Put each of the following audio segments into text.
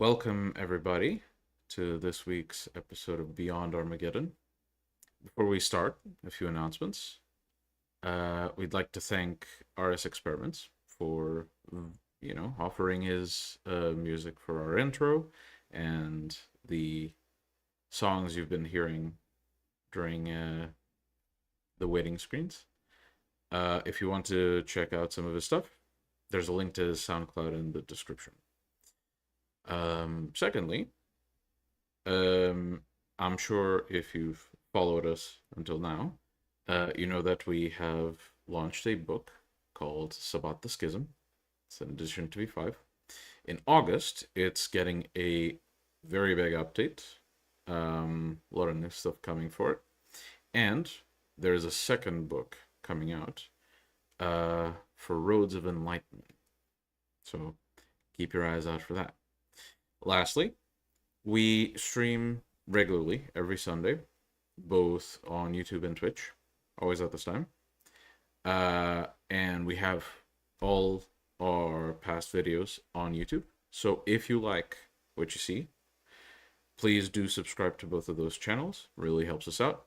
Welcome, everybody, to this week's episode of Beyond Armageddon. Before we start, a few announcements. We'd like to thank RS Experiments for, offering his music for our intro and the songs you've been hearing during the waiting screens. If you want to check out some of his stuff, there's a link to his SoundCloud in the description. Secondly, I'm sure if you've followed us until now, you know that we have launched a book called Sabbat the Schism. It's an addition to V5. In August, it's getting a very big update. A lot of new stuff coming for it. And there's a second book coming out for Roads of Enlightenment. So keep your eyes out for that. Lastly, we stream regularly every Sunday, both on YouTube and Twitch, always at this time. And we have all our past videos on YouTube. So if you like what you see, please do subscribe to both of those channels. Really helps us out.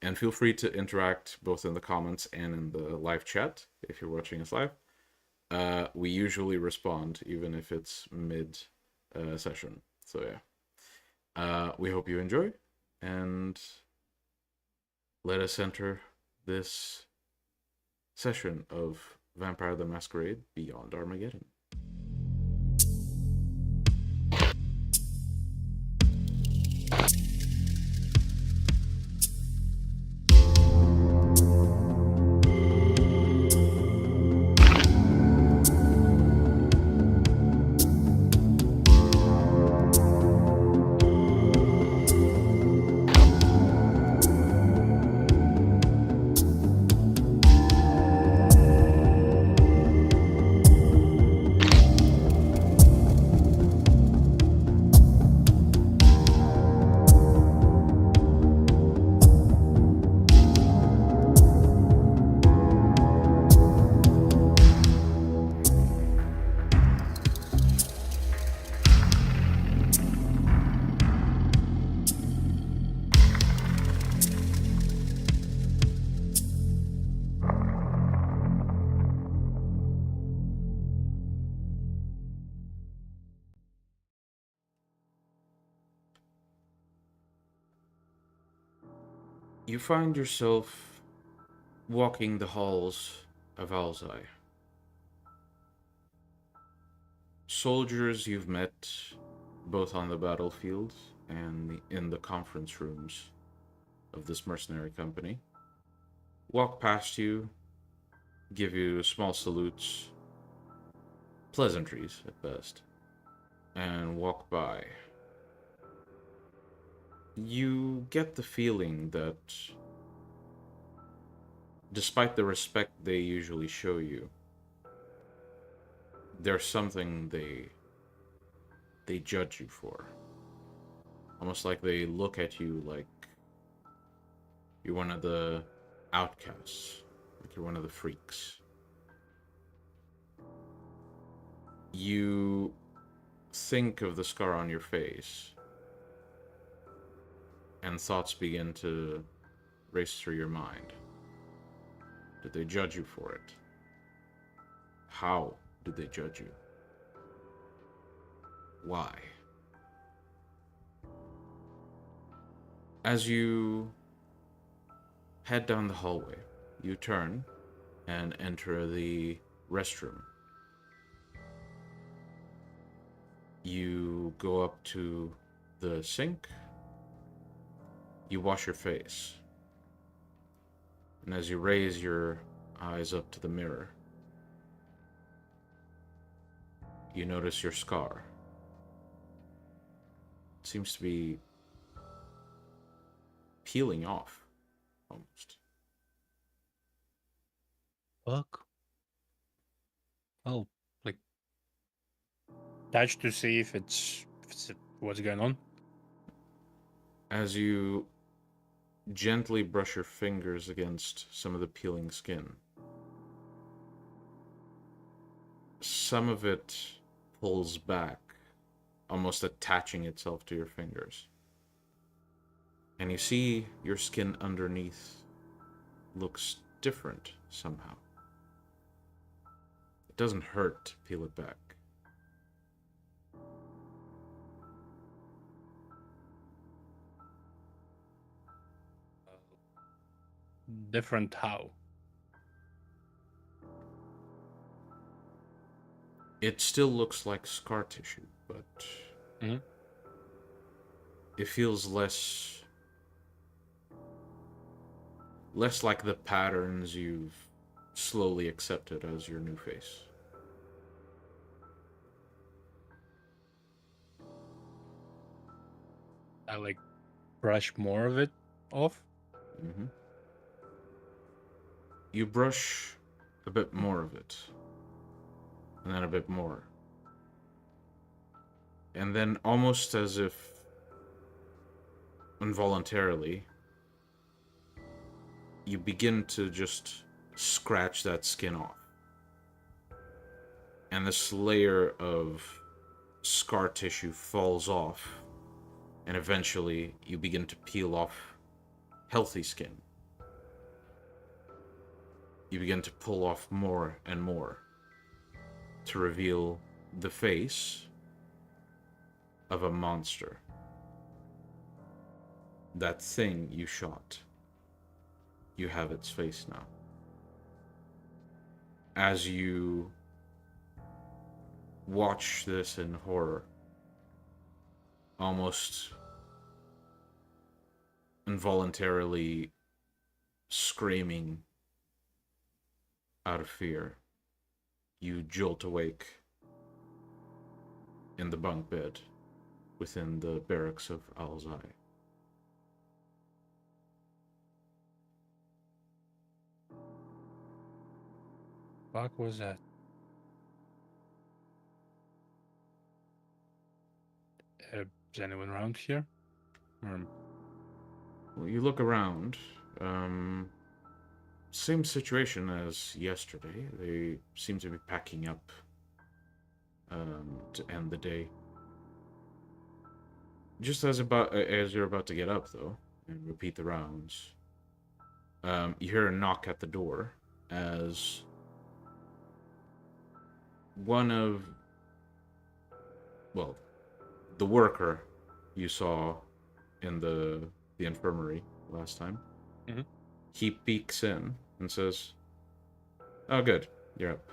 And feel free to interact both in the comments and in the live chat if you're watching us live. We usually respond, even if it's mid session. So yeah, we hope you enjoy, and let us enter this session of Vampire the Masquerade Beyond Armageddon. You find yourself walking the halls of Alzai. Soldiers you've met both on the battlefield and in the conference rooms of this mercenary company walk past you, give you small salutes, pleasantries at best, and walk by. You get the feeling that despite the respect they usually show you, there's something they judge you for. Almost like they look at you like you're one of the outcasts, like you're one of the freaks. You think of the scar on your face, and thoughts begin to race through your mind. Did they judge you for it? How did they judge you? Why? As you head down the hallway, you turn and enter the restroom. You go up to the sink. You wash your face. And as you raise your eyes up to the mirror, you notice your scar. It seems to be peeling off, almost. Fuck. I'll touch to see if it's what's going on. As you gently brush your fingers against some of the peeling skin, some of it pulls back almost attaching itself to your fingers. And you see your skin underneath looks different somehow. It doesn't hurt to peel it back. Different how? It still looks like scar tissue, but it feels less like the patterns you've slowly accepted as your new face. I like brush more of it off. Mm-hmm. You brush a bit more of it, and then a bit more. And then, almost as if involuntarily, you begin to just scratch that skin off. And this layer of scar tissue falls off, and eventually you begin to peel off healthy skin. You begin to pull off more and more to reveal the face of a monster. That thing you shot. You have its face now. As you watch this in horror, almost involuntarily screaming out of fear, you jolt awake in the bunk bed within the barracks of Alzai. Fuck was that? Is anyone around here? Well, you look around. Same situation as yesterday. They seem to be packing up to end the day. Just as you're about to get up, though, and repeat the rounds, you hear a knock at the door as one of, well, the worker you saw in the infirmary last time. Mm-hmm. He peeks in and says, "Oh, good, you're up.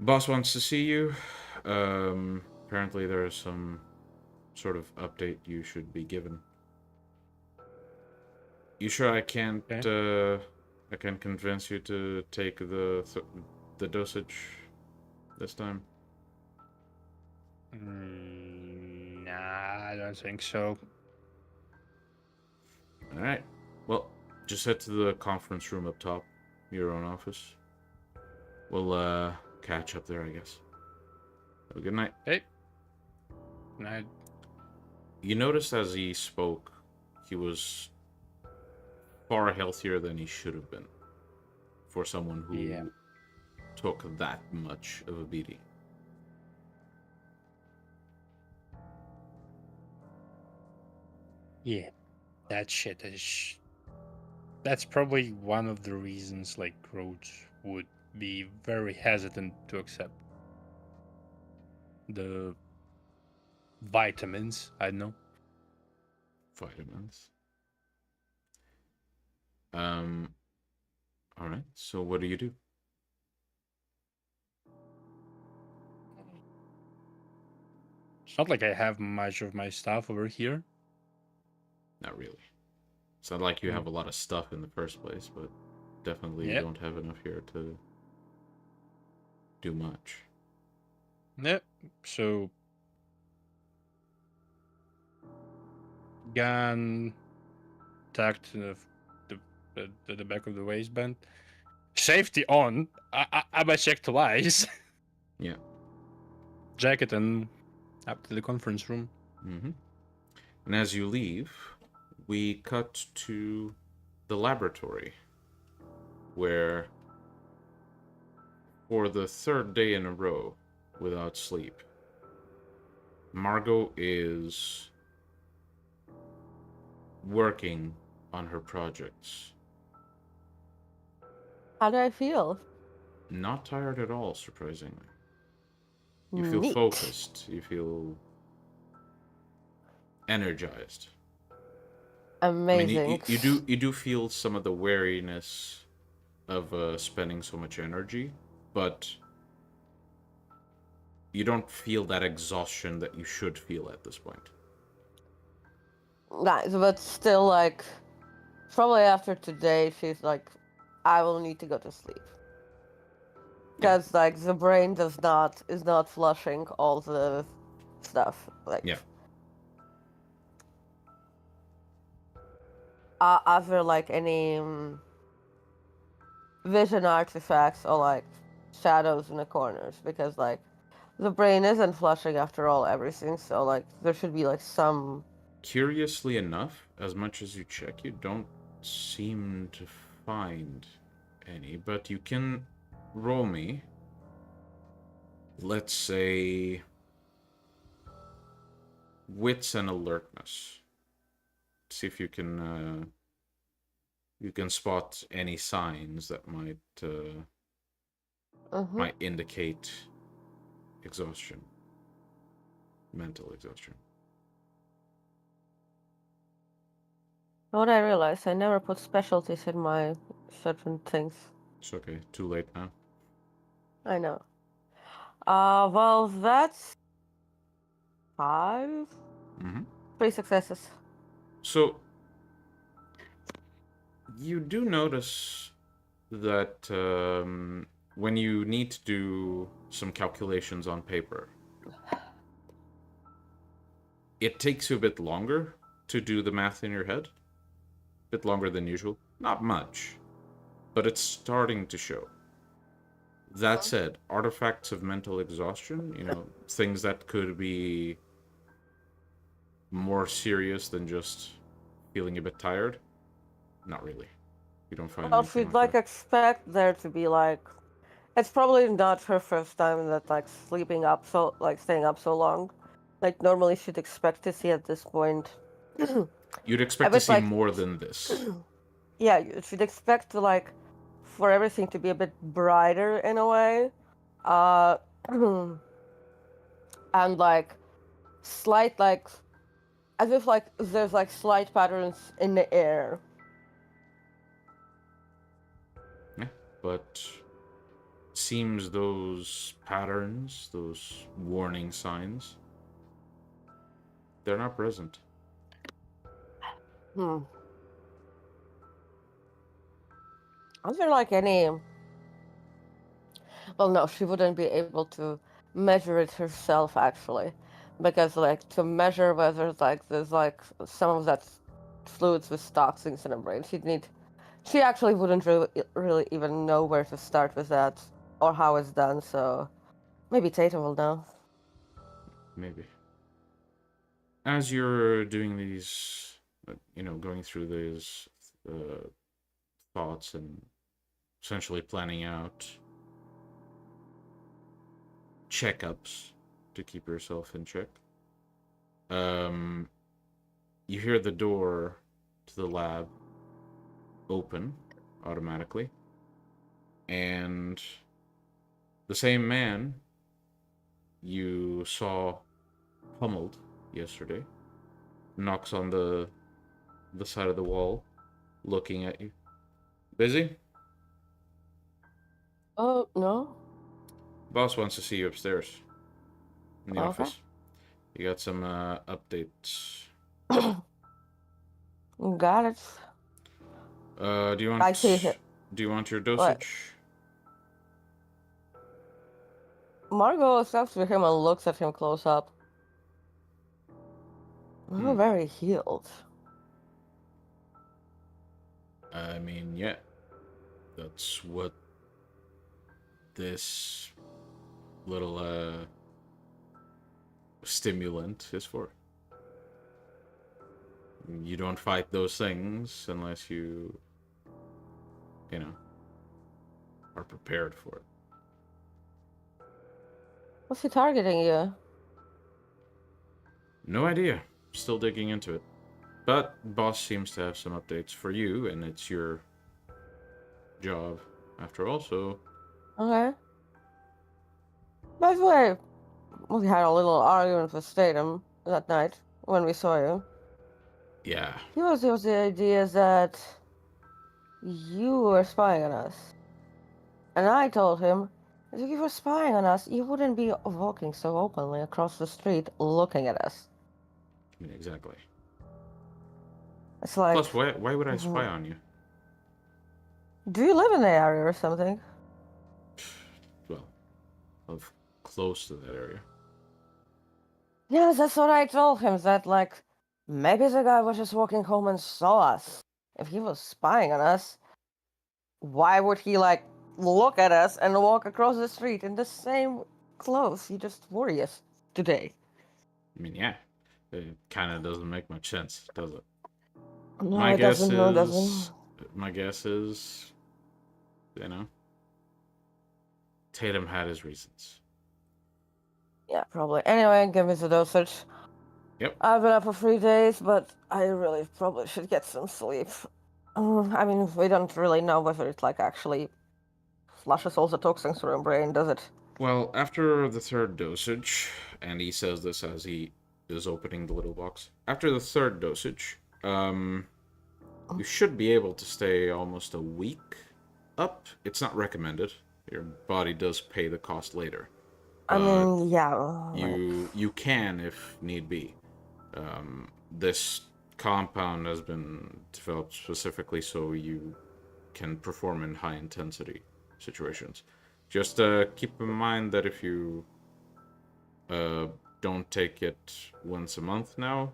Boss wants to see you. Apparently there is some sort of update you should be given. You sure I can't? I can convince you to take the dosage this time?" Nah, I don't think so. All right. Well, just head to the conference room up top, your own office. We'll catch up there, I guess. Have a good night. Hey. Night. You noticed as he spoke, he was far healthier than he should have been for someone who took that much of a beating. Yeah, that shit is. That's probably one of the reasons, like, Rhodes would be very hesitant to accept the vitamins. I don't know. Vitamins. All right. So what do you do? It's not like I have much of my stuff over here. Not really. It's not like you have a lot of stuff in the first place, but definitely you don't have enough here to do much. Yep. So, gun tucked to the back of the waistband. Safety on. I might check twice. Yeah. Jacket and up to the conference room. Mm-hmm. And as you leave, we cut to the laboratory, where for the third day in a row, without sleep, Margot is working on her projects. How do I feel? Not tired at all, surprisingly. You feel Neat. focused. You feel energized. I mean, Amazing. you do feel some of the wariness of spending so much energy, but you don't feel that exhaustion that you should feel at this point. Nice, but still, like, probably after today, she's like, I will need to go to sleep. Yeah, Because, like, the brain is not flushing all the stuff. Like, yeah. are there, like, any vision artifacts or, like, shadows in the corners? Because, like, the brain isn't flushing after all everything, so, like, there should be, like, some. Curiously enough, as much as you check, you don't seem to find any, but you can roll me, let's say, wits and alertness. See if you can spot any signs that Mm-hmm. might indicate exhaustion, mental exhaustion. What I realized, I never put specialties in my certain things. It's okay. Too late now. I know. Well, that's 5. Mm-hmm. 3 successes. So you do notice that when you need to do some calculations on paper, it takes you a bit longer to do the math in your head. A bit longer than usual. Not much, but it's starting to show. That said, artifacts of mental exhaustion, things that could be more serious than just feeling a bit tired, not really. You don't find Well, anything she'd like like that. expect there to be like. It's probably not her first time that like sleeping up so like staying up so long. Like normally she'd expect to see at this point. You'd A expect to bit see like, more than this. yeah, you should expect to like for everything to be a bit brighter in a way. Uh, and like slight like as if like there's like slight patterns in the air. Yeah, but seems those patterns, those warning signs, they're not present. Hmm. Is there like any? Well, no, she wouldn't be able to measure it herself actually, because like to measure whether like there's like some of that fluids with toxins in her brain, she'd need. She actually wouldn't really even know where to start with that or how it's done. So maybe Tata will know. Maybe. As you're doing these, going through these uh, thoughts and essentially planning out checkups to keep yourself in check, um, you hear the door to the lab open automatically, and the same man you saw pummeled yesterday knocks on the side of the wall, looking at you. Busy? Oh no. Boss wants to see you upstairs in the Okay. office. You got some updates. Got it. Do you I see him. want your What? dosage? Margot steps to him and looks at him close up. Oh, Hmm. very healed. I mean, yeah, that's what this little stimulant is for. You don't fight those things unless you know, are prepared for it. What's he targeting you? No idea. Still digging into it. But boss seems to have some updates for you, and it's your job after all, so... Okay. By the way, we had a little argument with Statham that night when we saw you. Yeah. He was the idea that you were spying on us. And I told him, if you were spying on us, you wouldn't be walking so openly across the street looking at us. I mean, exactly. It's like... Plus, why would I spy on you? Do you live in the area or something? Well, live close to that area. Yes, that's what I told him, that, like, maybe the guy was just walking home and saw us. If he was spying on us, why would he, like, look at us and walk across the street in the same clothes he just wore today? I mean, yeah. It kind of doesn't make much sense, does it? No, My it guess doesn't, is... no, it doesn't. My guess is... You know... Tatum had his reasons. Yeah, probably. Anyway, give me the dosage. Yep. I've been up for 3 days, but I really probably should get some sleep. I mean, we don't really know whether it, like, actually flushes all the toxins through your brain, does it? Well, after the third dosage, and he says this as he is opening the little box. After the third dosage, you should be able to stay almost a week up. It's not recommended. Your body does pay the cost later. I mean, yeah. You can if need be. This compound has been developed specifically so you can perform in high intensity situations. Just keep in mind that if you don't take it once a month now,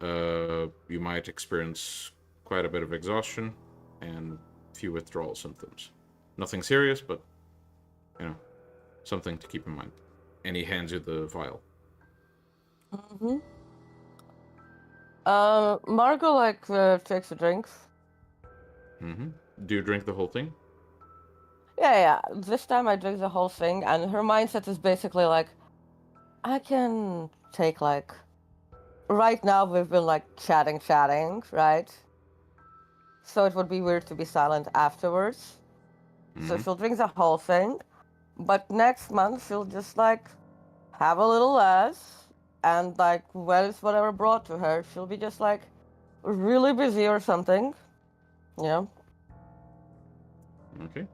you might experience quite a bit of exhaustion and few withdrawal symptoms. Nothing serious, but, you know, something to keep in mind. And he hands you the vial. Mm-hmm. Margot, like, takes a drink. Mm-hmm. Do you drink the whole thing? Yeah. This time I drink the whole thing, and her mindset is basically like, I can take, like... Right now we've been, like, chatting, right? So it would be weird to be silent afterwards. So she'll drink the whole thing, but next month she'll just, like, have a little less, and, like, when it's whatever brought to her, she'll be just, like, really busy or something. Yeah. Okay.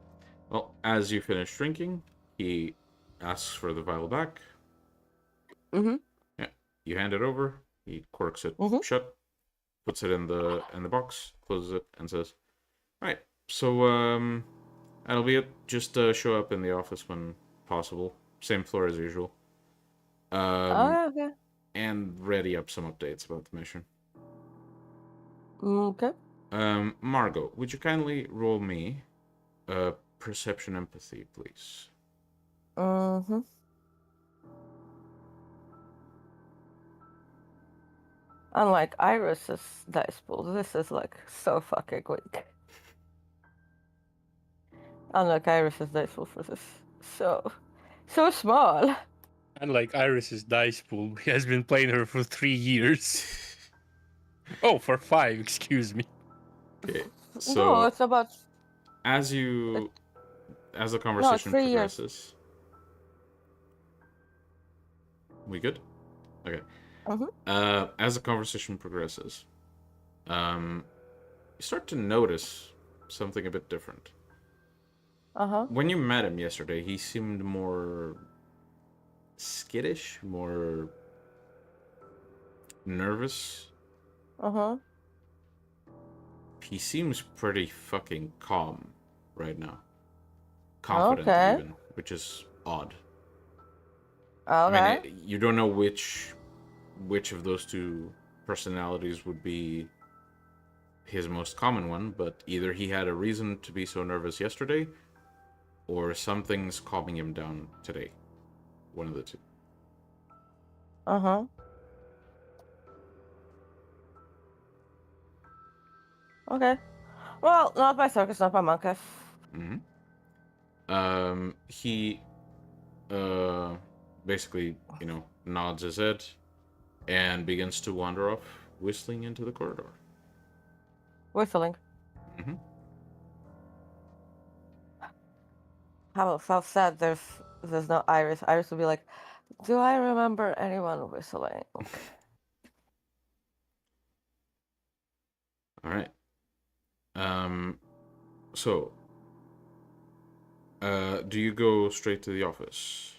Well, as you finish drinking, he asks for the vial back. Mm-hmm. Yeah. You hand it over. He corks it shut, puts it in the box, closes it, and says, "All right. So that'll be it. Just show up in the office when possible. Same floor as usual. Okay. And ready up some updates about the mission." Okay. Margot, would you kindly roll me perception empathy, please? Mm-hmm. Unlike Iris's dice pool, this is, like, so fucking weak. Unlike Iris's dice pool, this is so small. Unlike Iris's dice pool, he has been playing her for 3 years. Oh, for 5, excuse me. Okay, so No, it's about... as the conversation 3 years. progresses, we good? Okay. As the conversation progresses, you start to notice something a bit different. When you met him yesterday, he seemed more skittish, more nervous. He seems pretty fucking calm right now. Confident even, which is odd. Okay. I mean, you don't know which of those two personalities would be his most common one, but either he had a reason to be so nervous yesterday, or something's calming him down today. One of the two. Okay. Well, not by circus, not by monkey. He basically, nods his head and begins to wander off, whistling into the corridor. Whistling. Mm-hmm. How sad there's no Iris. Iris will be like, do I remember anyone whistling? All right. So, do you go straight to the office?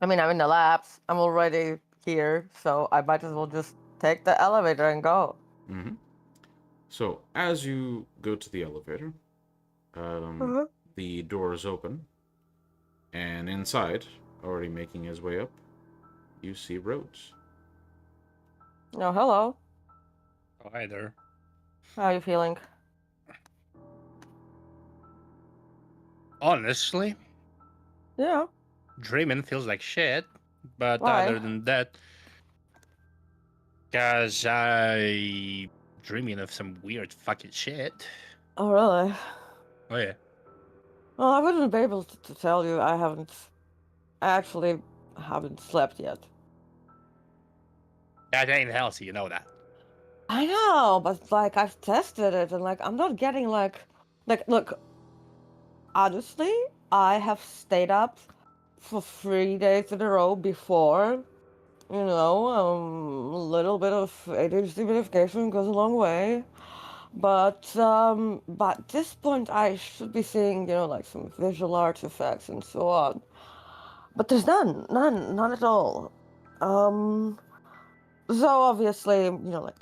I mean, I'm in the labs. I'm already here, so I might as well just take the elevator and go. Mm-hmm. So, as you go to the elevator, the door is open, and inside, already making his way up, you see Rhodes. Oh, hello. Oh, hi there. How are you feeling? Honestly, Yeah. dreaming feels like shit. But Why? other than that, cause I dreaming of some weird fucking shit. Oh, really? Oh yeah. Well, I wouldn't be able to tell you. I actually haven't slept yet. That ain't healthy, you know that. I know, but like I've tested it and like I'm not getting like look, honestly, I have stayed up for 3 days in a row before. You know, a little bit of ADHD verification goes a long way. But at this point I should be seeing, like some visual artifacts and so on. But there's none at all. So obviously, like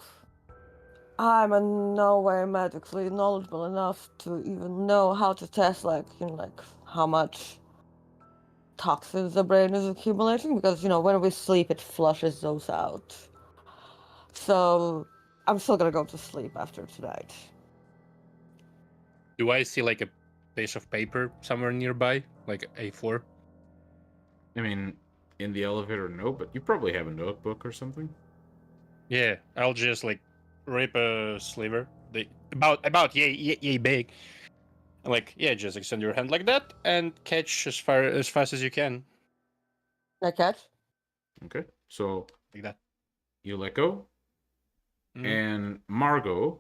I'm in no way medically knowledgeable enough to even know how to test, like, like how much toxins the brain is accumulating, because, when we sleep, it flushes those out. So I'm still gonna go to sleep after tonight. Do I see like a piece of paper somewhere nearby, like A4? I mean, in the elevator, no, but you probably have a notebook or something. Yeah, I'll just like rip a sliver, about yay big, and like just extend your hand like that and catch as fast as you can, I catch? Okay, so like that. you let go, and Margot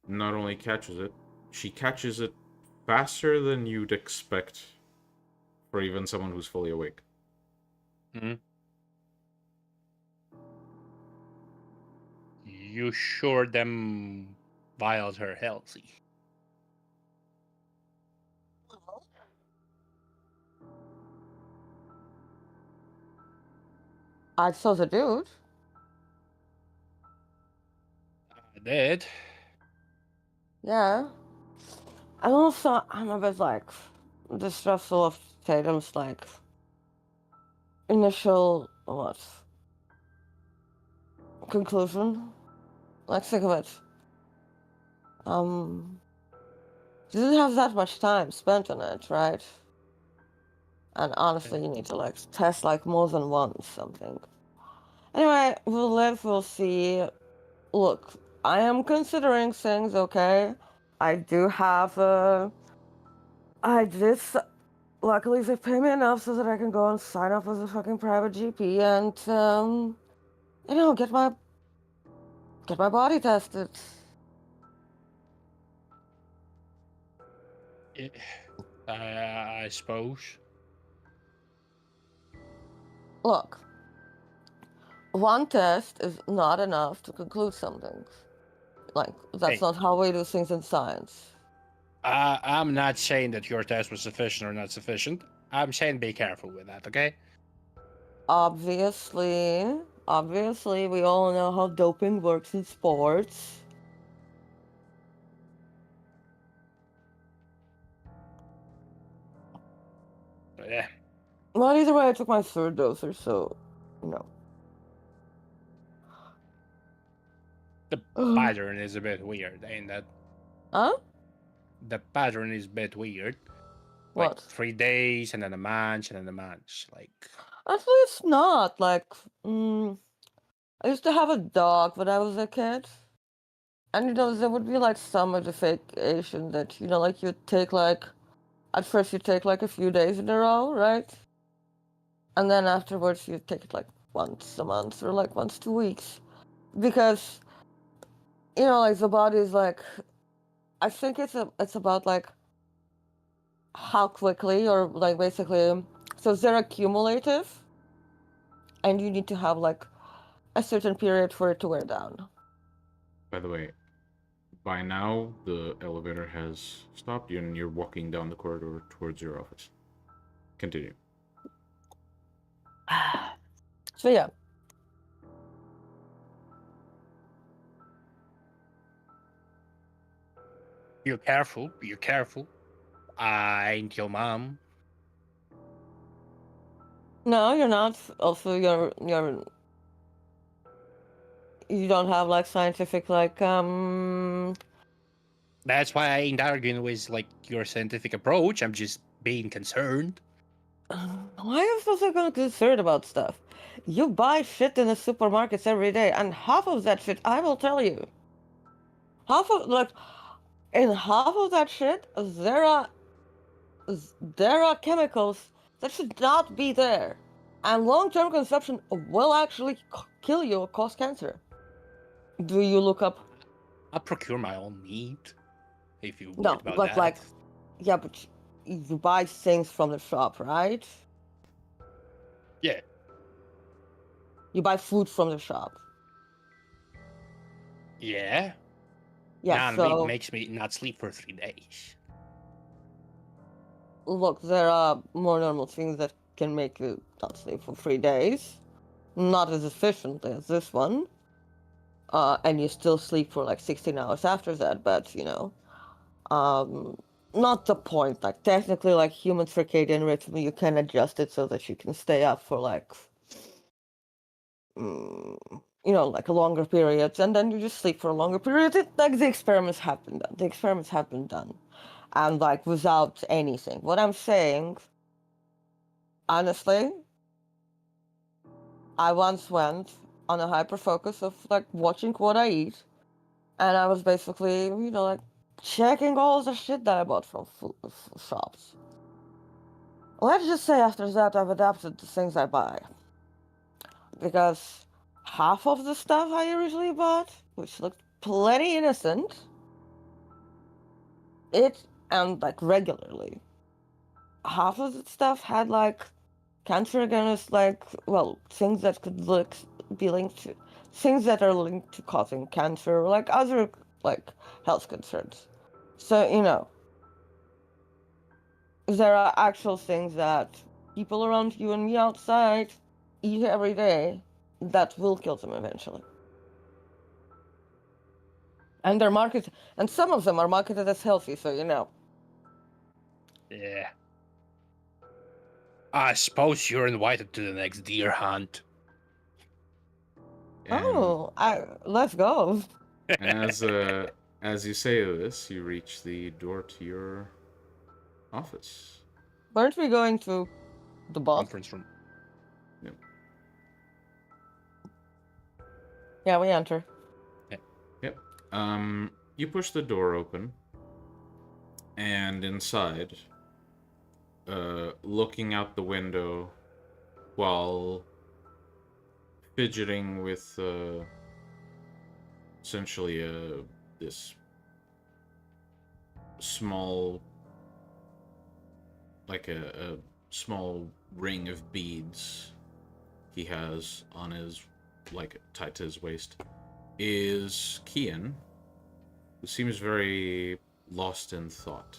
not only catches it, she catches it faster than you'd expect for even someone who's fully awake. Mm-hmm. You sure them vials are healthy? I saw the dude. I did. Yeah. I'm a bit like distrustful of Tatum's like initial conclusion. Like think of it. Didn't have that much time spent on it, right? And honestly, you need to like test like more than once something. Anyway, we'll live, we'll see. Look, I am considering things, okay? I do have I did luckily they pay me enough so that I can go and sign up as a fucking private GP and get my body tested. I suppose. Look, one test is not enough to conclude something. Like, that's Hey. not how we do things in science. I'm not saying that your test was sufficient or not sufficient. I'm saying be careful with that, okay? Obviously, we all know how doping works in sports. Yeah. Well, either way, I took my third dose or so, no. The pattern is a bit weird, ain't that? Huh? The pattern is a bit weird. What? Like 3 days and then a month and then a month. Like, Actually, it's not. Like, I used to have a dog when I was a kid. And, there would be, like, some modification that, like, you'd take, like... At first, you take, like, a few days in a row, right? And then afterwards, you take it, like, once a month or like once 2 weeks, because like the body is like, I think it's about like how quickly or like basically, so they're accumulative, and you need to have like a certain period for it to wear down. By the way, by now the elevator has stopped you and you're walking down the corridor towards your office. Continue. So yeah. You're careful. You're careful. I ain't your mom. No, you're not. Also, you don't have like scientific like That's why I ain't arguing with like your scientific approach. I'm just being concerned. Why are you so fucking concerned about stuff? You buy shit in the supermarkets every day, and half of that shit, I will tell you. In half of that shit, there are chemicals that should not be there, and long-term consumption will actually kill you or cause cancer. Do you look up? I'll procure my own meat. If you No, worried about but that. like, yeah, but you buy things from the shop, right? Yeah. You buy food from the shop. Yeah. Yeah, Nah, so it makes me not sleep for 3 days. look, there are more normal things that can make you not sleep for 3 days. Not as efficiently as this one. And you still sleep for like 16 hours after that, but not the point. Like technically, like human circadian rhythm, you can adjust it so that you can stay up for like, like a longer period, and then you just sleep for a longer period. Like the experiments have been done. The experiments have been done, and like without anything. What I'm saying, honestly, I once went on a hyper focus of like watching what I eat, and I was basically, like checking all the shit that I bought from shops. Let's just say after that I've adapted the things I buy. Because half of the stuff I originally bought, which looked plenty innocent, and like regularly, half of the stuff had like cancerogenic, like, well, things that could be linked to, things that are linked to causing cancer, or like other like health concerns. So, there are actual things that people around you and me outside eat every day that will kill them eventually. And they're marketed, and some of them are marketed as healthy, so Yeah. I suppose you're invited to the next deer hunt. And let's go. as you say this, you reach the door to your office. Weren't we going to the boss? Conference room. Yep. Yeah, we enter. Yep. You push the door open, and inside, looking out the window while fidgeting with essentially this small, like a small ring of beads he has on his, like, tied to his waist, is Kian, who seems very lost in thought.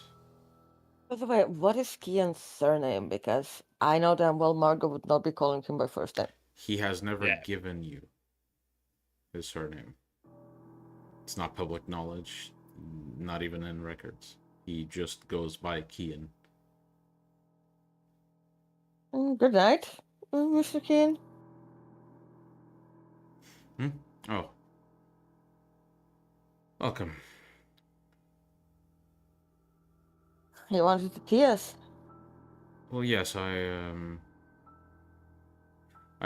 By the way, what is Kian's surname? Because I know damn well Margot would not be calling him by first name. He has never Yeah. given you his surname. It's not public knowledge, not even in records. He just goes by Kian. Good night, Mr. Kian. Oh. Welcome. He wanted to key us. Well, yes, I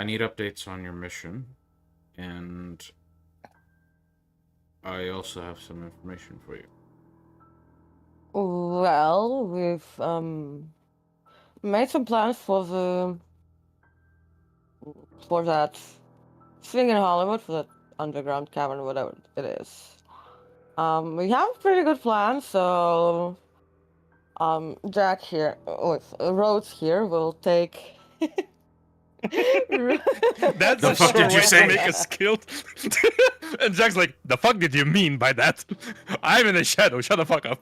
need updates on your mission, and I also have some information for you. Well, we've made some plans for the for that thing in Hollywood, for that underground cavern, whatever it is. We have a pretty good plan, so Jack here, with Rhodes here, will take. That's The a fuck sure did you way say? to make us killed. And Jack's like, the fuck did you mean by that? I'm in the shadow, shut the fuck up.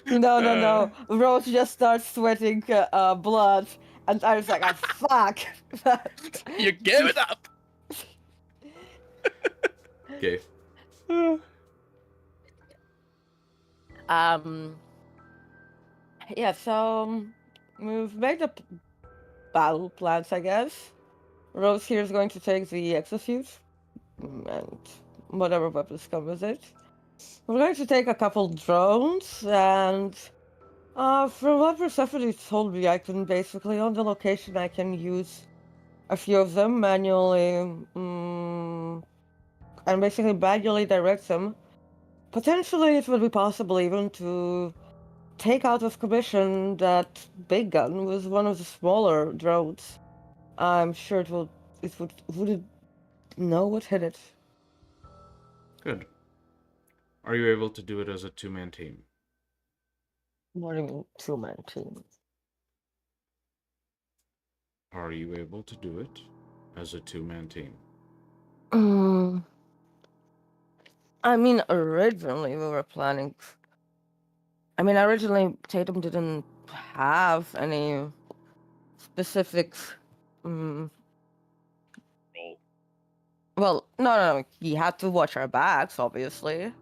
No. Rose just starts sweating blood, and I was like, "Ah, fuck!" You gave it up. Okay. Yeah. So we've made the battle plans, I guess. Rose here is going to take the exosuit and whatever weapons come with it. We're going to take a couple drones, and from what Persephone told me, I can basically, on the location, I can use a few of them manually, and basically manually direct them. Potentially, it would be possible even to take out of commission that big gun with one of the smaller drones. I'm sure it wouldn't know what hit it. Good. Are you able to do it as a two-man team? What do you mean, two-man team? Are you able to do it as a two-man team? I mean, originally we were planning. I mean, originally Tatum didn't have any specific. Well, no. He had to watch our backs, obviously.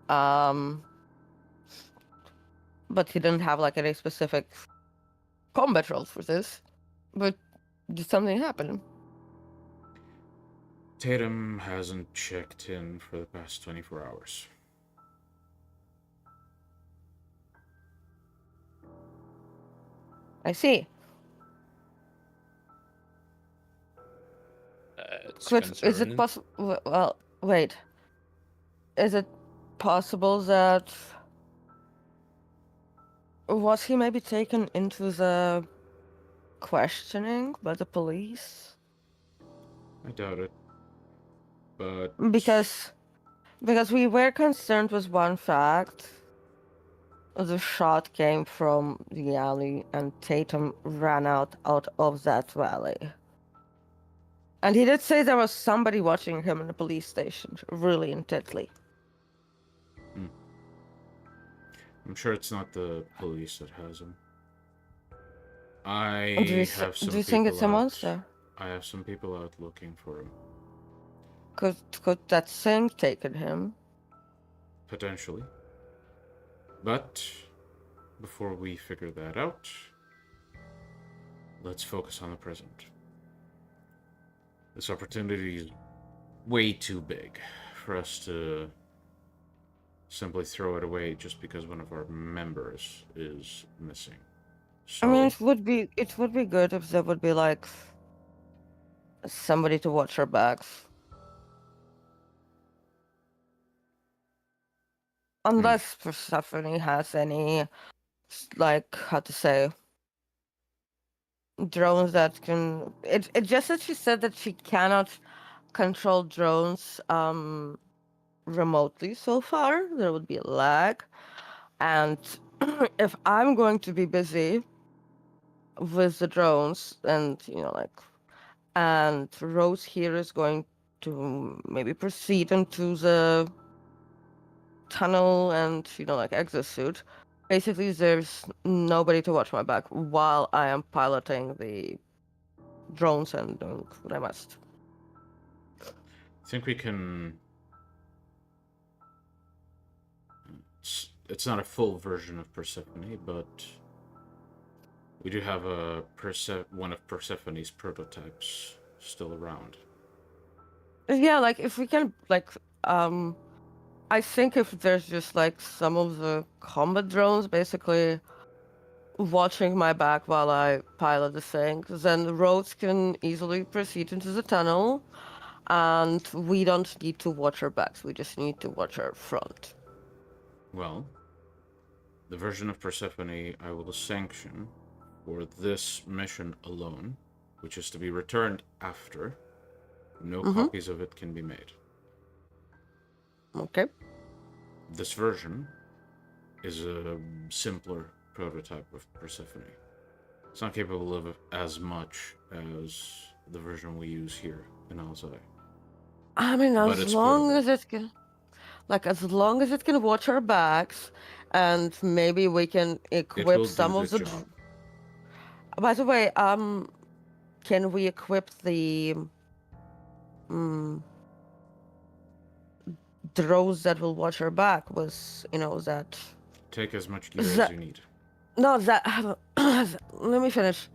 But he didn't have like any specific combat roles for this. But did something happen? Tatum hasn't checked in for the past 24 hours. I see. Is it possible? Well, wait. Is it possible that was he maybe taken into the questioning by the police? I doubt it. But Because we were concerned with one fact. The shot came from the alley, and Tatum ran out of that valley. And he did say there was somebody watching him in the police station, really intently. I'm sure it's not the police that has him. Do you think it's a monster? I have some people out looking for him. Could that thing taken him? Potentially. But before we figure that out, let's focus on the present. This opportunity is way too big for us to simply throw it away just because one of our members is missing. So, I mean, it would be good if there would be like somebody to watch our backs. Unless Persephone has any, like, how to say, drones that can. It just that she said that she cannot control drones remotely so far. There would be a lag, and if I'm going to be busy with the drones, and and Rose here is going to maybe proceed into the tunnel and exosuit. Basically, there's nobody to watch my back while I am piloting the drones and doing what I must. I think we can. It's not a full version of Persephone, but we do have one of Persephone's prototypes still around. Yeah, like if we can, I think if there's just like some of the combat drones basically watching my back while I pilot the thing, then the roads can easily proceed into the tunnel, and we don't need to watch our backs. We just need to watch our front. Well, The version of Persephone I will sanction for this mission alone, which is to be returned after. No copies of it can be made. Okay. This version is a simpler prototype of Persephone. It's not capable of as much as the version we use here in Alzai. I mean, But as it's long portable. as it can, as long as it can watch our backs, and maybe we can It equip will some do of the the. job. By the way, can we equip the drones that will watch our back with, that? Take as much gear as That you need. no, that. Let me finish.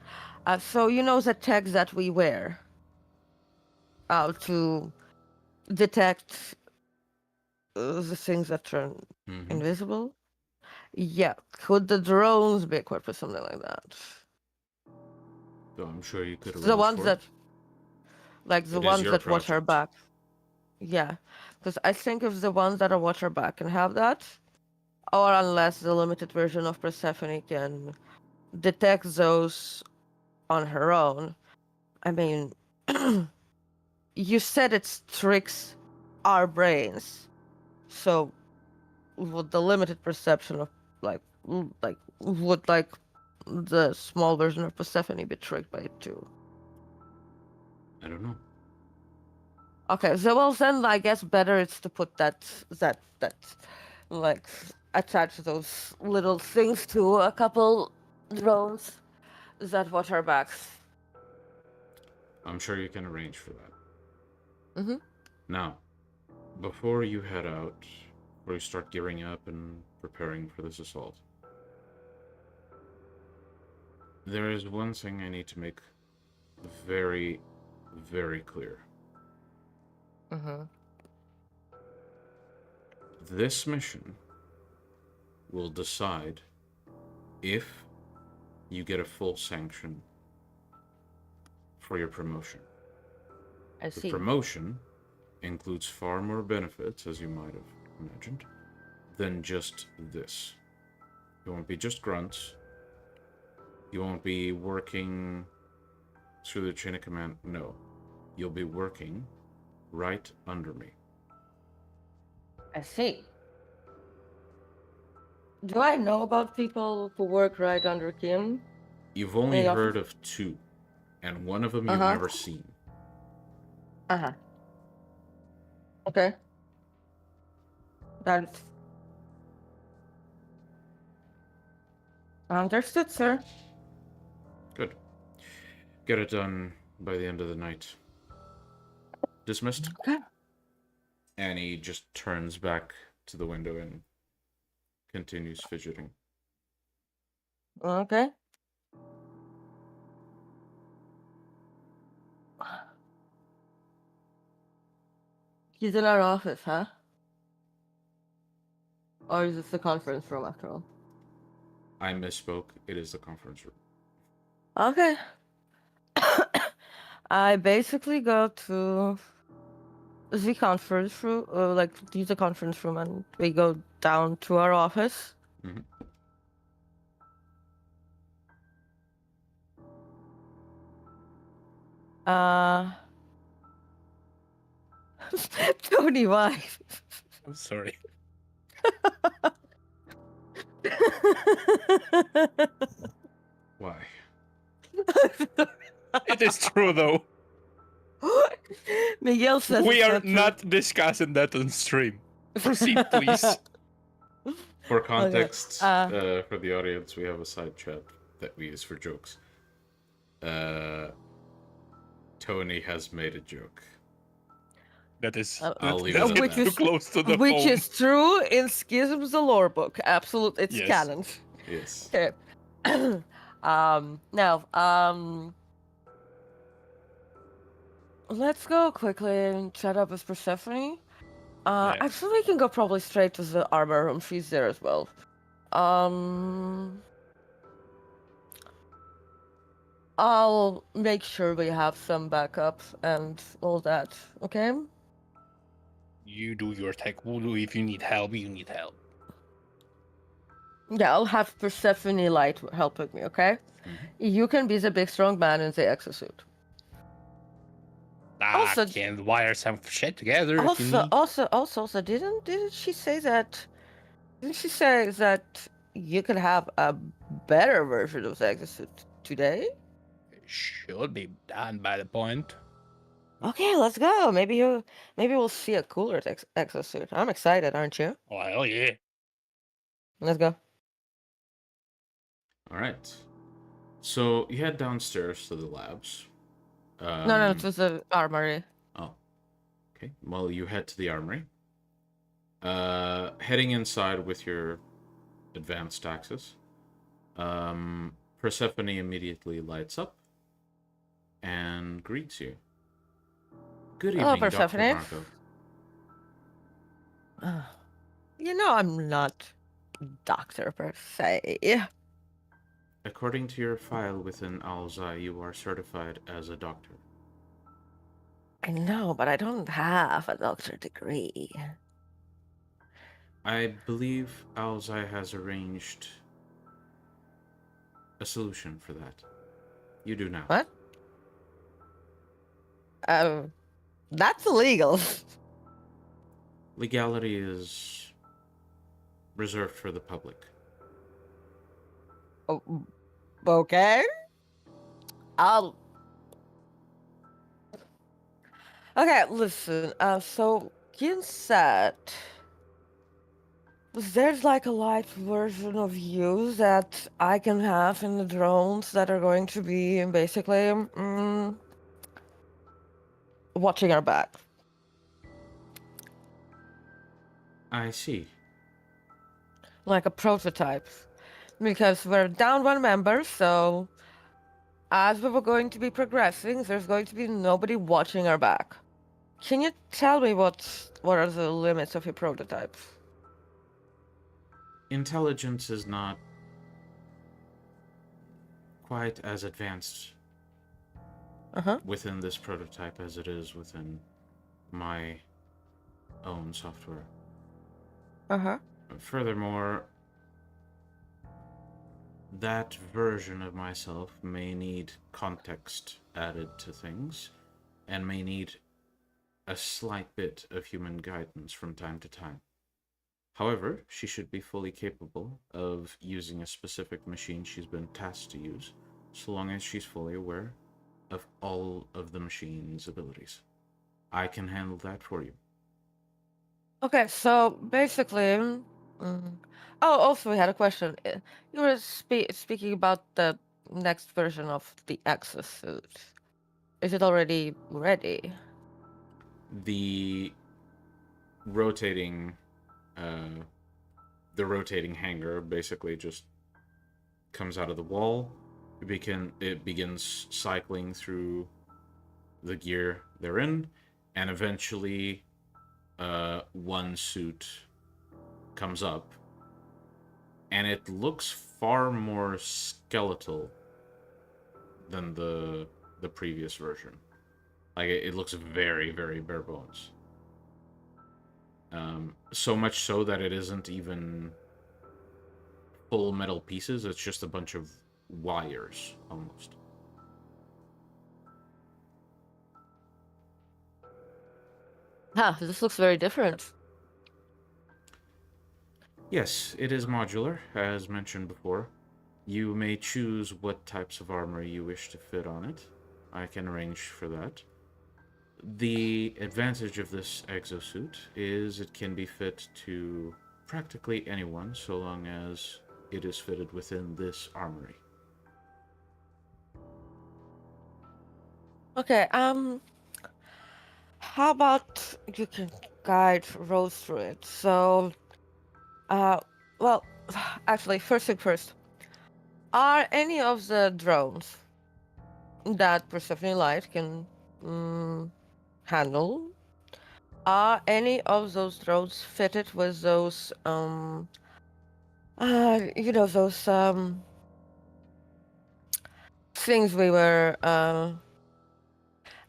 So the tags that we wear, to detect the things that turn invisible. Yeah, could the drones be equipped with something like that? So I'm sure you could The arrange ones for it. that, the It is ones your that watch our project. back. Yeah, because I think if the ones that are watch our back can have that, or unless the limited version of Persephone can detect those on her own. I mean, you said it tricks our brains, so would the limited perception of would the small version of Persephone be tricked by it too? I don't know. Okay, so well then I guess better it's to put that like attach those little things to a couple drones that watch our backs. I'm sure you can arrange for that. Mm-hmm. Now, before you head out, before you start gearing up and preparing for this assault, there is one thing I need to make very, very clear. Mm-hmm. This mission will decide if you get a full sanction for your promotion. I The see. promotion includes far more benefits, as you might have imagined, than just this. You won't be just grunts. You won't be working through the chain of command. No. You'll be working right under me. I see. Do I know about people who work right under Kim? You've only In the heard office? of two, and one of them you've Uh-huh. never seen. Uh-huh. Okay. That's understood, sir. Good. Get it done by the end of the night. Dismissed? Okay. And he just turns back to the window and continues fidgeting. Okay. He's in our office, huh? Or is this the conference room after all? I misspoke. It is the conference room. Okay. I basically go to the conference room, use the conference room, and we go down to our office. Mm-hmm. Tony, why? I'm sorry. Why? It is true though. Miguel says We it's are not true. not discussing that on stream. Proceed, please. For context, Okay. for the audience, we have a side chat that we use for jokes. Tony has made a joke. That is I'll leave that's it at which that. too is close to the which phone. is true in Schisms, the lore book. Absolutely, it's Yes. canon. Yes. Okay. Now, let's go quickly and chat up with Persephone. Yeah. Actually, we can go probably straight to the armor room. She's there as well. I'll make sure we have some backups and all that. Okay. You do your tech voodoo. If you need help, you need help. Yeah, I'll have Persephone Light helping me, okay? Mhm. You can be the big strong man in the exosuit. Also, Can wire some shit together if you need. also, didn't she say that? Didn't she say that you could have a better version of the exosuit today? Should be done by the point. Okay, let's go. Maybe we'll see a cooler exosuit. I'm excited, aren't you? Oh, hell yeah. Let's go. All right. So you head downstairs to the labs. No, it was the armory. Oh, okay. Well, you head to the armory. Heading inside with your advanced access. Persephone immediately lights up and greets you. Good Hello, evening, Dr. Persephone. Marco. You know I'm not doctor per se. According to your file within Alzai, you are certified as a doctor. I know, but I don't have a doctor degree. I believe Alzai has arranged a solution for that. You do now. What? That's illegal. Legality is reserved for the public. Oh, okay. I'll. Okay, listen. So you said there's like a light version of you that I can have in the drones that are going to be basically watching our back. I see. Like a prototype. Because we're down one member, so as we were going to be progressing, there's going to be nobody watching our back. Can you tell me what are the limits of your prototypes? Intelligence is not quite as advanced within this prototype as it is within my own software. Furthermore, that version of myself may need context added to things and may need a slight bit of human guidance from time to time. However, she should be fully capable of using a specific machine she's been tasked to use, so long as she's fully aware of all of the machine's abilities. I can handle that for you. Okay, so basically, oh, also we had a question. You were speaking about the next version of the exosuit. Is it already ready? The rotating, the rotating hanger basically just comes out of the wall. It begins cycling through the gear they're in, and eventually, one suit comes up, and it looks far more skeletal than the previous version. Like it looks very, very bare bones. So much so that it isn't even full metal pieces. It's just a bunch of wires, almost. This looks very different. Yes, it is modular, as mentioned before. You may choose what types of armor you wish to fit on it. I can arrange for that. The advantage of this exosuit is it can be fit to practically anyone so long as it is fitted within this armory. Okay, how about you can guide Rose through it? So, well, actually, first thing first. Are any of the drones that Persephone Light can handle, are any of those drones fitted with those those things we were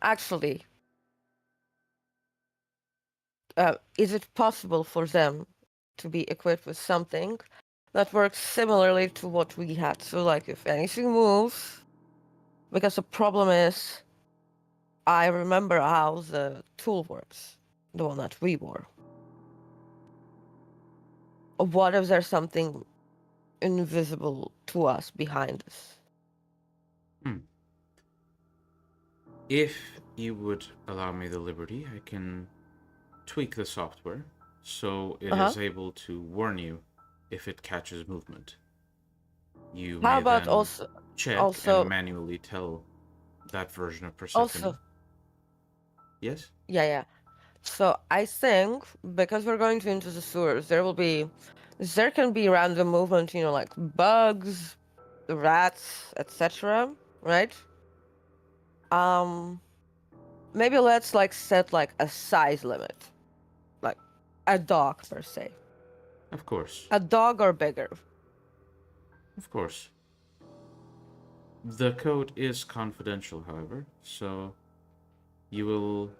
actually is it possible for them to be equipped with something that works similarly to what we had. So, like, if anything moves, because the problem is, I remember how the tool works, the one that we wore. What if there's something invisible to us behind us? If you would allow me the liberty, I can tweak the software so it is able to warn you if it catches movement. You How may about then also, check and also, manually tell that version of Persephone. also, Yes? yeah. So I think because we're going into the sewers, there can be random movement, like bugs, rats, etc. Right? Maybe let's set a size limit, like a dog per se, Of course. a dog or bigger. Of course. The code is confidential, however, so you will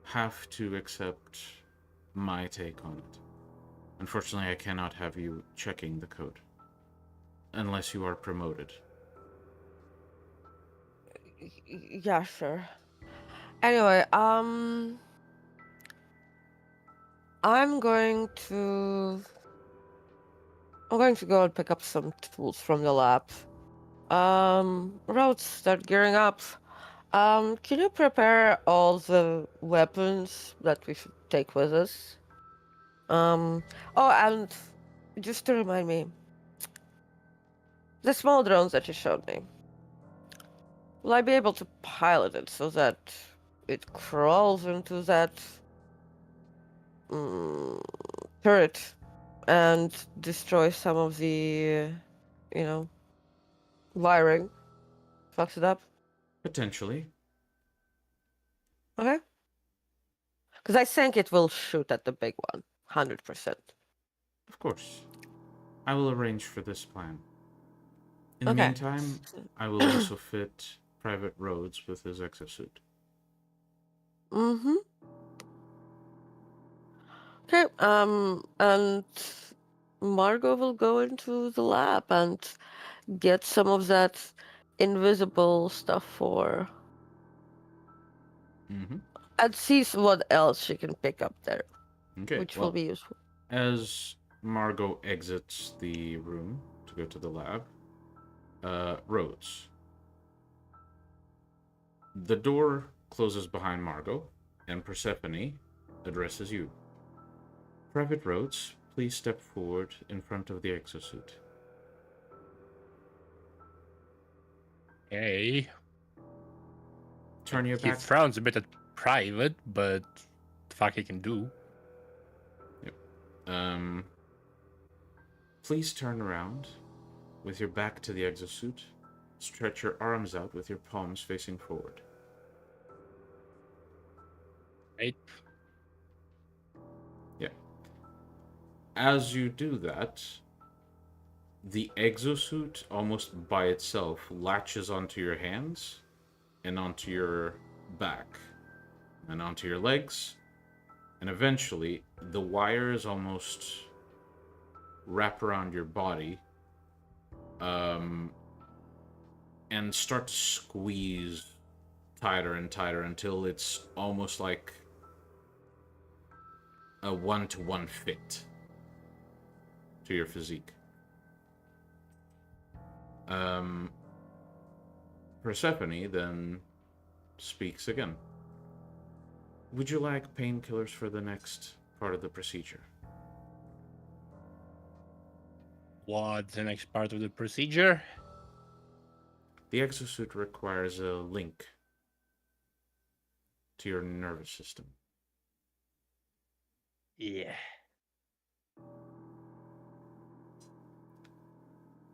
have to accept my take on it. Unfortunately, I cannot have you checking the code unless you are promoted. Yeah, sure. Anyway, I'm going to go and pick up some tools from the lab. Roads, start gearing up. Can you prepare all the weapons that we should take with us? Oh, and just to remind me, the small drones that you showed me, will I be able to pilot it so that it crawls into that turret and destroys some of the, wiring? Fucks it up? Potentially. Okay. Because I think it will shoot at the big one, 100%. Of course. I will arrange for this plan. In the Okay. meantime, I will also fit Private Rhodes with his exosuit. Mm-hmm. Okay, and Margot will go into the lab and get some of that invisible stuff and sees what else she can pick up there, Okay, which well, will be useful. as Margot exits the room to go to the lab, Rhodes. The door closes behind Margot, and Persephone addresses you. Private Rhodes, please step forward in front of the exosuit. Okay. Turn your He back. frowns a bit at private, but the fuck he can do. Yep. Please turn around with your back to the exosuit. Stretch your arms out with your palms facing forward. Right? Yeah. As you do that, the exosuit almost by itself latches onto your hands and onto your back and onto your legs, and eventually the wires almost wrap around your body and start to squeeze tighter and tighter until it's almost like a one-to-one fit to your physique. Persephone then speaks again. Would you like painkillers for the next part of the procedure? What's the next part of the procedure? The exosuit requires a link to your nervous system. Yeah.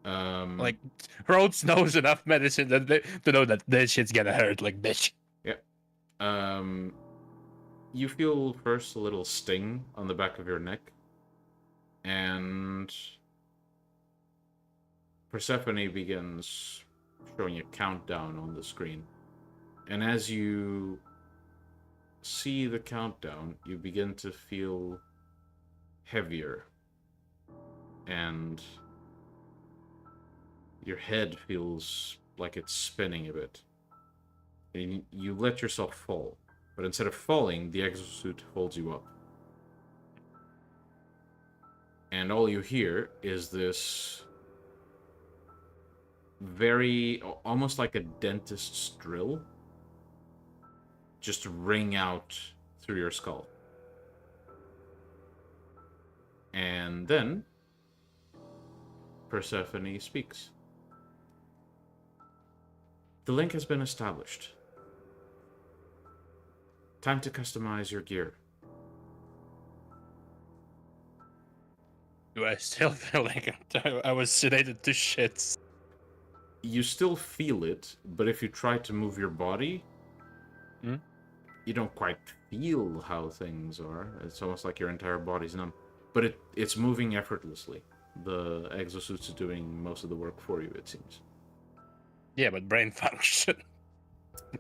Like, Rhodes knows enough medicine to know that this shit's gonna hurt like bitch. Yeah. You feel first a little sting on the back of your neck, and Persephone begins showing a countdown on the screen. And as you see the countdown, you begin to feel heavier and your head feels like it's spinning a bit. And you let yourself fall, but instead of falling, the exosuit holds you up. And all you hear is this very, almost like a dentist's drill, just ring out through your skull. And then Persephone speaks. The link has been established. Time to customize your gear. Do I still feel like I was sedated to shits? You still feel it, but if you try to move your body, you don't quite feel how things are. It's almost like your entire body's numb. But it's moving effortlessly. The exosuit's doing most of the work for you, it seems. Yeah, but brain function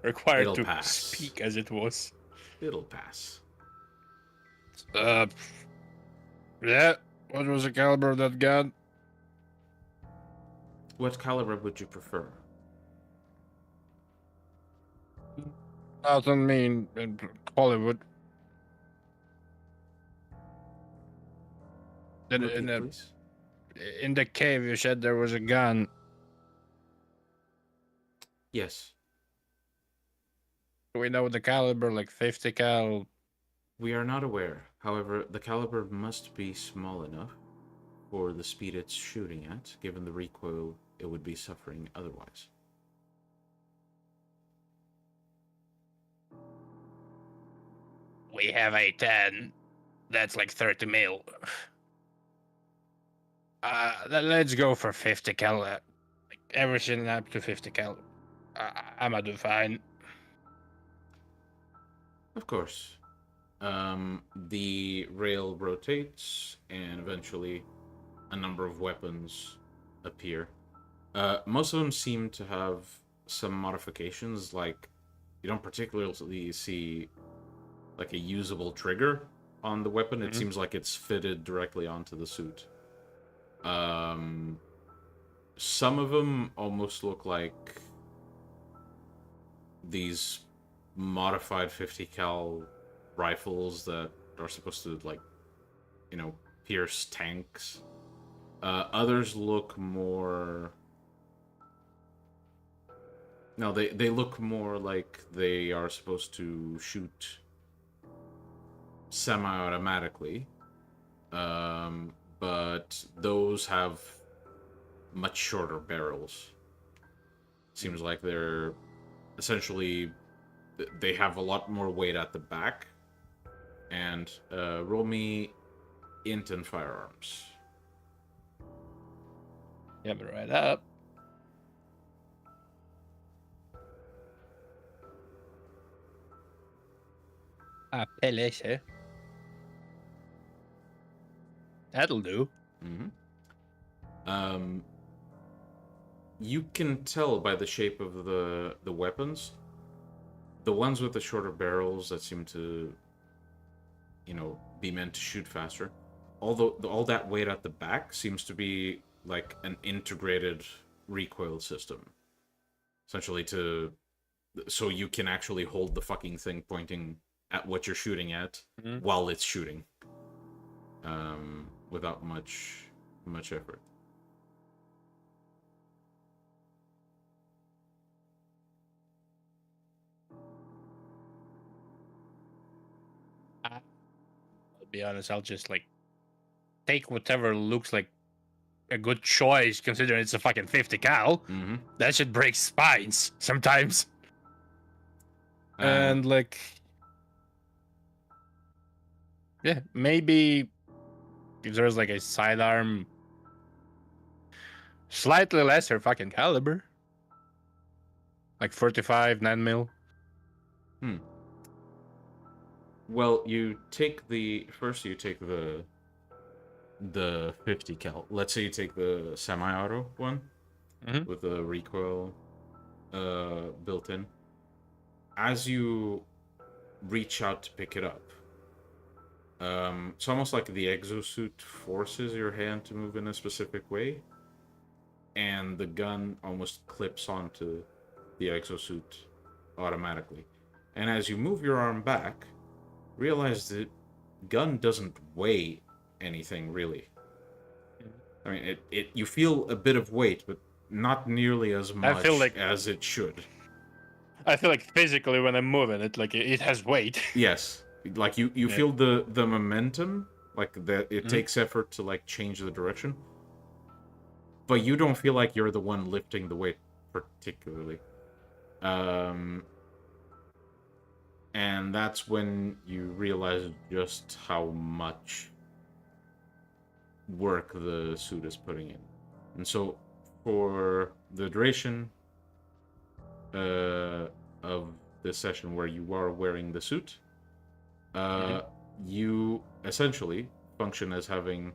required It'll to pass. speak as it was. It'll pass. Yeah. What was the caliber of that gun? What caliber would you prefer? Doesn't mean in Hollywood. Repeat, please. In the cave, you said there was a gun. Yes. Do we know the caliber, like 50 cal? We are not aware. However, the caliber must be small enough for the speed it's shooting at, given the recoil it would be suffering otherwise. We have a 10. That's like 30 mil. Let's go for 50 cal. Like everything up to 50 cal. I'ma do fine. Of course. The rail rotates, and eventually a number of weapons appear. Most of them seem to have some modifications, like you don't particularly see like a usable trigger on the weapon. It seems like it's fitted directly onto the suit. Some of them almost look like these modified 50 cal rifles that are supposed to, like, pierce tanks. Others look more... No, they look more like they are supposed to shoot semi-automatically. But those have much shorter barrels. Seems like they're essentially... They have a lot more weight at the back. And roll me int and firearms. Yeah, but right up. Appellation. That'll do. You can tell by the shape of the weapons, the ones with the shorter barrels that seem to, be meant to shoot faster. Although all that weight at the back seems to be like an integrated recoil system, essentially so you can actually hold the fucking thing pointing at what you're shooting at while it's shooting, without much effort. I'll be honest, I'll just take whatever looks like a good choice, considering it's a fucking 50 cal. That shit breaks spines sometimes. And yeah, maybe if there's a sidearm, slightly lesser fucking caliber, like 45 9 mil. Well, you take the 50 cal. Let's say you take the semi-auto one with the recoil built in. As you reach out to pick it up, It's almost like the exosuit forces your hand to move in a specific way, and the gun almost clips onto the exosuit automatically. And as you move your arm back, realize the gun doesn't weigh anything really. I mean, it you feel a bit of weight, but not nearly as I feel much like as it should. I feel like physically when I'm moving it, like it has weight. Yes, like you Yeah. feel the momentum, like that it Mhm. takes effort to like change the direction, but you don't feel like you're the one lifting the weight particularly. Um, and that's when you realize just how much work the suit is putting in. And so, for the duration of this session where you are wearing the suit, you essentially function as having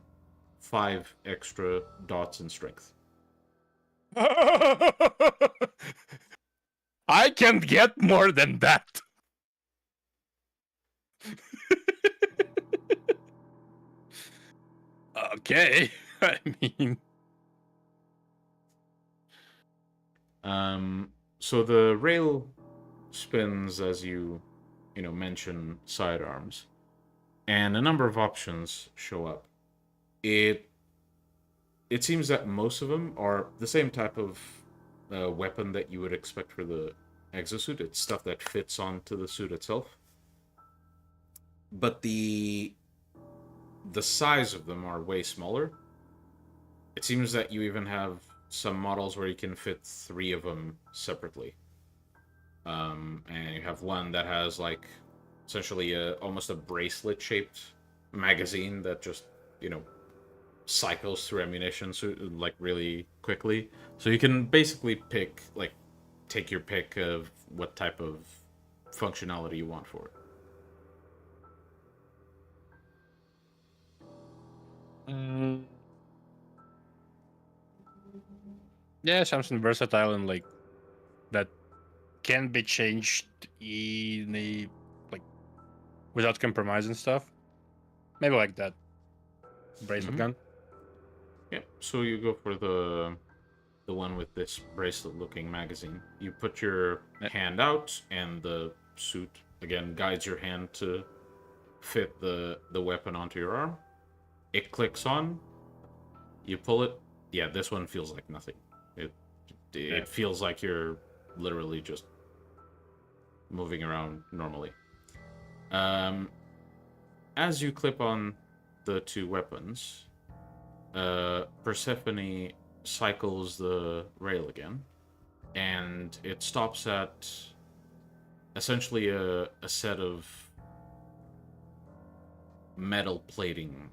5 extra dots in strength. I can't get more than that. Okay. I mean, So the rail spins as you mention sidearms, and a number of options show up. It seems that most of them are the same type of weapon that you would expect for the exosuit. It's stuff that fits onto the suit itself, but the size of them are way smaller. It seems that you even have some models where you can fit 3 of them separately. And you have one that has like essentially almost a bracelet shaped magazine that just cycles through ammunition like really quickly. So you can basically take your pick of what type of functionality you want for it. yeah, something versatile and like that can be changed in a like without compromise and stuff. Maybe like that bracelet gun. Yeah, so you go for the one with this bracelet looking magazine. You put your hand out and the suit again guides your hand to fit the weapon onto your arm. It clicks on. You pull it. Yeah, this one feels like nothing. It feels like you're literally just moving around normally. As you clip on the 2 weapons, Persephone cycles the rail again, and it stops at essentially a set of metal plating,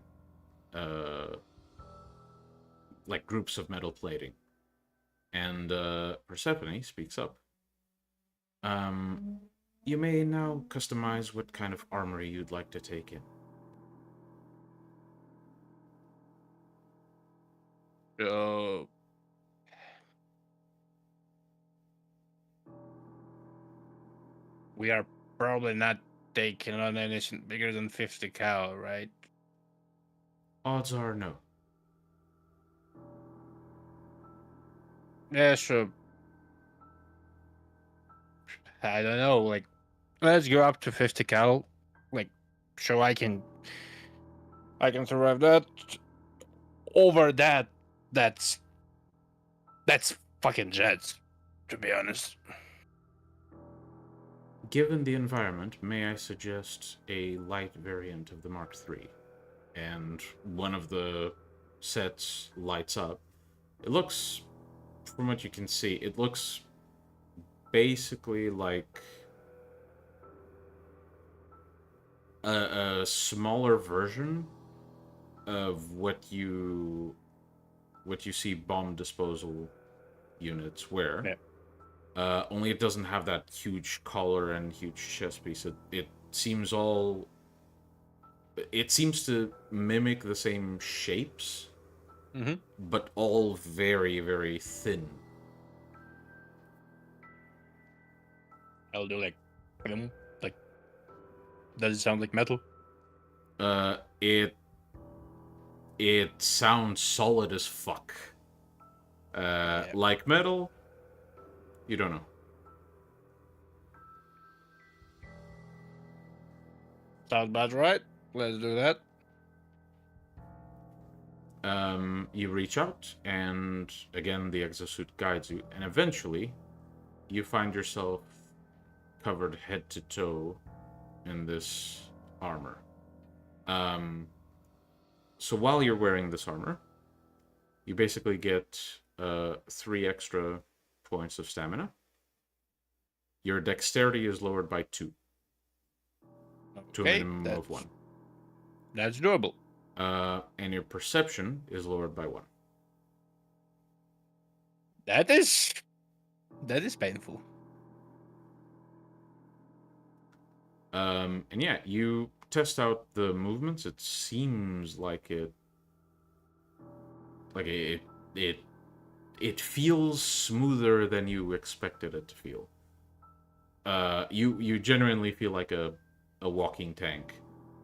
like groups of metal plating. And Persephone speaks up. You may now customize what kind of armory you'd like to take in. We are probably not taking on anything bigger than 50 cal, right? Odds are no. Yeah, sure. I don't know. Like, let's go up to 50 cal. Like, so I can survive that. Over that, that's fucking jets, to be honest. Given the environment, may I suggest a light variant of the Mark III? And one of the sets lights up. It looks, from what you can see, it looks basically like a smaller version of what you see bomb disposal units wear. Yeah. Only it doesn't have that huge collar and huge chest piece. It seems all. It seems to mimic the same shapes, but all very, very thin. I'll do like, does it sound like metal? It sounds solid as fuck. Like metal, you don't know. Sounds about right. Let's do that. You reach out, and again, the exosuit guides you, and eventually, you find yourself covered head to toe in this armor. So while you're wearing this armor, you basically get 3 extra points of stamina. Your dexterity is lowered by 2 to a minimum of 1. That's doable. And your perception is lowered by 1. That is painful. And yeah, you test out the movements. It seems like it feels smoother than you expected it to feel. You genuinely feel like a walking tank,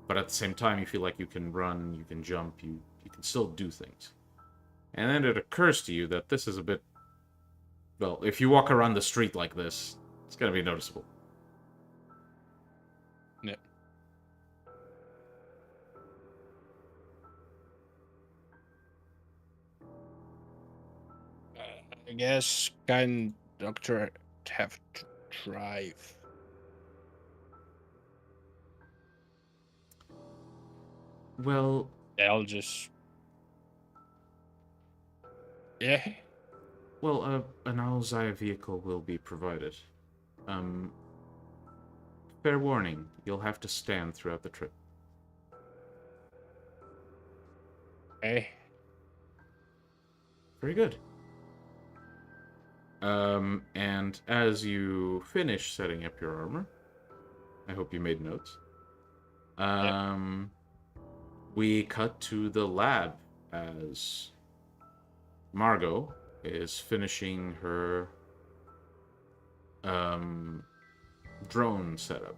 but at the same time you feel like you can run, you can jump, you can still do things. And then it occurs to you that this is a bit, well, if you walk around the street like this, it's gonna be noticeable. Yeah. I guess kind doctor have to drive. Well, I'll just. Yeah. well, an Owl's Eye vehicle will be provided. Fair warning, you'll have to stand throughout the trip. Okay. Very good. And as you finish setting up your armor, I hope you made notes. We cut to the lab as Margot is finishing her drone setup.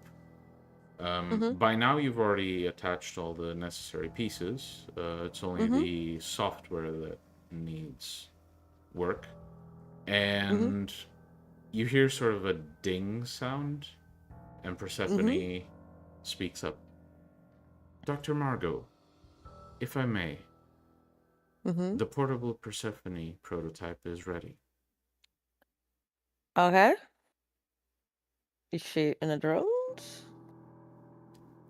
By now you've already attached all the necessary pieces. It's only the software that needs work. And you hear sort of a ding sound, and Persephone speaks up. Dr. Margot, if I may, the portable Persephone prototype is ready. Okay. Is she in the drones?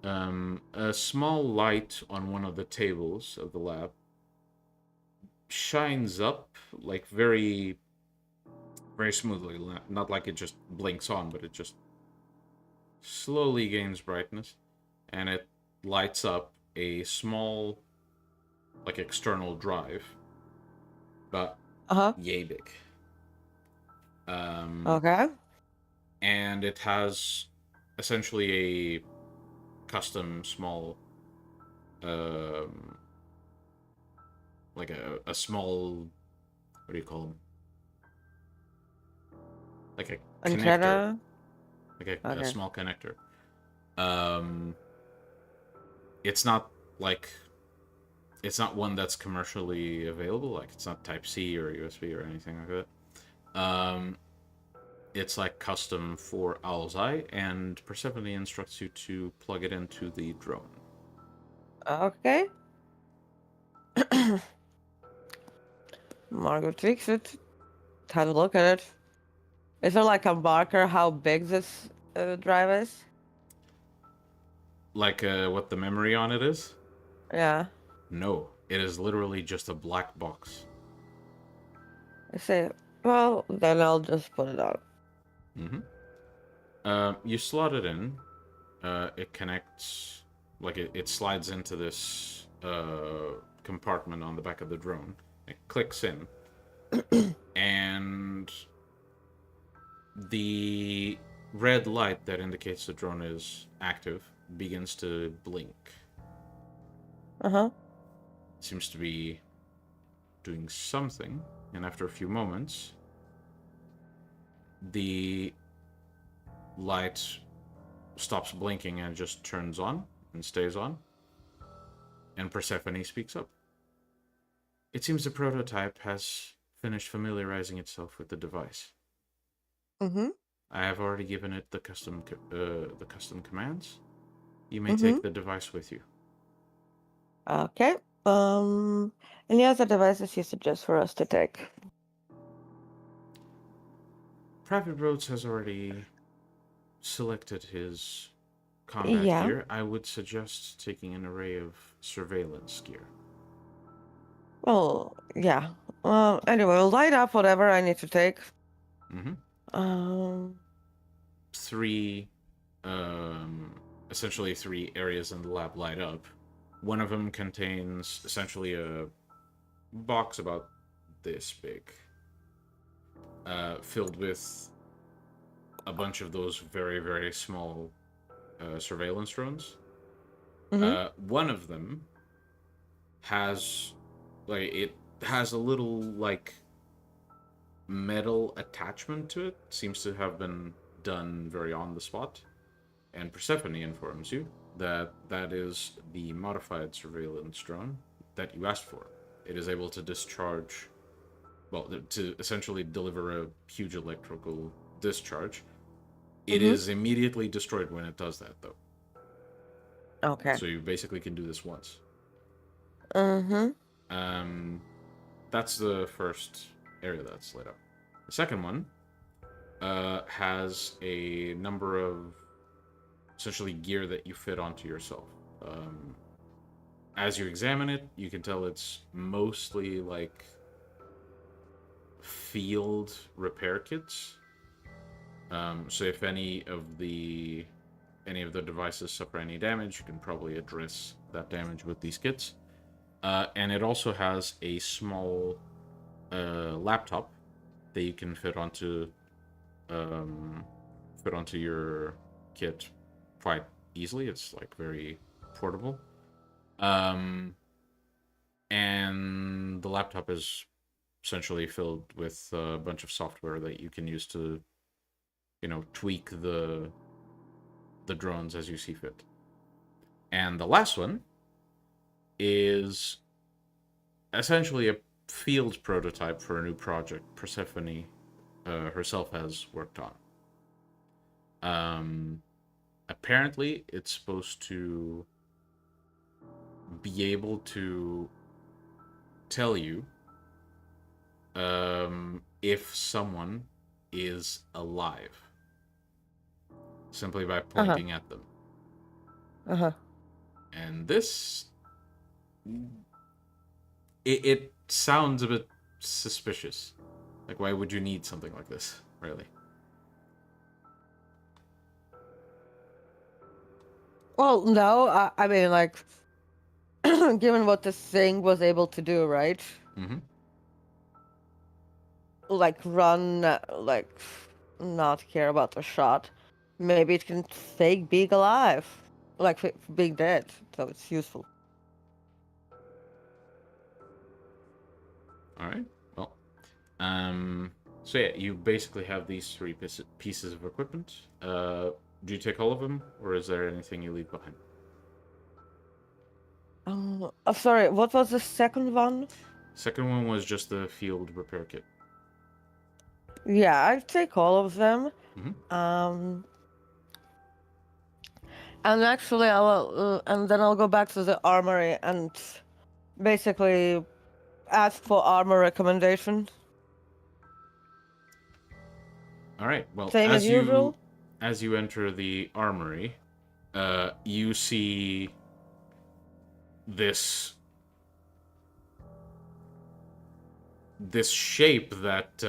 A small light on one of the tables of the lab shines up, like very, very smoothly. Not like it just blinks on, but it just slowly gains brightness, and it lights up a small, like, external drive, but yay big. Okay. And it has essentially a custom small, like a small, what do you call them? Like a Antenna? connector. Like a small connector. It's not like, it's not one that's commercially available. Like, it's not Type-C or USB or anything like that. It's like custom for Owl's Eye, and Persephone instructs you to plug it into the drone. Okay. Margot takes it. Have a look at it. Is there like a marker how big this drive is? Like what the memory on it is? Yeah. No, it is literally just a black box. I say, well, then I'll just put it on. You slot it in. It connects, like it slides into this compartment on the back of the drone. It clicks in, and the red light that indicates the drone is active begins to blink. Seems to be doing something, and after a few moments, the light stops blinking and just turns on and stays on. And Persephone speaks up. It seems the prototype has finished familiarizing itself with the device. Mm-hmm. I have already given it the custom commands. You may Mm-hmm. take the device with you. Okay. Any other devices you suggest for us to take? Private Rhodes has already selected his combat Yeah. gear. I would suggest taking an array of surveillance gear. Well, yeah. Anyway, we'll light up whatever I need to take. Mm-hmm. Three, essentially 3 areas in the lab light up. One of them contains essentially a box about this big, filled with a bunch of those very, very small surveillance drones. Mm-hmm. One of them has, it has a little, metal attachment to it. Seems to have been done very on the spot. And Persephone informs you that that is the modified surveillance drone that you asked for. It is able to discharge, to essentially deliver a huge electrical discharge. It is immediately destroyed when it does that, though. Okay. So you basically can do this once. Mm-hmm. That's the first area that's lit up. The second one has a number of essentially gear that you fit onto yourself. As you examine it, you can tell it's mostly like field repair kits. So if any of the devices suffer any damage, you can probably address that damage with these kits. And it also has a small laptop that you can fit onto your kit quite easily. It's like very portable. And the laptop is essentially filled with a bunch of software that you can use to, tweak the drones as you see fit. And the last one is essentially a field prototype for a new project Persephone herself has worked on. Apparently, it's supposed to be able to tell you if someone is alive simply by pointing at them. And this, it sounds a bit suspicious. Like, why would you need something like this, really? Well, no, I mean, like, given what this thing was able to do, right? Mm-hmm. Like, run, like, not care about the shot. Maybe it can fake being alive. Like, being dead, so it's useful. Alright, well. So yeah, you basically have these 3 pieces of equipment. Do you take all of them, or is there anything you leave behind? Sorry, what was the second one? Second one was just the field repair kit. Yeah, I take all of them. Mm-hmm. And actually, I will, and then I'll go back to the armory and basically ask for armor recommendation. All right. Well, Same as usual. As you enter the armory, you see this shape that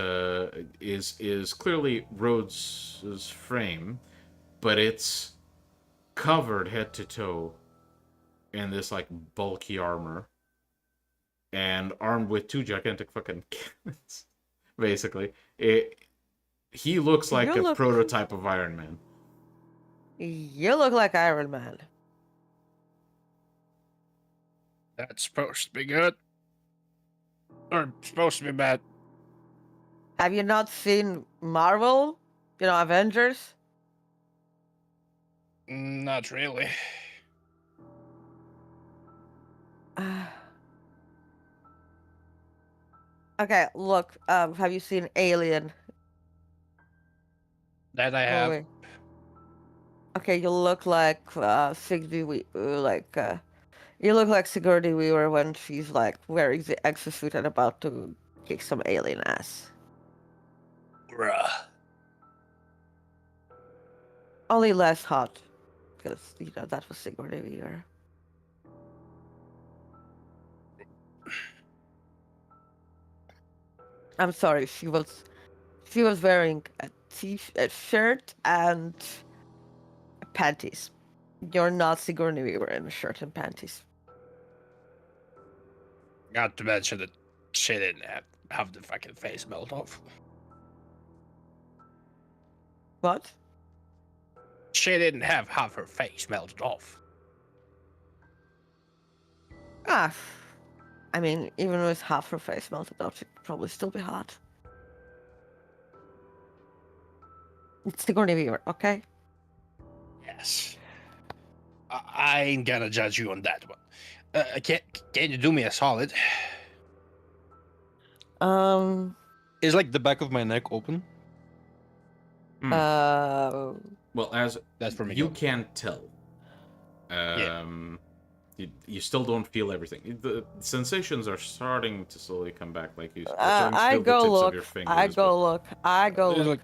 is clearly Rhodes's frame, but it's covered head to toe in this like bulky armor and armed with 2 gigantic fucking cannons. Basically, he looks like a prototype of Iron Man. You look like Iron Man. That's supposed to be good. Or supposed to be bad. Have you not seen Marvel? Avengers? Not really. Okay, look. Have you seen Alien That I have. movie? Okay, you look like you look like Sigourney Weaver when she's like wearing the exosuit and about to kick some alien ass. Bruh. Only less hot, because that was Sigourney Weaver. I'm sorry, she was wearing a shirt and panties. You're not Sigourney Weaver in a shirt and panties. Not to mention that she didn't have the fucking face melt off. What? She didn't have half her face melted off. Ah, I mean, even with half her face melted off, she'd probably still be hot. It's Sigourney Weaver, okay? Yes. I ain't gonna judge you on that one. Can you do me a solid? Is like the back of my neck open? Uh, Well, as That's for you Miguel. can't tell. You still don't feel everything. The sensations are starting to slowly come back, like you're starting to I feel the go tips of look. your fingers. I go look. I go There's look.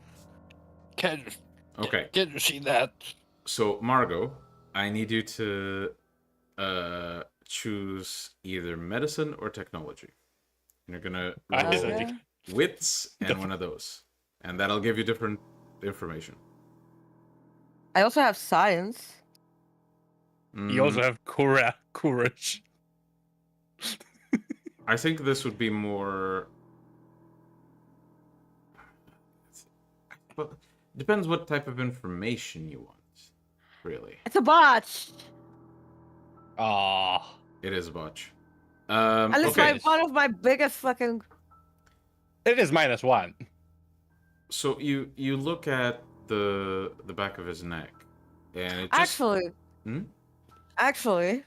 like, Okay. Can you see that? So, Margot, I need you to choose either medicine or technology. You're gonna roll Okay. wits and one of those, and that'll give you different information. I also have science. You also have courage. I think this would be more. Well, depends what type of information you want, really. It's a botch. Ah, It is a botch. And it's Okay, like one of my biggest fucking. it is -1. so you look at the back of his neck, and it just Actually, Hmm? actually,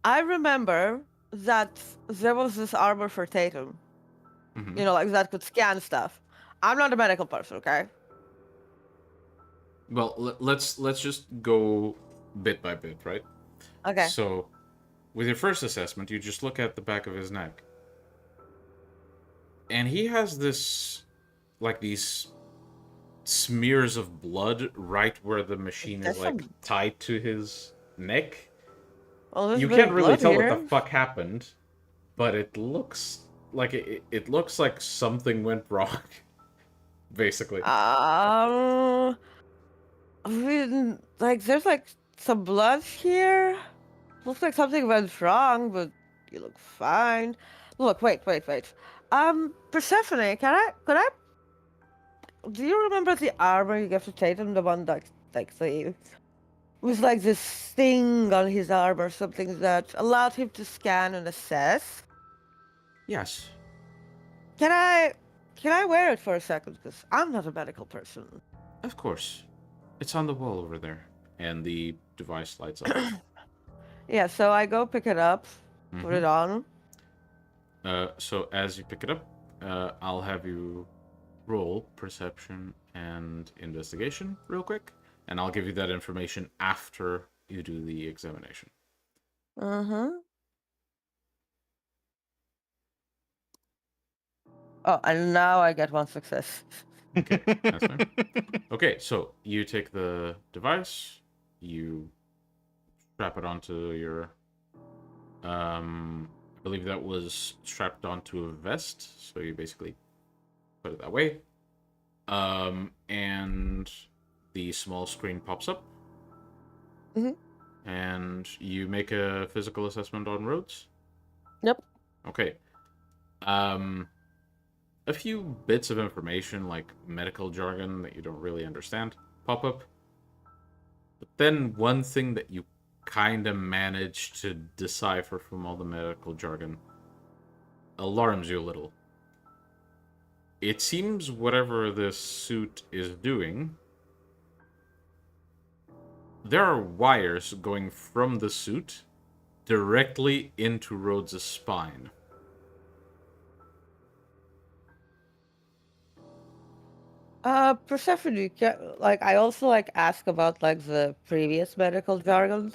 I remember that there was this armor for Tatum. Mhm. You know, like that could scan stuff. I'm not a medical person, okay? Well, let's just go bit by bit, right? Okay. So, with your first assessment, you just look at the back of his neck, and he has this, like these smears of blood right where the machine is That's like some- tied to his neck. Well, there's You a bit of can't really blood tell here. what the fuck happened, but it looks like it looks like something went wrong, basically. Like there's like some blood here. Looks like something went wrong, but you look fine. Look, wait. Persephone, could I? Do you remember the armor you gave to Tatum, the one that the was like this thing on his arm or something that allowed him to scan and assess? Yes. Can I wear it for a second? Because I'm not a medical person. Of course. It's on the wall over there. And the device lights up. Yeah, so I go pick it up, put it on. So as you pick it up, I'll have you roll perception and investigation real quick. And I'll give you that information after you do the examination. Uh-huh. Oh, and now I get one success. Okay, that's fine. Okay, so you take the device, you strap it onto your I believe that was strapped onto a vest, so you basically put it that way. And the small screen pops up. Mhm. And you make a physical assessment on roads. Yep. Okay. A few bits of information, like medical jargon that you don't really understand, pop up. But then one thing that you kind of manage to decipher from all the medical jargon alarms you a little. It seems whatever this suit is doing, there are wires going from the suit directly into Rhodes' spine. Persephone, like I also like ask about like the previous medical jargon,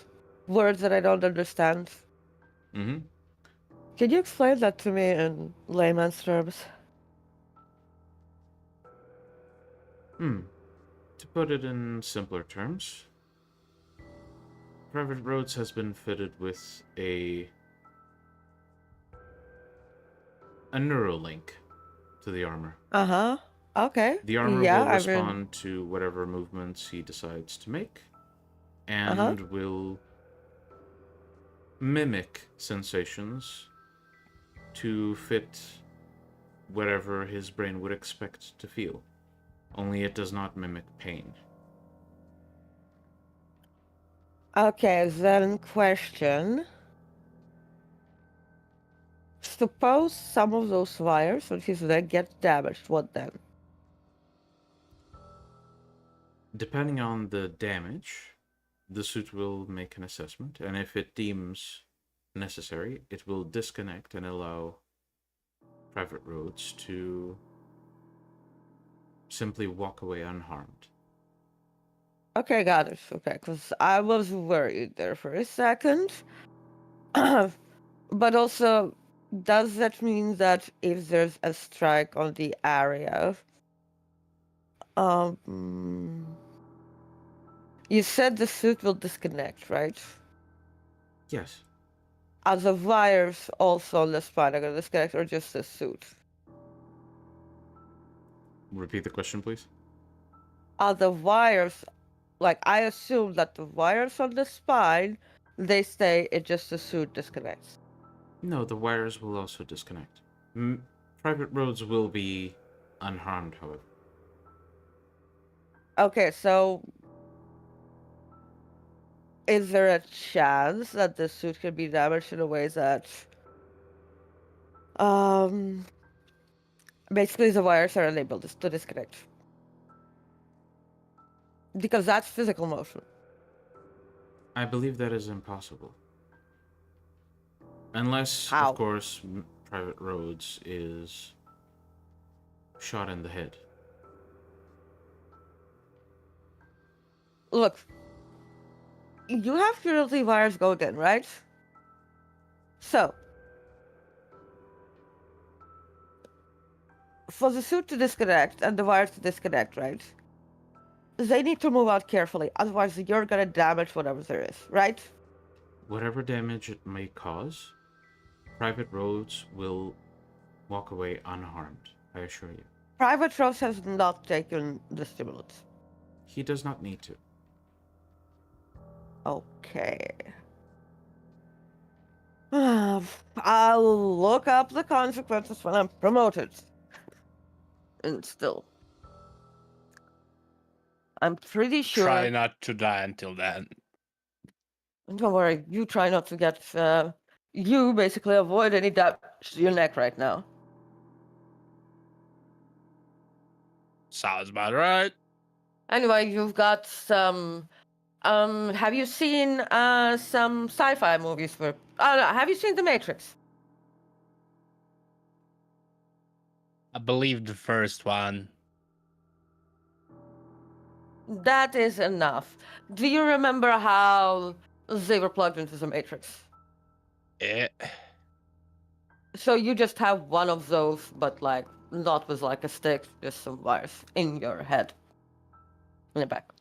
words that I don't understand. Mm-hmm. Can you explain that to me in layman's terms? To put it in simpler terms, Private Roads has been fitted with a neuralink to the armor. Uh-huh. Okay. The armor Yeah, will I mean, respond to whatever movements he decides to make, uh-huh. and will mimic sensations to fit whatever his brain would expect to feel. Only it does not mimic pain. Okay, then question. Suppose some of those wires on his leg get damaged, what then? Depending on the damage, the suit will make an assessment, and if it deems necessary, it will disconnect and allow Private Roads to simply walk away unharmed. Okay, got it. Okay, because I was worried there for a second. But also, does that mean that if there's a strike on the area, you said the suit will disconnect, right? Yes. Are the wires also on the spine are gonna disconnect, or just the suit? Repeat the question, please. Are the wires, like, I assume that the wires on the spine, they stay, it just the suit disconnects. No, the wires will also disconnect. Private Roads will be unharmed, however. Okay, so is there a chance that the suit could be damaged in a way that um basically the wires are unable to disconnect? Because that's physical motion. I believe that is impossible. Unless, of How? course, Private Roads is shot in the head. Look, you have curiosity wires go again, right? So, for the suit to disconnect and the wires to disconnect, right? They need to move out carefully, otherwise you're gonna damage whatever there is, right? Whatever damage it may cause, Private Roads will walk away unharmed, I assure you. Private Rose has not taken the stimulants. He does not need to. Okay. I'll look up the consequences when I'm promoted. And still, I'm pretty sure. Try not to die until then. Don't worry, you try not to get. You basically avoid any damage to your neck right now. Sounds about right. Anyway, you've got some. Have you seen some sci-fi movies for? No, have you seen The Matrix? I believe the first one. That is enough. Do you remember how they were plugged into the Matrix? Yeah. So you just have one of those, but like not with like a stick, just some wires in your head. In the back.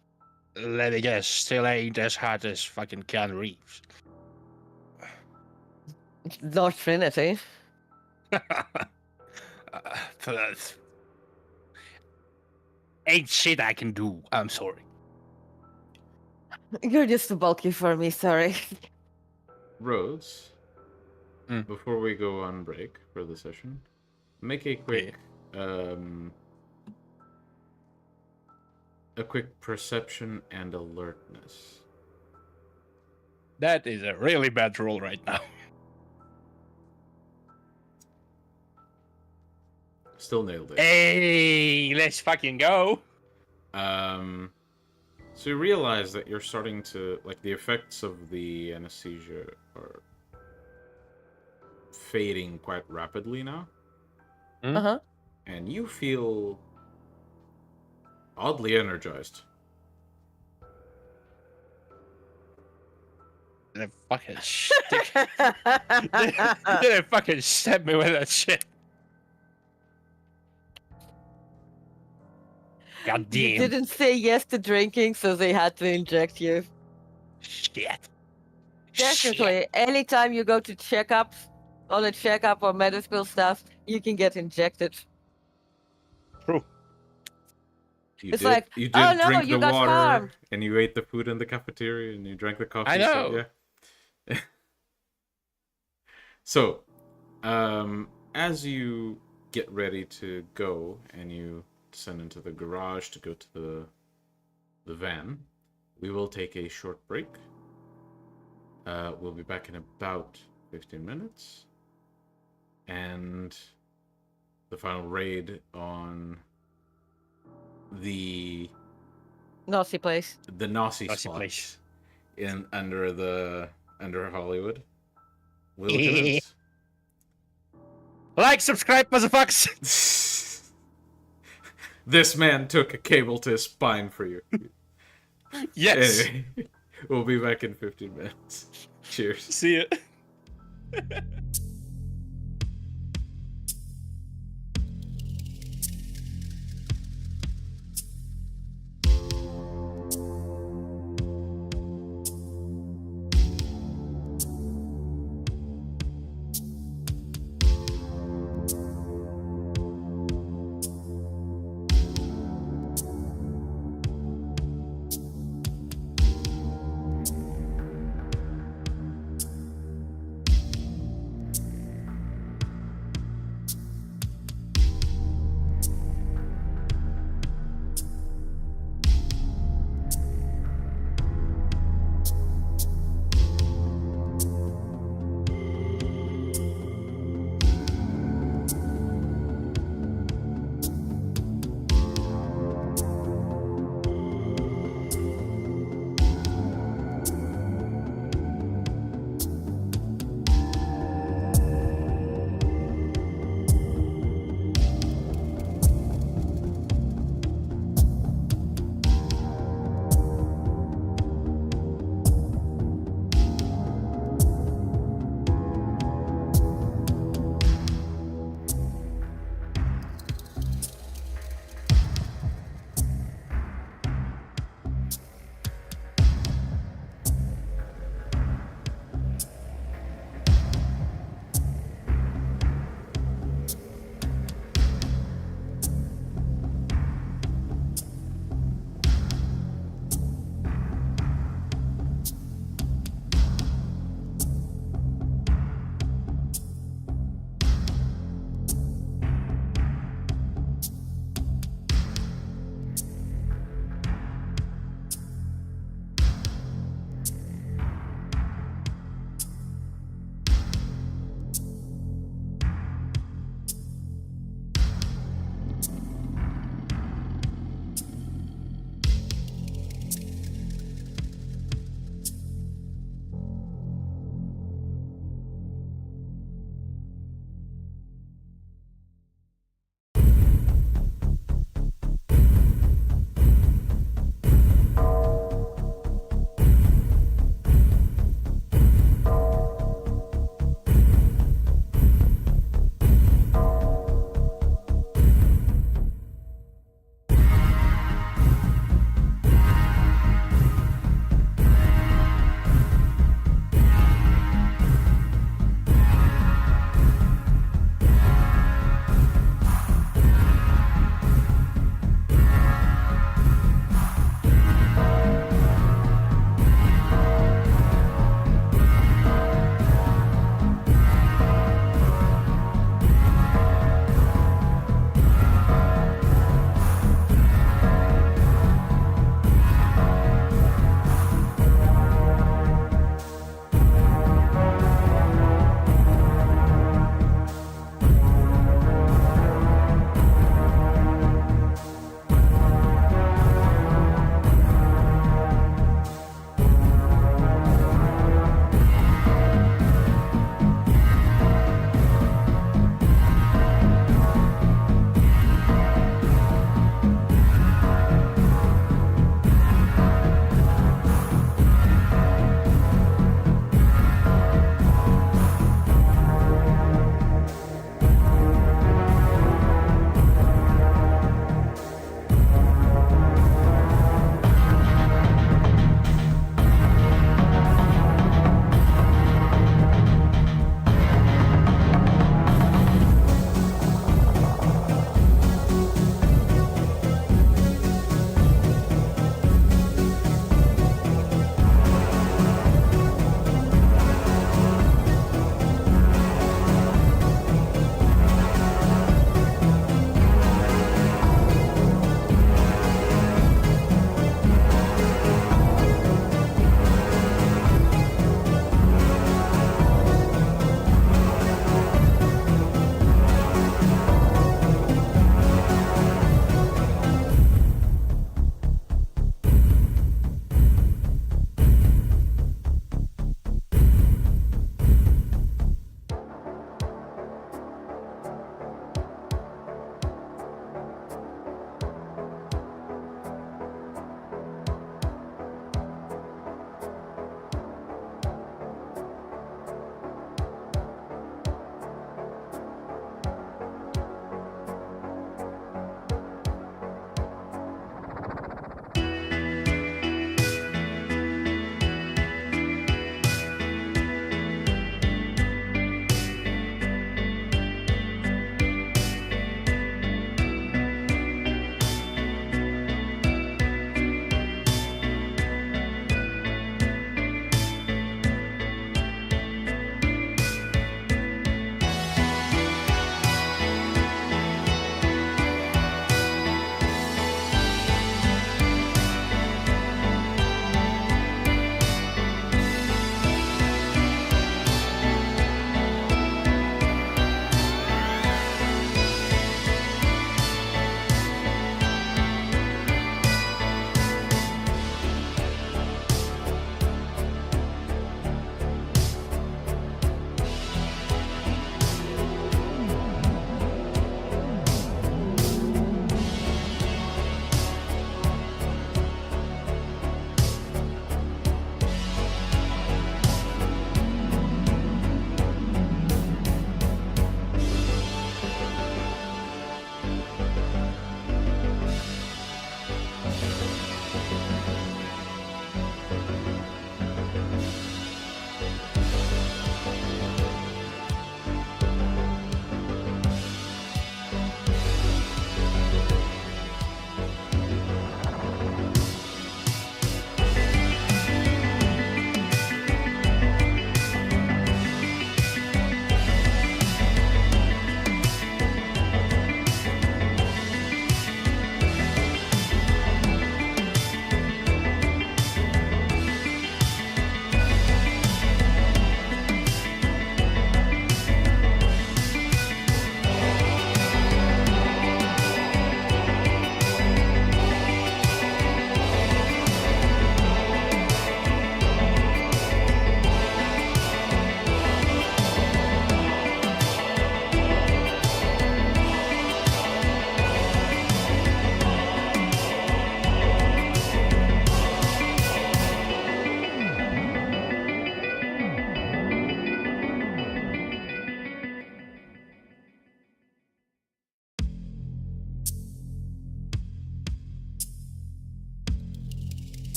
Let me guess, still ain't as hot as fucking Keanu Reeves. Not Trinity. Ain't shit I can do. I'm sorry. You're just too bulky for me, sorry. Rhodes, before we go on break for the session, make a quick perception and alertness. That is a really bad roll right now. Still nailed it. Hey, let's fucking go. So you realize that you're starting to, like, the effects of the anesthesia are fading quite rapidly now. Uh-huh. And you feel oddly energized. They fucking stick. They fucking stab me with that shit. God You damn. didn't say yes to drinking, so they had to inject you. Shit. Technically, anytime you go to checkups, on a checkup or medical stuff, you can get injected. True. It's like, You oh did no, drink you the got water, harmed. and you ate the food in the cafeteria, and you drank the coffee. I know. So, yeah. So, as you get ready to go, and you descend into the garage to go to the van, we will take a short break. We'll be back in about 15 minutes. And the final raid on the Nazi place. Nazi Nazi spots place. under Hollywood will commence. Like, subscribe, motherfuckers. This man took a cable to his spine for you. Yes. Anyway, we'll be back in 15 minutes. Cheers. See ya.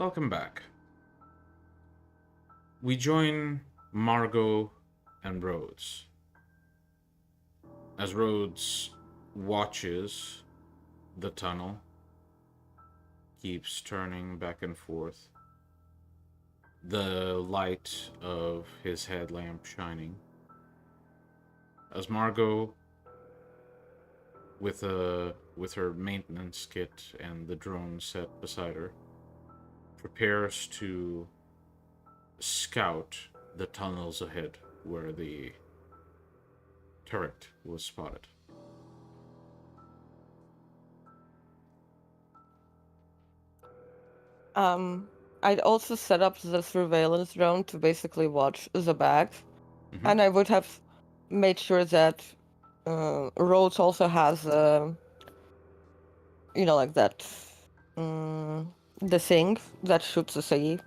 welcome back. We join Margot and Rhodes. As Rhodes watches the tunnel, keeps turning back and forth, the light of his headlamp shining. As Margot, with her maintenance kit and the drone set beside her, prepares to scout the tunnels ahead where the turret was spotted. I'd also set up the surveillance drone to basically watch the bag, and I would have made sure that Rhodes also has, like that, the thing that shoots the CE.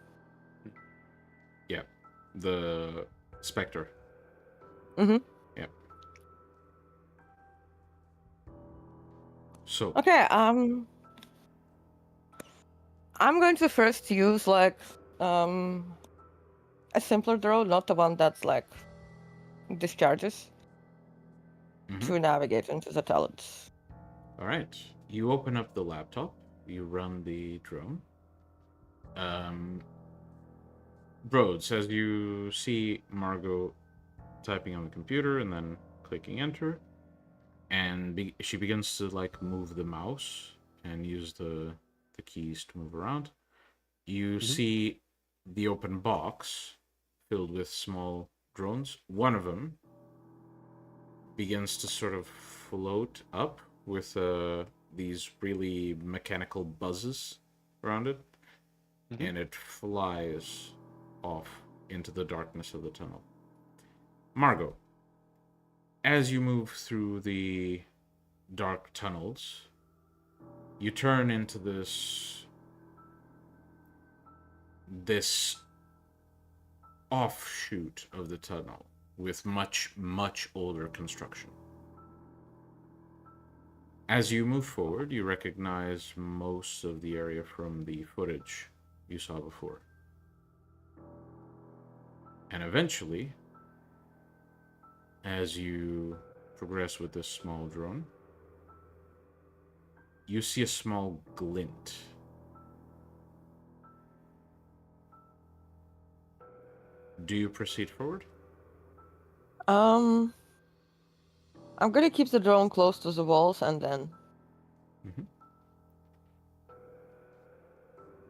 Yeah, the Spectre. Mm-hmm. Yeah. So. Okay, I'm going to first use, like, a simpler drone, not the one that's, like, discharges, to navigate into the talents. Alright. You open up the laptop, you run the drone. Rhodes, as you see Margot typing on the computer and then clicking enter, and she begins to, like, move the mouse and use the keys to move around. You see the open box filled with small drones. One of them begins to sort of float up with these really mechanical buzzes around it, and it flies off into the darkness of the tunnel. Margot, as you move through the dark tunnels, you turn into this offshoot of the tunnel with much, much older construction. As you move forward, you recognize most of the area from the footage you saw before. And eventually, as you progress with this small drone, you see a small glint. Do you proceed forward? I'm gonna keep the drone close to the walls and then...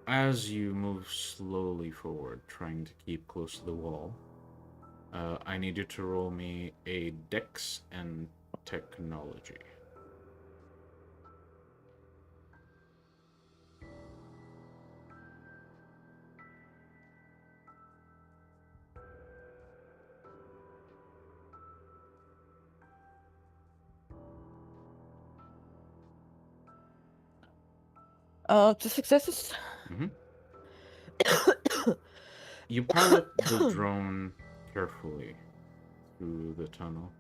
As you move slowly forward, trying to keep close to the wall, I need you to roll me a Dex and Technology. Two successes. You pilot the drone carefully through the tunnel,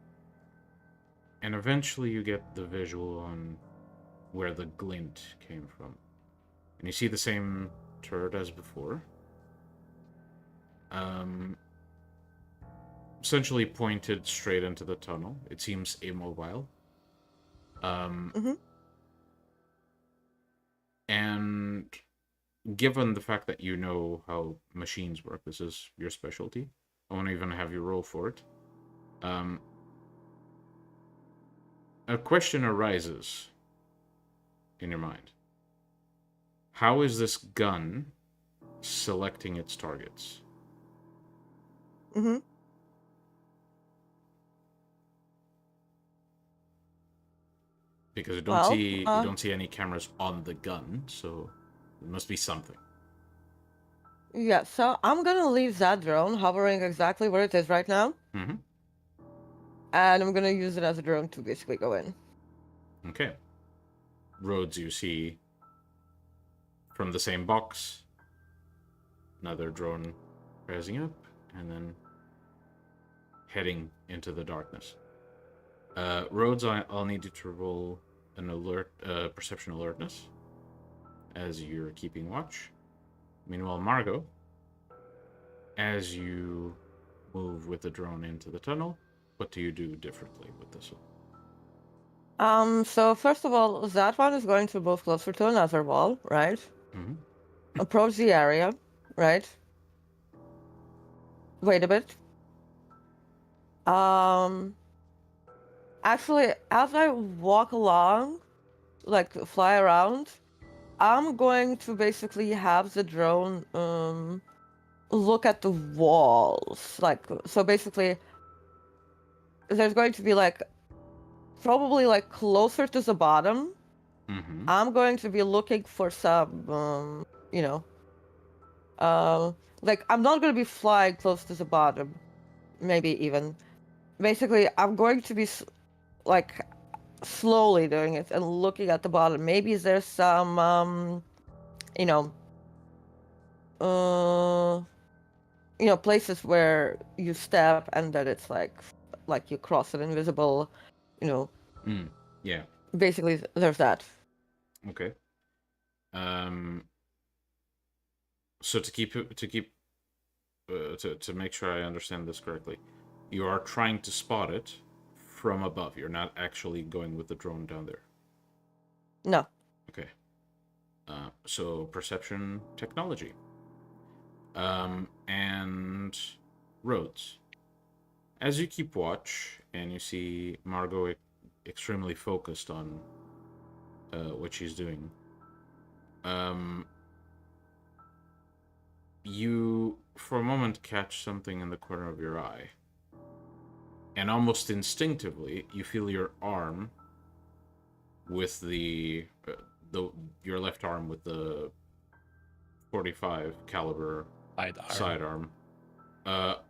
and eventually you get the visual on where the glint came from. And you see the same turret as before. Essentially pointed straight into the tunnel. It seems immobile. And given the fact that you know how machines work, this is your specialty. I won't even have you roll for it. A question arises in your mind. How is this gun selecting its targets? Because you don't see any cameras on the gun, so it must be something. Yeah, so I'm gonna leave that drone hovering exactly where it is right now. And I'm gonna use it as a drone to basically go in. Okay. Rhodes, you see from the same box, another drone rising up, and then heading into the darkness. Rhodes, I'll need you to roll an perception alertness as you're keeping watch. Meanwhile, Margot, as you move with the drone into the tunnel, what do you do differently with this one? So first of all, that one is going to move closer to another wall, right? Mm-hmm. Approach the area, right? Wait a bit. Actually, as I walk along, like fly around, I'm going to basically have the drone look at the walls. Like, so basically, there's going to be like probably like closer to the bottom. Mm-hmm. I'm going to be looking for some, you know, like I'm not going to be flying close to the bottom. Maybe even. Basically, I'm going to be like slowly doing it and looking at the bottom. Maybe there's some, you know, uh, places where you step and then it's like you cross an invisible, you know. Yeah. Basically, there's that. Okay. So to make sure I understand this correctly, you are trying to spot it from above. You're not actually going with the drone down there. No. Okay. So perception technology. And roads. As you keep watch and you see Margot extremely focused on what she's doing, you for a moment catch something in the corner of your eye, and almost instinctively you feel your arm with the your left arm with the 45 caliber sidearm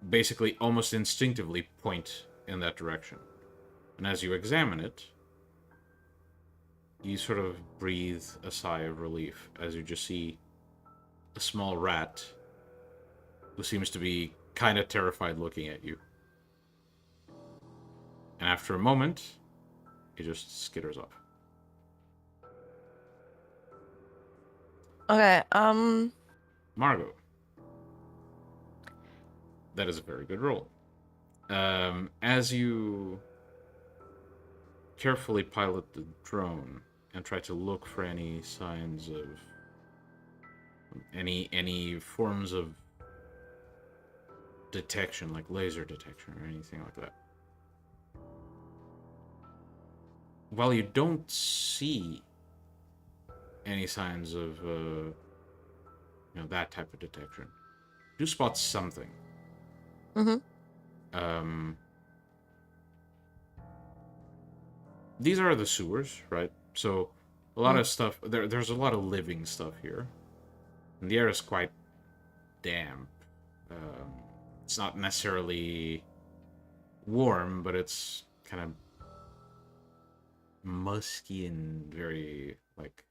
basically almost instinctively point in that direction. And as you examine it, you sort of breathe a sigh of relief as you just see a small rat who seems to be kind of terrified looking at you. And after a moment, he just skitters off. Okay, Margot. That is a very good roll. As you carefully pilot the drone and try to look for any signs of any forms of detection, like laser detection or anything like that, while you don't see any signs of that type of detection, you spot something. These are the sewers, right? So a lot of stuff there's a lot of living stuff here, and the air is quite damp. It's not necessarily warm, but it's kind of musky and very like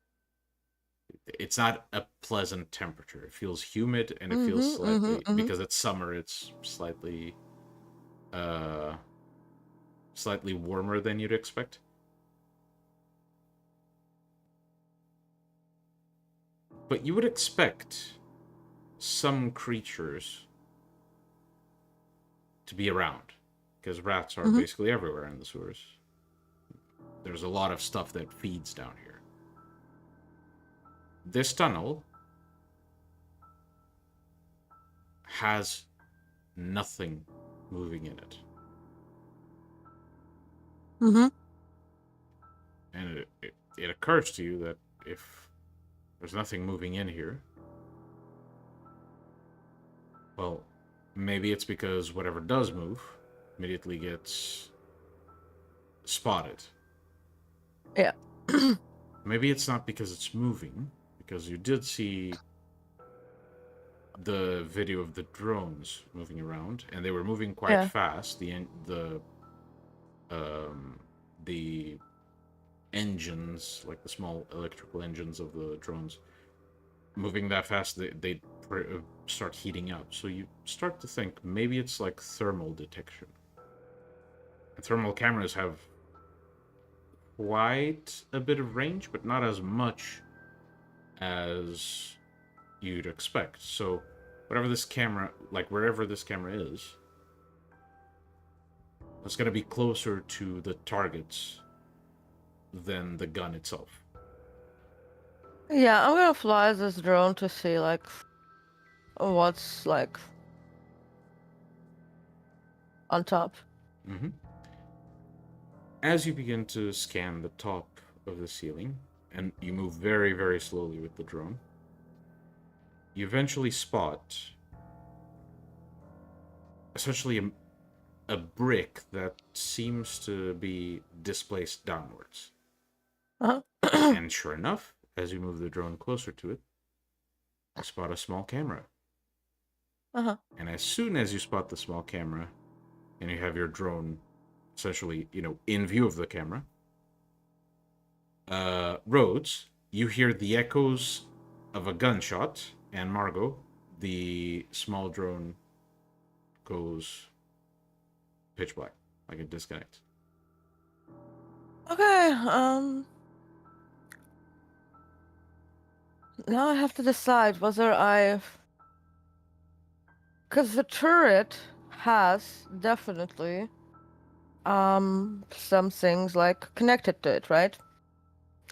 it's not a pleasant temperature. It feels humid and it feels slightly because it's summer, it's slightly warmer than you'd expect. But you would expect some creatures to be around, because rats are basically everywhere in the sewers. There's a lot of stuff that feeds down here. This tunnel has nothing moving in it. And it occurs to you that if there's nothing moving in here, well, maybe it's because whatever does move immediately gets spotted. Yeah. Maybe it's not because it's moving, because you did see the video of the drones moving around, and they were moving quite fast. The engines, like the small electrical engines of the drones, moving that fast, they start heating up. So you start to think maybe it's like thermal detection. And thermal cameras have quite a bit of range, but not as much as you'd expect. So, whatever this camera, like wherever this camera is, it's going to be closer to the targets than the gun itself. Yeah, I'm gonna fly this drone to see like what's like on top. Mm-hmm. As you begin to scan the top of the ceiling, and you move very, very slowly with the drone, you eventually spot essentially a brick that seems to be displaced downwards. Uh-huh. And sure enough, as you move the drone closer to it, you spot a small camera. Uh-huh. And as soon as you spot the small camera, and you have your drone essentially, in view of the camera, Rhodes, you hear the echoes of a gunshot, and Margot, the small drone goes pitch black, like it disconnects. Okay, now I have to decide whether because the turret has definitely some things like connected to it, right?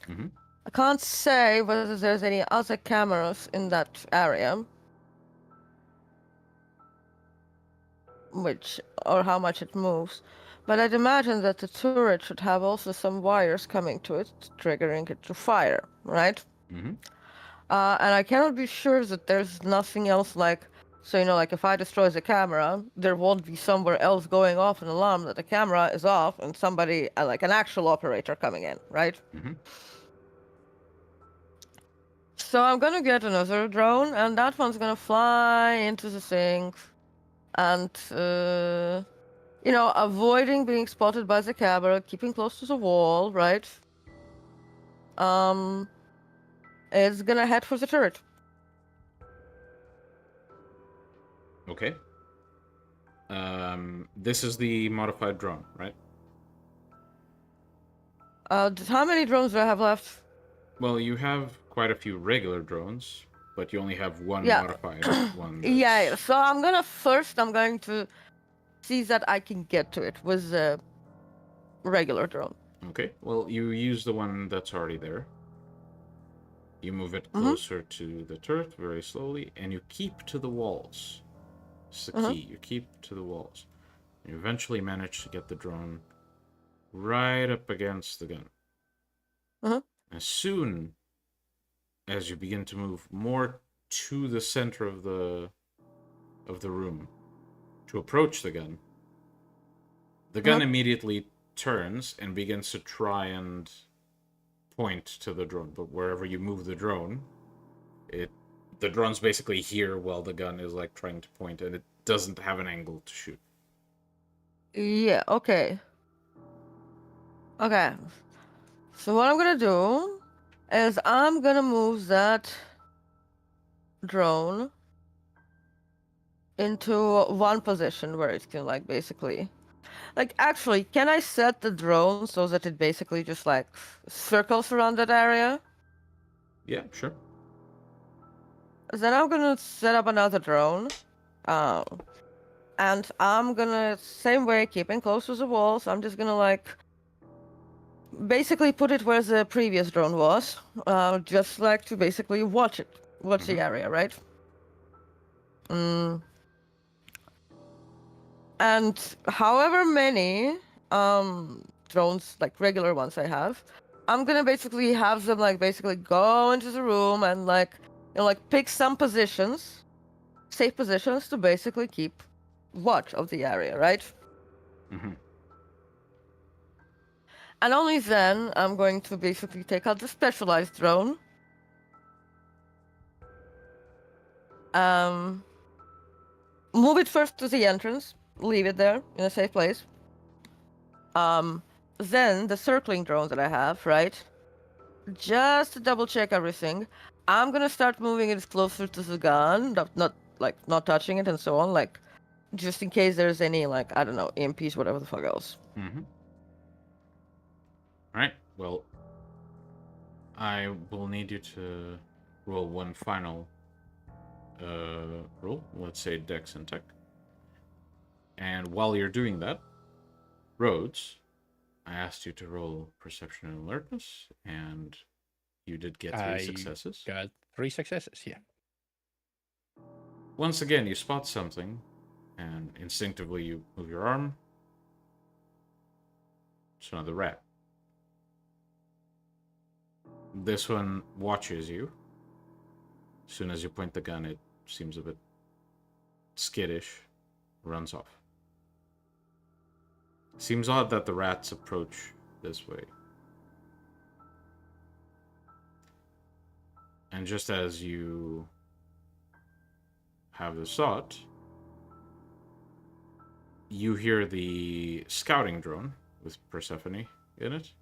Mm-hmm. I can't say whether there's any other cameras in that area, or how much it moves, but I'd imagine that the turret should have also some wires coming to it, triggering it to fire, right? Mm-hmm. And I cannot be sure that there's nothing else like, so like if I destroy the camera, there won't be somewhere else going off an alarm that the camera is off and somebody, like an actual operator coming in, right? Mm-hmm. So I'm gonna get another drone, and that one's gonna fly into the thing, and avoiding being spotted by the camera, keeping close to the wall, right? It's gonna head for the turret. Okay. This is the modified drone, right? How many drones do I have left? Well, you have quite a few regular drones, but you only have one Yeah. modified one. Yeah, so I'm going to see that I can get to it with the regular drone. Okay, well, you use the one that's already there. You move it closer to the turret very slowly, and you keep to the walls. It's the key. You keep to the walls. You eventually manage to get the drone right up against the gun. As soon as you begin to move more to the center of the room to approach the gun immediately turns and begins to try and point to the drone. But wherever you move the drone, the drone's basically here while the gun is like trying to point, and it doesn't have an angle to shoot. Yeah, okay. Okay. So what I'm gonna do is I'm gonna move that drone into one position where it can actually, can I set the drone so that it basically just circles around that area? Yeah, sure. Then I'm gonna set up another drone. And I'm gonna, same way, keeping close to the walls, I'm just gonna basically put it where the previous drone was. Just to basically watch the area, right? And however many drones, regular ones I have, I'm gonna basically have them basically go into the room and pick some positions, safe positions, to basically keep watch of the area, right? And only then I'm going to basically take out the specialized drone. Move it first to the entrance, leave it there in a safe place. Then the circling drone that I have, right? Just to double check everything, I'm gonna start moving it closer to the gun, not touching it and so on, just in case there's any I don't know, EMPs, whatever the fuck else. Alright, well, I will need you to roll one final roll. Let's say Dex and Tech. And while you're doing that, Rhodes, I asked you to roll Perception and Alertness, and you did get 3 successes. Got 3 successes, yeah. Once again, you spot something, and instinctively you move your arm. It's another rat. This one watches you. As soon as you point the gun, it seems a bit skittish, runs off. Seems odd that the rats approach this way. And just as you have this thought, you hear the scouting drone with Persephone in it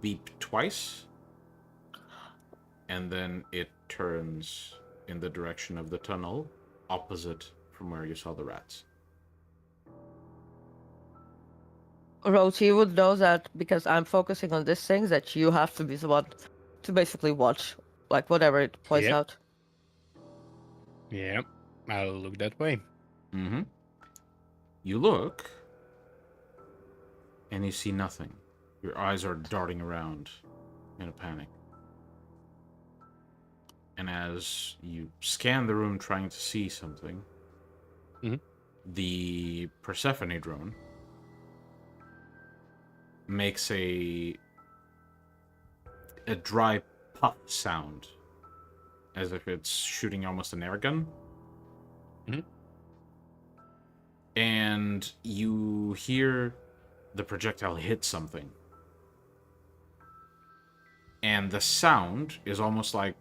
beep twice, and then it turns in the direction of the tunnel opposite from where you saw the rats. Rose, you would know that because I'm focusing on this thing, that you have to be the one to basically watch, like, whatever it points out. Yeah, I'll look that way. Mm-hmm. You look, and you see nothing. Your eyes are darting around in a panic. And as you scan the room trying to see something, the Persephone drone makes a dry puff sound, as if it's shooting almost an air gun. And you hear the projectile hit something. And the sound is almost like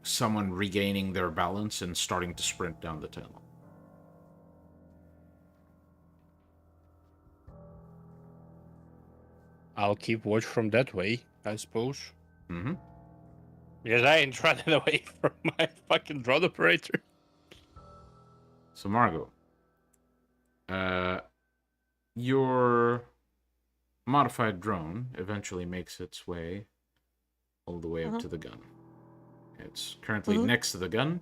someone regaining their balance and starting to sprint down the tunnel. I'll keep watch from that way, I suppose. Mm-hmm. Because I ain't running away from my fucking drone operator. So, Margot, your modified drone eventually makes its way all the way up to the gun. It's currently next to the gun,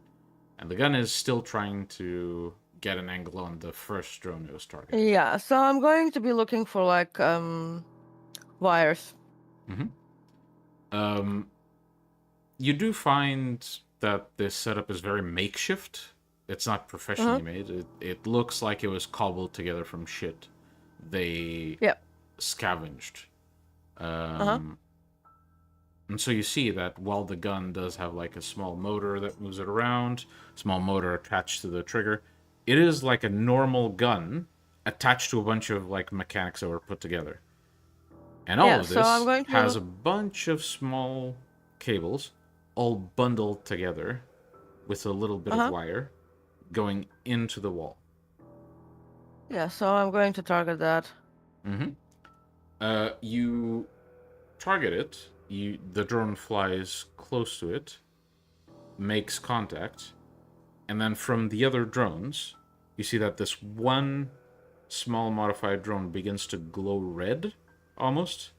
and the gun is still trying to get an angle on the first drone it was targeting. Yeah, so I'm going to be looking for, like, wires. You do find that this setup is very makeshift. It's not professionally made. It looks like it was cobbled together from shit they scavenged. And so you see that while the gun does have like a small motor that moves it around, small motor attached to the trigger, it is like a normal gun attached to a bunch of like mechanics that were put together. And all of this has a bunch of small cables all bundled together with a little bit of wire going into the wall. Yeah, so I'm going to target that. You target it. The drone flies close to it, makes contact, and then from the other drones, you see that this one small modified drone begins to glow red, almost.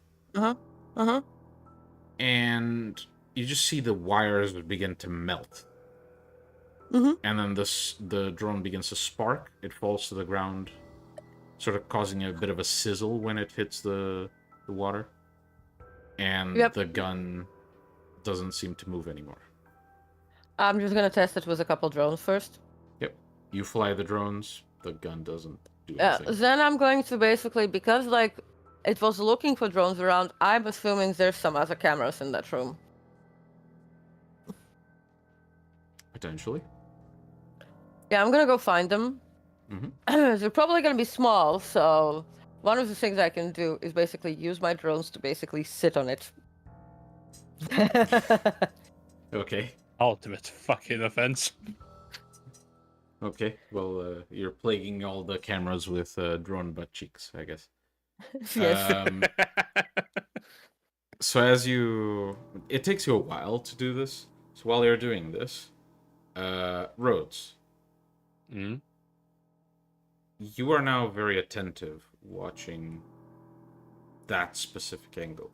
And you just see the wires begin to melt. And then the drone begins to spark. It falls to the ground, sort of causing a bit of a sizzle when it hits the water. And the gun doesn't seem to move anymore. I'm just gonna test it with a couple drones first. Yep. You fly the drones, the gun doesn't do anything. Then I'm going to basically, because like it was looking for drones around, I'm assuming there's some other cameras in that room. Potentially. Yeah, I'm gonna go find them. They're probably gonna be small, so one of the things I can do is basically use my drones to basically sit on it. Okay. Ultimate fucking offense. Okay. Well, you're plaguing all the cameras with drone butt cheeks, I guess. Yes. So it takes you a while to do this. So while you're doing this, Rhodes, you are now very attentive, watching that specific angle.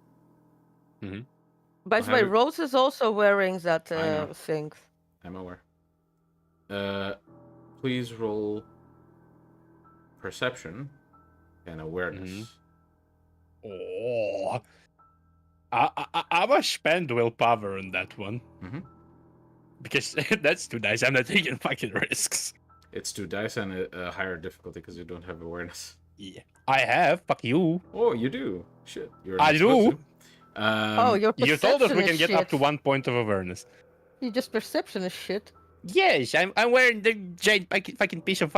By I'll the way, have it- Rose is also wearing that I know. thing. I'm aware. Please roll perception and awareness. Oh, I must spend willpower on that one. Mhm. Because that's too nice. I'm not taking fucking risks. It's 2 dice and a higher difficulty because you don't have awareness. Yeah, I have. Fuck you. Oh, you do. Shit, you're I not supposed do. to. Oh, your You perception told us we is can get shit. up to 1 point of awareness. You just perception is shit. Yes, I'm wearing the giant fucking piece of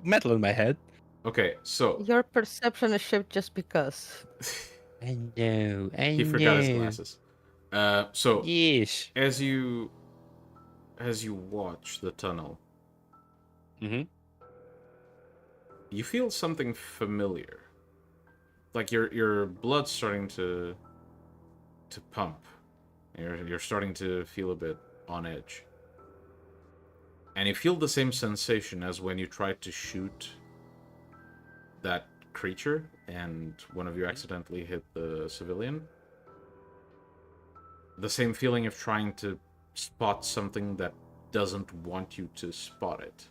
metal on my head. Okay, so Your perception is shit just because. I know. he forgot his glasses. So Yes. as you watch the tunnel, Mm-hmm. you feel something familiar. Like your blood's starting to pump. You're starting to feel a bit on edge. And you feel the same sensation as when you tried to shoot that creature and one of you accidentally hit the civilian. The same feeling of trying to spot something that doesn't want you to spot it.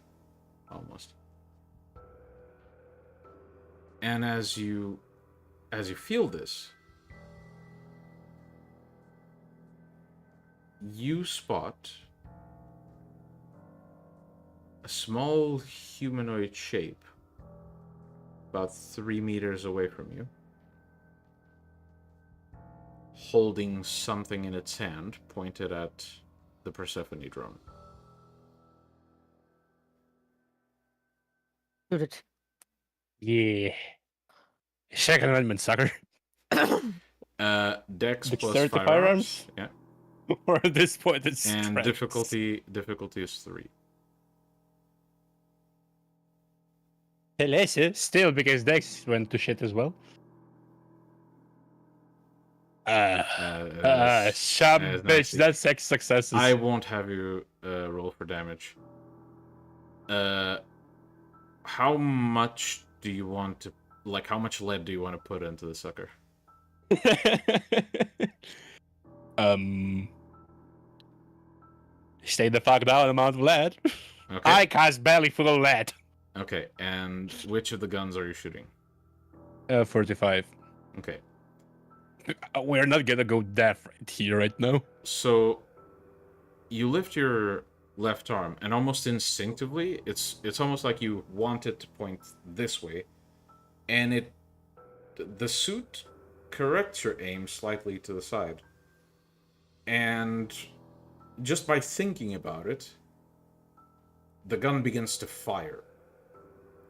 Almost. And as you feel this, you spot a small humanoid shape about 3 meters away from you, holding something in its hand pointed at the Persephone drone. Shoot it. Yeah. Second Amendment, sucker. Dex plus Dexterity firearms. Yeah. Or at this point, it's And strength. difficulty is 3. Still, because Dex went to shit as well. Bitch, nasty. that's 6 successes. I won't have you roll for damage. How much do you want to, how much lead do you want to put into the sucker? Stay the fuck down, amount of lead. Okay. I cast belly full of lead. Okay, and which of the guns are you shooting? 45. Okay. We're not gonna go that right here right now. So you lift your left arm and almost instinctively it's almost like you want it to point this way, and the suit corrects your aim slightly to the side. And just by thinking about it, the gun begins to fire.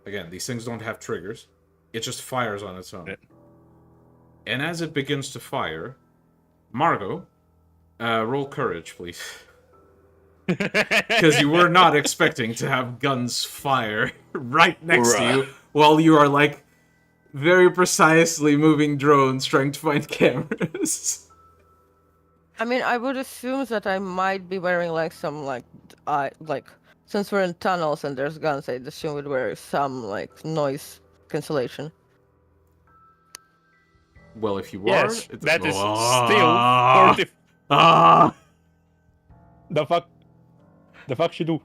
Again, these things don't have triggers. It just fires on its own. Yeah. And as it begins to fire, Margot, roll courage, please. Because you were not expecting to have guns fire right next to you while you are, very precisely moving drones trying to find cameras. I mean, I would assume that I might be wearing some since we're in tunnels and there's guns, I'd assume we'd wear some noise cancellation. Well, if you Yes, are, that is Ah! still 40. Ah! The fuck she do?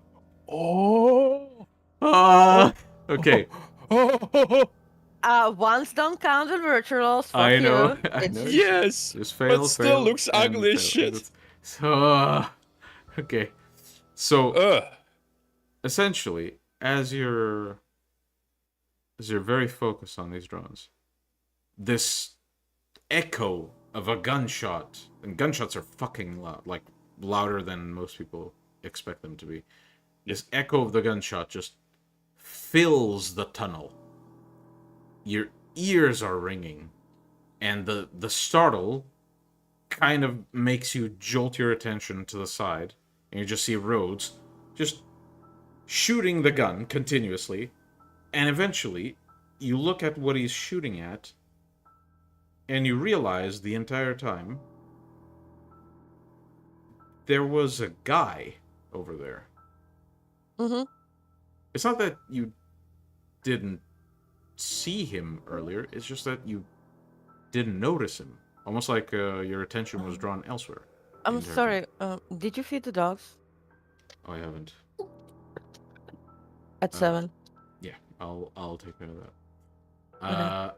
Oh. Ah! Okay. Ones don't count in virtuals. Fuck I know. You. I It's know. Yes, Just fail, but still fail, looks and ugly as fail. shit. So, okay. So, Ugh. essentially, as you're very focused on these drones, this echo of a gunshot, and gunshots are fucking loud, louder than most people expect them to be. This echo of the gunshot just fills the tunnel. Your ears are ringing, and the startle kind of makes you jolt your attention to the side, and you just see Rhodes just shooting the gun continuously, and eventually you look at what he's shooting at, and you realize the entire time there was a guy over there. Mm-hmm. It's not that you didn't see him earlier, it's just that you didn't notice him Almost like your attention was drawn elsewhere. I'm entire sorry. Did you feed the dogs I haven't. at 7? Yeah, I'll take care of that. Okay.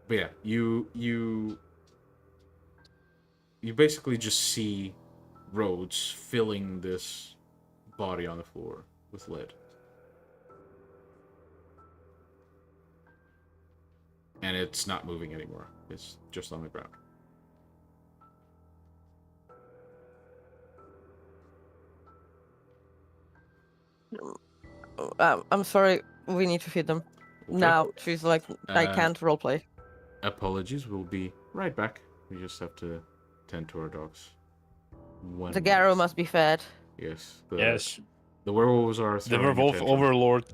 But yeah, you basically just see Rhodes filling this body on the floor with lead. And it's not moving anymore. It's just on the ground. I'm sorry. We need to feed them. Okay. Now, she's like, I can't roleplay. Apologies, we'll be right back. We just have to tend to our dogs. The Garrow must be fed. Yes. Yes. The werewolves are The throwing werewolf attention. overlord.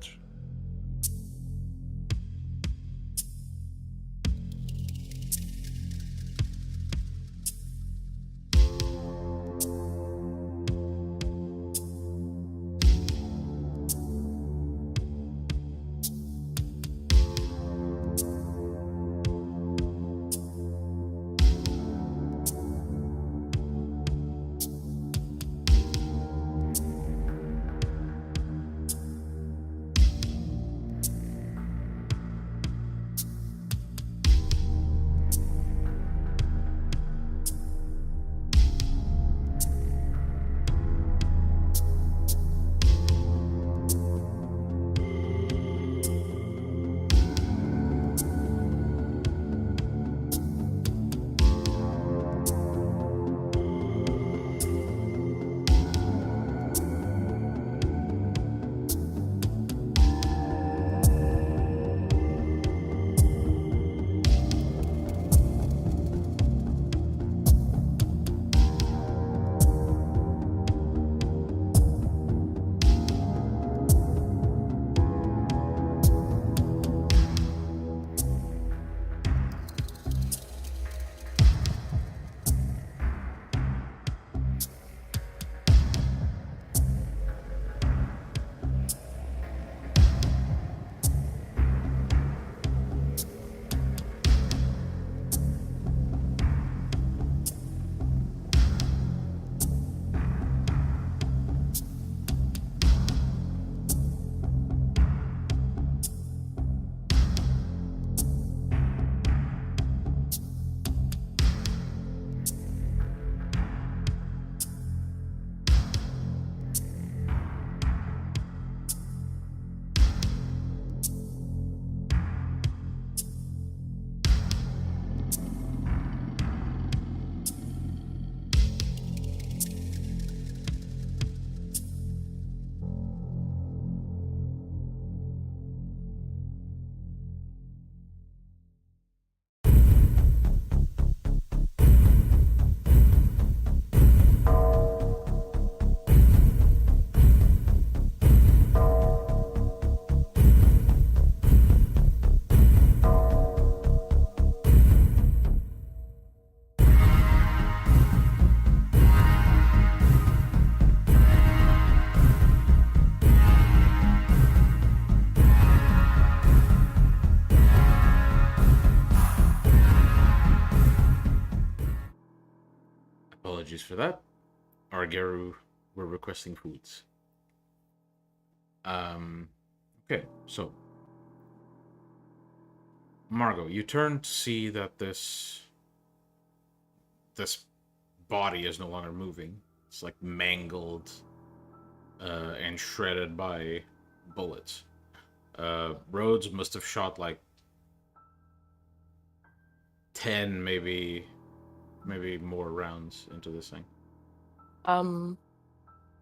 Apologies for that. Our Garu were requesting foods. Okay, so Margot, you turn to see that this body is no longer moving. It's like mangled and shredded by bullets. Rhodes must have shot like 10, maybe more rounds into this thing.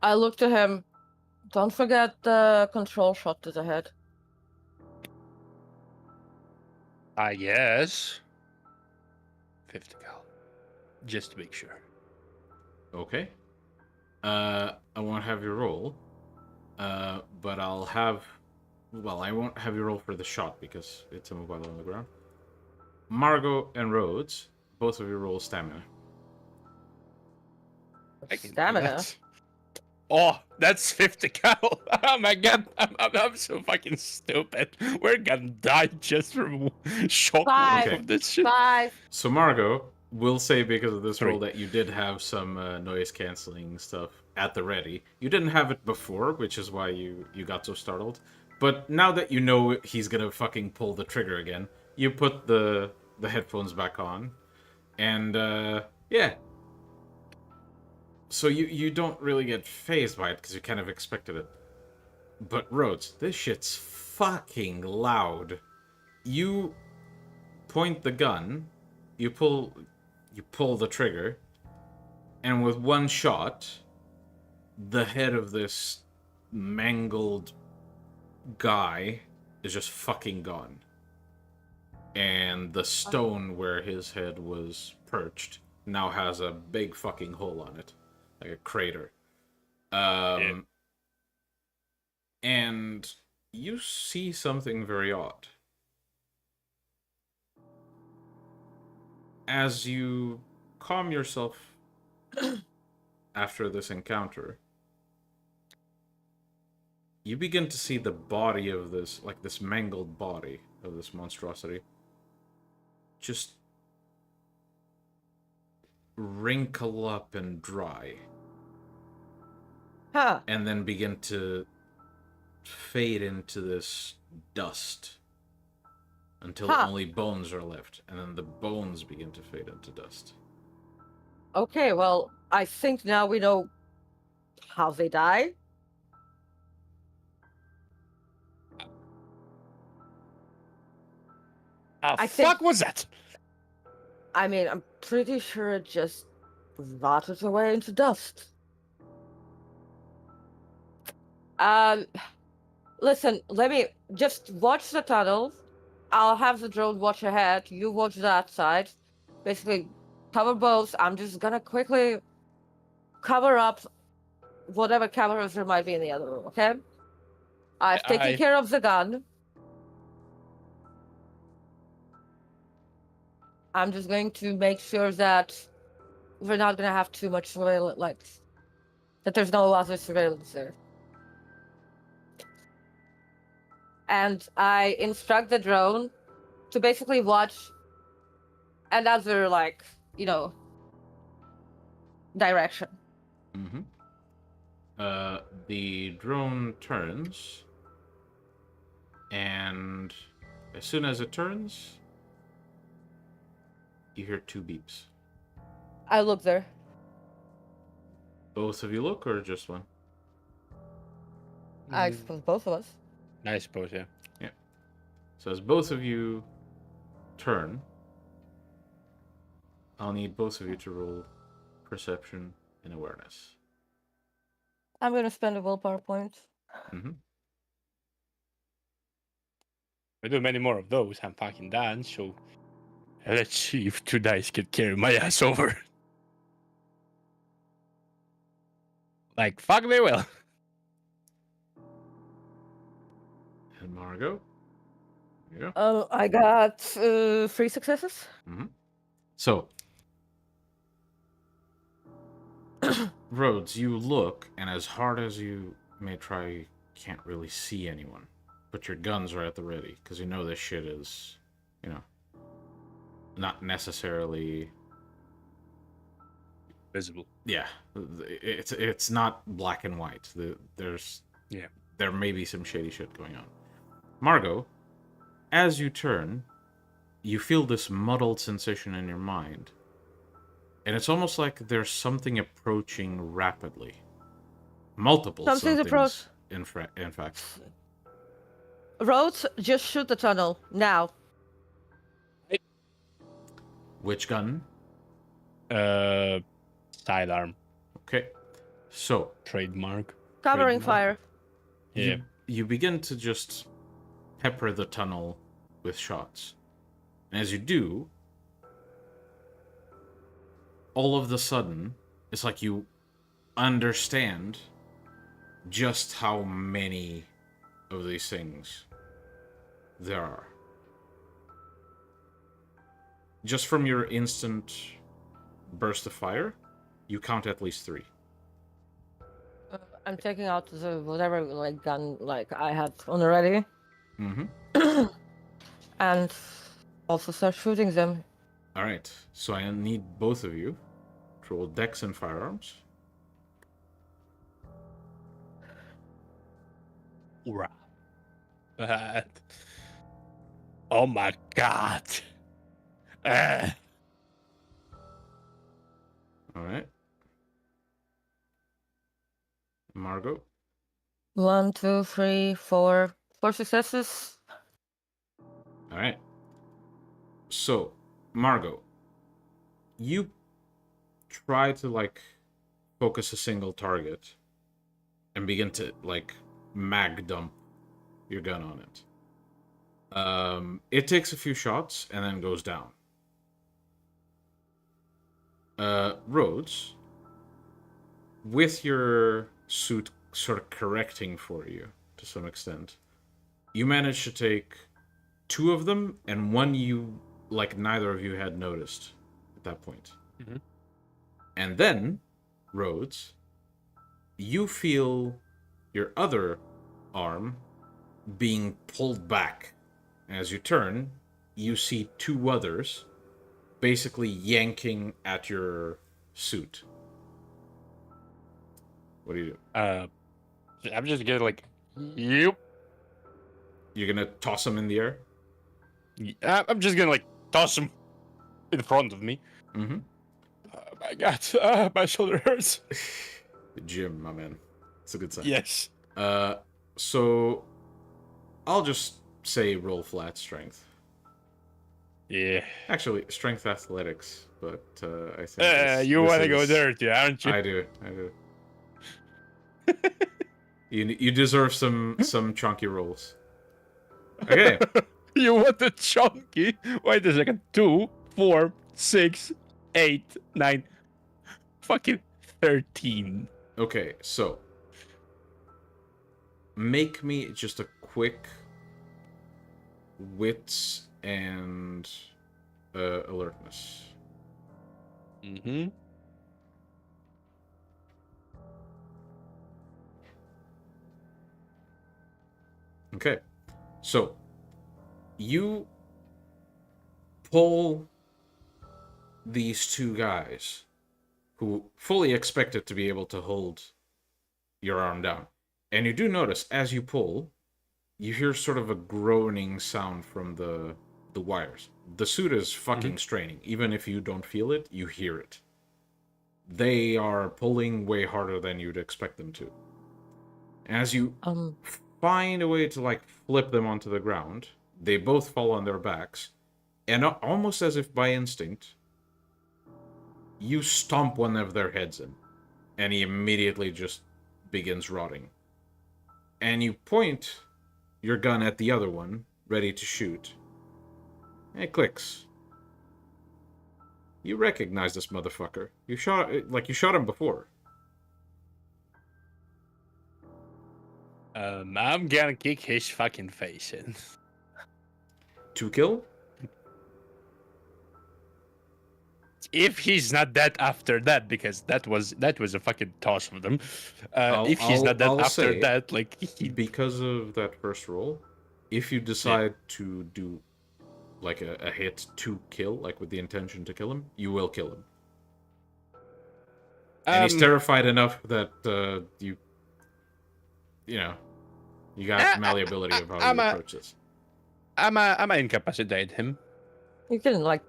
I looked to him. Don't forget the control shot to the head. Yes. 50 cal. Just to make sure. Okay. I won't have you roll. But I'll have... Well, I won't have you roll for the shot because it's immobile on the ground. Margot and Rhodes, both of you roll stamina. I can do Stamina? that. Oh, that's 50 cal. Oh my god, I'm so fucking stupid. We're gonna die just from shock Five. of this shit. 5. So Margot, We'll say because of this 3. roll that you did have some noise canceling stuff at the ready. You didn't have it before, which is why you got so startled. But now that you know he's gonna fucking pull the trigger again, you put the headphones back on, and yeah. So you don't really get phased by it because you kind of expected it. But Rhodes, this shit's fucking loud. You point the gun, you pull the trigger, and with one shot, the head of this mangled guy is just fucking gone. And the stone where his head was perched now has a big fucking hole on it, like a crater. And you see something very odd. As you calm yourself after this encounter, you begin to see the body of this, like this mangled body of this monstrosity, just wrinkle up and dry. Huh. And then begin to fade into this dust until only bones are left, and then the bones begin to fade into dust. Okay, well, I think now we know how they die. I fuck was that? I mean, I'm pretty sure it just rotted away into dust. Listen, let me just watch the tunnel. I'll have the drone watch ahead. You watch that side. Basically, cover both. I'm just gonna quickly cover up whatever cameras there might be in the other room, okay? I've taken care of the gun. I'm just going to make sure that we're not gonna have too much surveillance, like, that there's no other surveillance there. And I instruct the drone to basically watch another, like, direction. Mm-hmm. The drone turns, and as soon as it turns, you hear 2 beeps. I look there. Both of you look, or just one? I suppose both of us. I suppose, yeah. Yeah. So as both of you turn, I'll need both of you to roll perception and awareness. I'm gonna spend a willpower point. Mm-hmm. I do many more of those, I'm fucking done, so let's see if 2 dice can carry my ass over. Like, fuck they will. And Margot? Yeah. I got 3 successes. Mm-hmm. So, Rhodes, you look, and as hard as you may try, you can't really see anyone. But your guns are at the ready, because you know this shit is, not necessarily Visible. Yeah, it's not black and white. There may be some shady shit going on. Margot, as you turn, you feel this muddled sensation in your mind. And it's almost like there's something approaching rapidly. Multiple somethings, in fact. Rhodes, just shoot the tunnel, now. Which gun? Sidearm. Okay. So. Trademark. Covering fire. Yeah. You begin to just pepper the tunnel with shots. And as you do, all of the sudden, it's like you understand just how many of these things there are. Just from your instant burst of fire, you count at least 3. I'm taking out the whatever gun I had on already. Mm-hmm. And also start shooting them. All right. So I need both of you to roll Dex and Firearms. Right. Oh my god. All right. Margot. 1, 2, 3, 4. 4 successes. All right. So, Margot, you try to like focus a single target and begin to like mag dump your gun on it. It takes a few shots and then goes down. Rhodes, with your suit sort of correcting for you to some extent, you manage to take 2 of them, and one you, like, neither of you had noticed at that point. Mm-hmm. And then, Rhodes, you feel your other arm being pulled back. As you turn, you see 2 others basically yanking at your suit. What do you do? I'm just gonna like, yep. You're gonna toss them in the air? I'm just gonna like toss him in front of me. Mm-hmm. My god, my shoulder hurts. Jim, my man. It's a good sign. Yes. So I'll just say roll flat strength. Yeah. Actually, strength athletics, but I think You this want to go is- dirty, aren't you? I do. You deserve some chunky rolls. Okay. You want the chunky? Wait a second. 2, 4, 6, 8, 9, fucking 13. Okay, so make me just a quick wits and alertness. Mm-hmm. Okay, so you pull these 2 guys who fully expected to be able to hold your arm down. And you do notice, as you pull, you hear sort of a groaning sound from the wires. The suit is fucking straining. Even if you don't feel it, you hear it. They are pulling way harder than you'd expect them to. As you find a way to like flip them onto the ground, they both fall on their backs, and almost as if by instinct, you stomp one of their heads in, and he immediately just begins rotting. And you point your gun at the other one, ready to shoot. And it clicks. You recognize this motherfucker. You shot him before. I'm gonna kick his fucking face in. 2 kill? If he's not dead after that, because that was a fucking toss of them. If he's not dead I'll after say, that, like because of that first roll, if you decide to do like a hit to kill, like with the intention to kill him, you will kill him. And he's terrified enough that you got malleability of how you approach this. I'm incapacitate him. You can like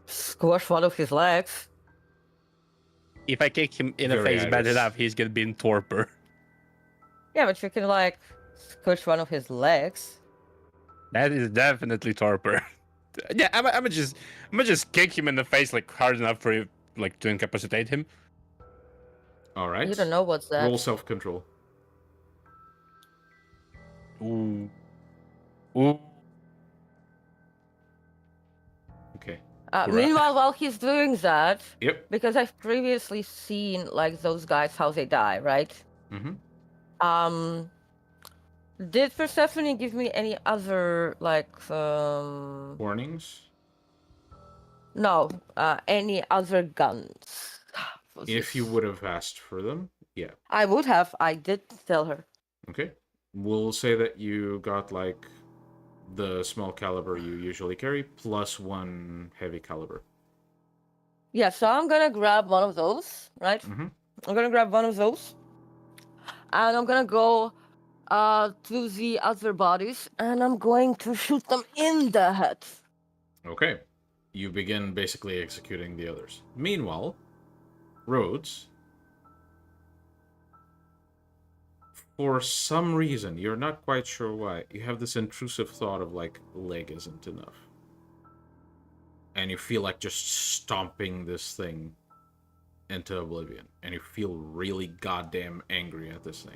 squash one of his legs. If I kick him in the Very face bad Iris. enough, he's gonna be in torpor. Yeah, but you can like squish one of his legs. That is definitely torpor. Yeah, I'm gonna just kick him in the face like hard enough for you, like to incapacitate him. All right. You don't know what's that. Roll self-control. Ooh. Okay. Right. Meanwhile, while he's doing that, Yep. because I've previously seen like those guys how they die, right? Mm-hmm. Did Persephone give me any other like Warnings. no, any other guns? If you would have asked for them, yeah. I would have. I did tell her. Okay. We'll say that you got like the small caliber you usually carry plus 1 heavy caliber. Yeah, so I'm gonna grab one of those, right? Mm-hmm. I'm gonna grab one of those, and I'm gonna go to the other bodies, and I'm going to shoot them in the head. Okay. You begin basically executing the others. Meanwhile, Rhodes, for some reason, you're not quite sure why, you have this intrusive thought of like, leg isn't enough. And you feel like just stomping this thing into oblivion. And you feel really goddamn angry at this thing.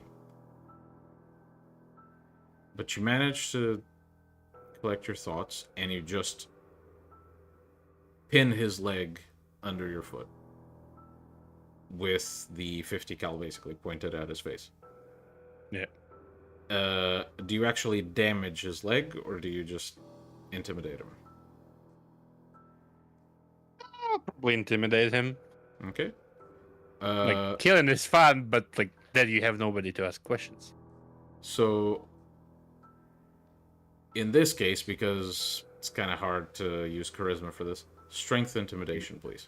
But you manage to collect your thoughts, and you just pin his leg under your foot. With the 50 cal basically pointed at his face. Yeah. Do you actually damage his leg, or do you just intimidate him? I'll probably intimidate him. Okay. Like, killing is fun, but like then you have nobody to ask questions. So, in this case, because it's kind of hard to use charisma for this, strength intimidation, please.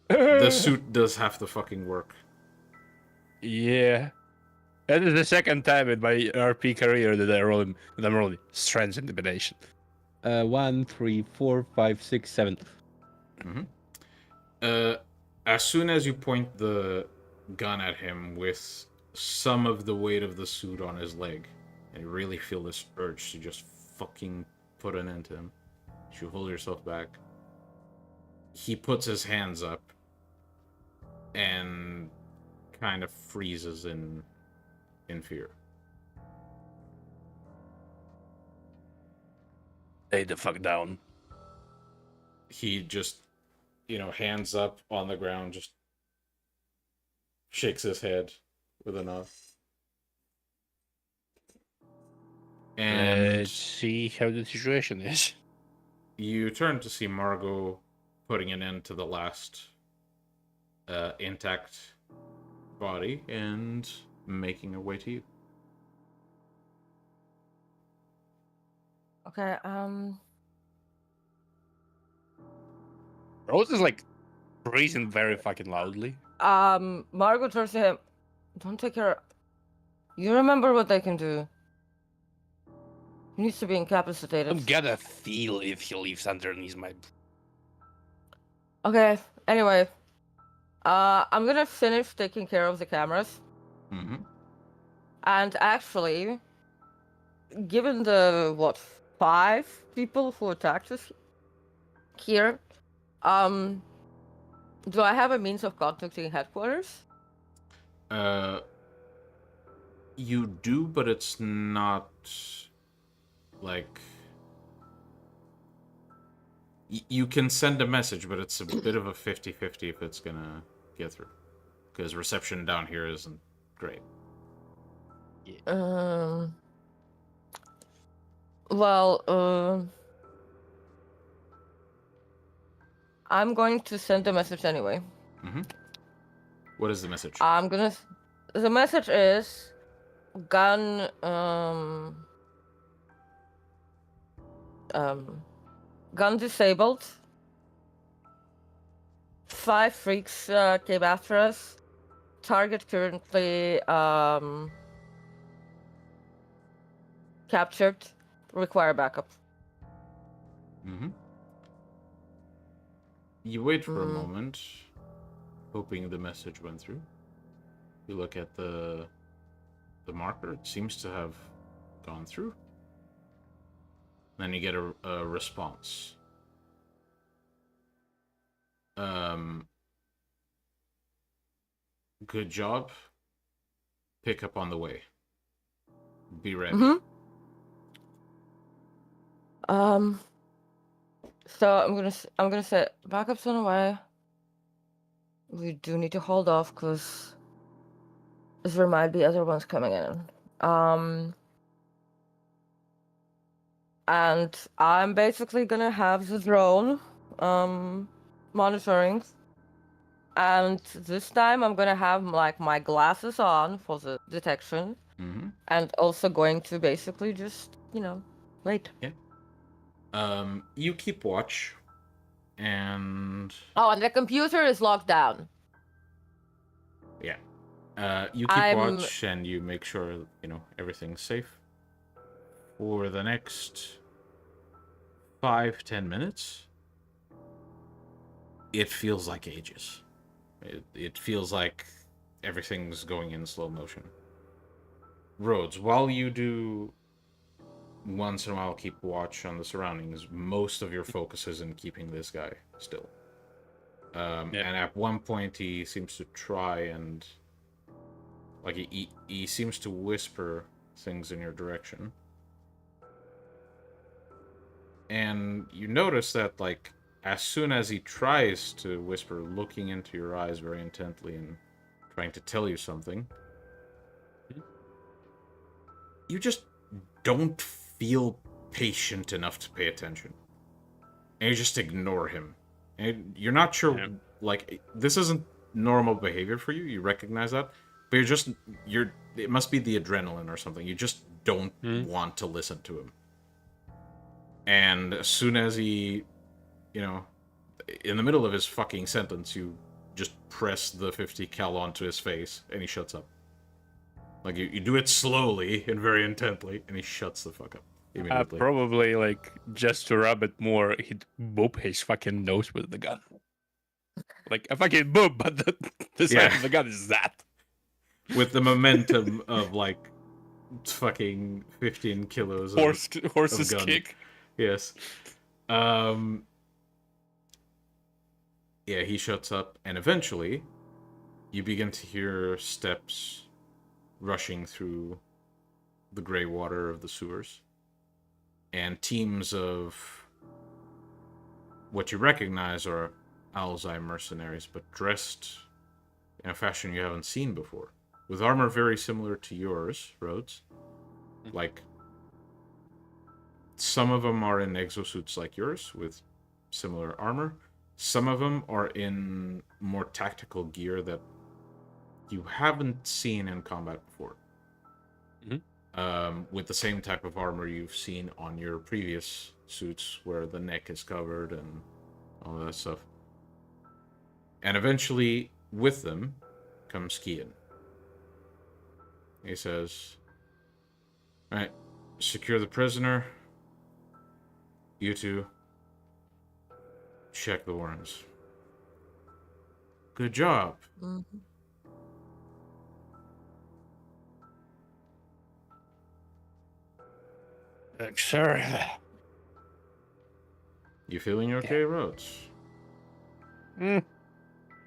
The suit does have to fucking work. Yeah. That is the second time in my RP career that I'm rolling strength intimidation. 1, 3, 4, 5, 6, 7. As soon as you point the gun at him with some of the weight of the suit on his leg, and you really feel this urge to just fucking put an end to him, you hold yourself back. He puts his hands up and kind of freezes in fear. Lay the fuck down. He just, hands up on the ground, just shakes his head with a nod. And Let's see how the situation is. you turn to see Margot putting an end to the last intact body and making her way to you. Okay, Rose is like breathing very fucking loudly. Margot turns to him. Don't take her. You remember what they can do. He needs to be incapacitated. I'm gonna feel if he leaves underneath my. Okay, anyway. I'm gonna finish taking care of the cameras. Mm-hmm. And actually, given the, 5 people who attacked us here, do I have a means of contacting headquarters? You do, but it's not like you can send a message, but it's a bit of a 50-50 if it's gonna get through, because reception down here isn't great. Well, I'm going to send a message anyway. Mm-hmm. What is the message? The message is gun disabled. 5 freaks came after us. Target currently captured. Require backup. Mm-hmm. You wait for a moment, hoping the message went through. You look at the marker. It seems to have gone through. Then you get a response. Good job. Pick up on the way. Be ready. Mm-hmm. So I'm gonna say backup's on the way. We do need to hold off because there might be other ones coming in. And I'm basically gonna have the drone monitoring. And this time I'm gonna have like my glasses on for the detection. Mm-hmm. And also going to basically just, wait. Yeah. You keep watch, And Oh, and the computer is locked down. yeah. You keep watch and you make sure, everything's safe. For the next 5-10 minutes, it feels like ages. It feels like everything's going in slow motion. Rhodes, while you do once in a while keep watch on the surroundings, most of your focus is in keeping this guy still. And at one point he seems to try and he seems to whisper things in your direction. And you notice that as soon as he tries to whisper, looking into your eyes very intently and trying to tell you something, you just don't feel patient enough to pay attention. And you just ignore him. And you're not sure, this isn't normal behavior for you, you recognize that, but it must be the adrenaline or something. You just don't want to listen to him. And as soon as he, in the middle of his fucking sentence, you just press the 50 cal onto his face, and he shuts up. You do it slowly and very intently, and he shuts the fuck up immediately. Probably, just to rub it more, he'd boop his fucking nose with the gun. A fucking boop, but the size of the gun is that. With the momentum of, fucking 15 kilos horse's of gun. kick. Yes. He shuts up, and eventually, you begin to hear steps rushing through the gray water of the sewers, and teams of what you recognize are Alzai mercenaries, but dressed in a fashion you haven't seen before, with armor very similar to yours, Rhodes. Some of them are in exosuits like yours, with similar armor. Some of them are in more tactical gear that you haven't seen in combat before. With the same type of armor you've seen on your previous suits, where the neck is covered and all that stuff. And eventually, with them, comes Kian. He says, "Alright, secure the prisoner. You two, check the warrants. Good job." Mm-hmm. Thanks, sir. You feeling okay, Rhodes?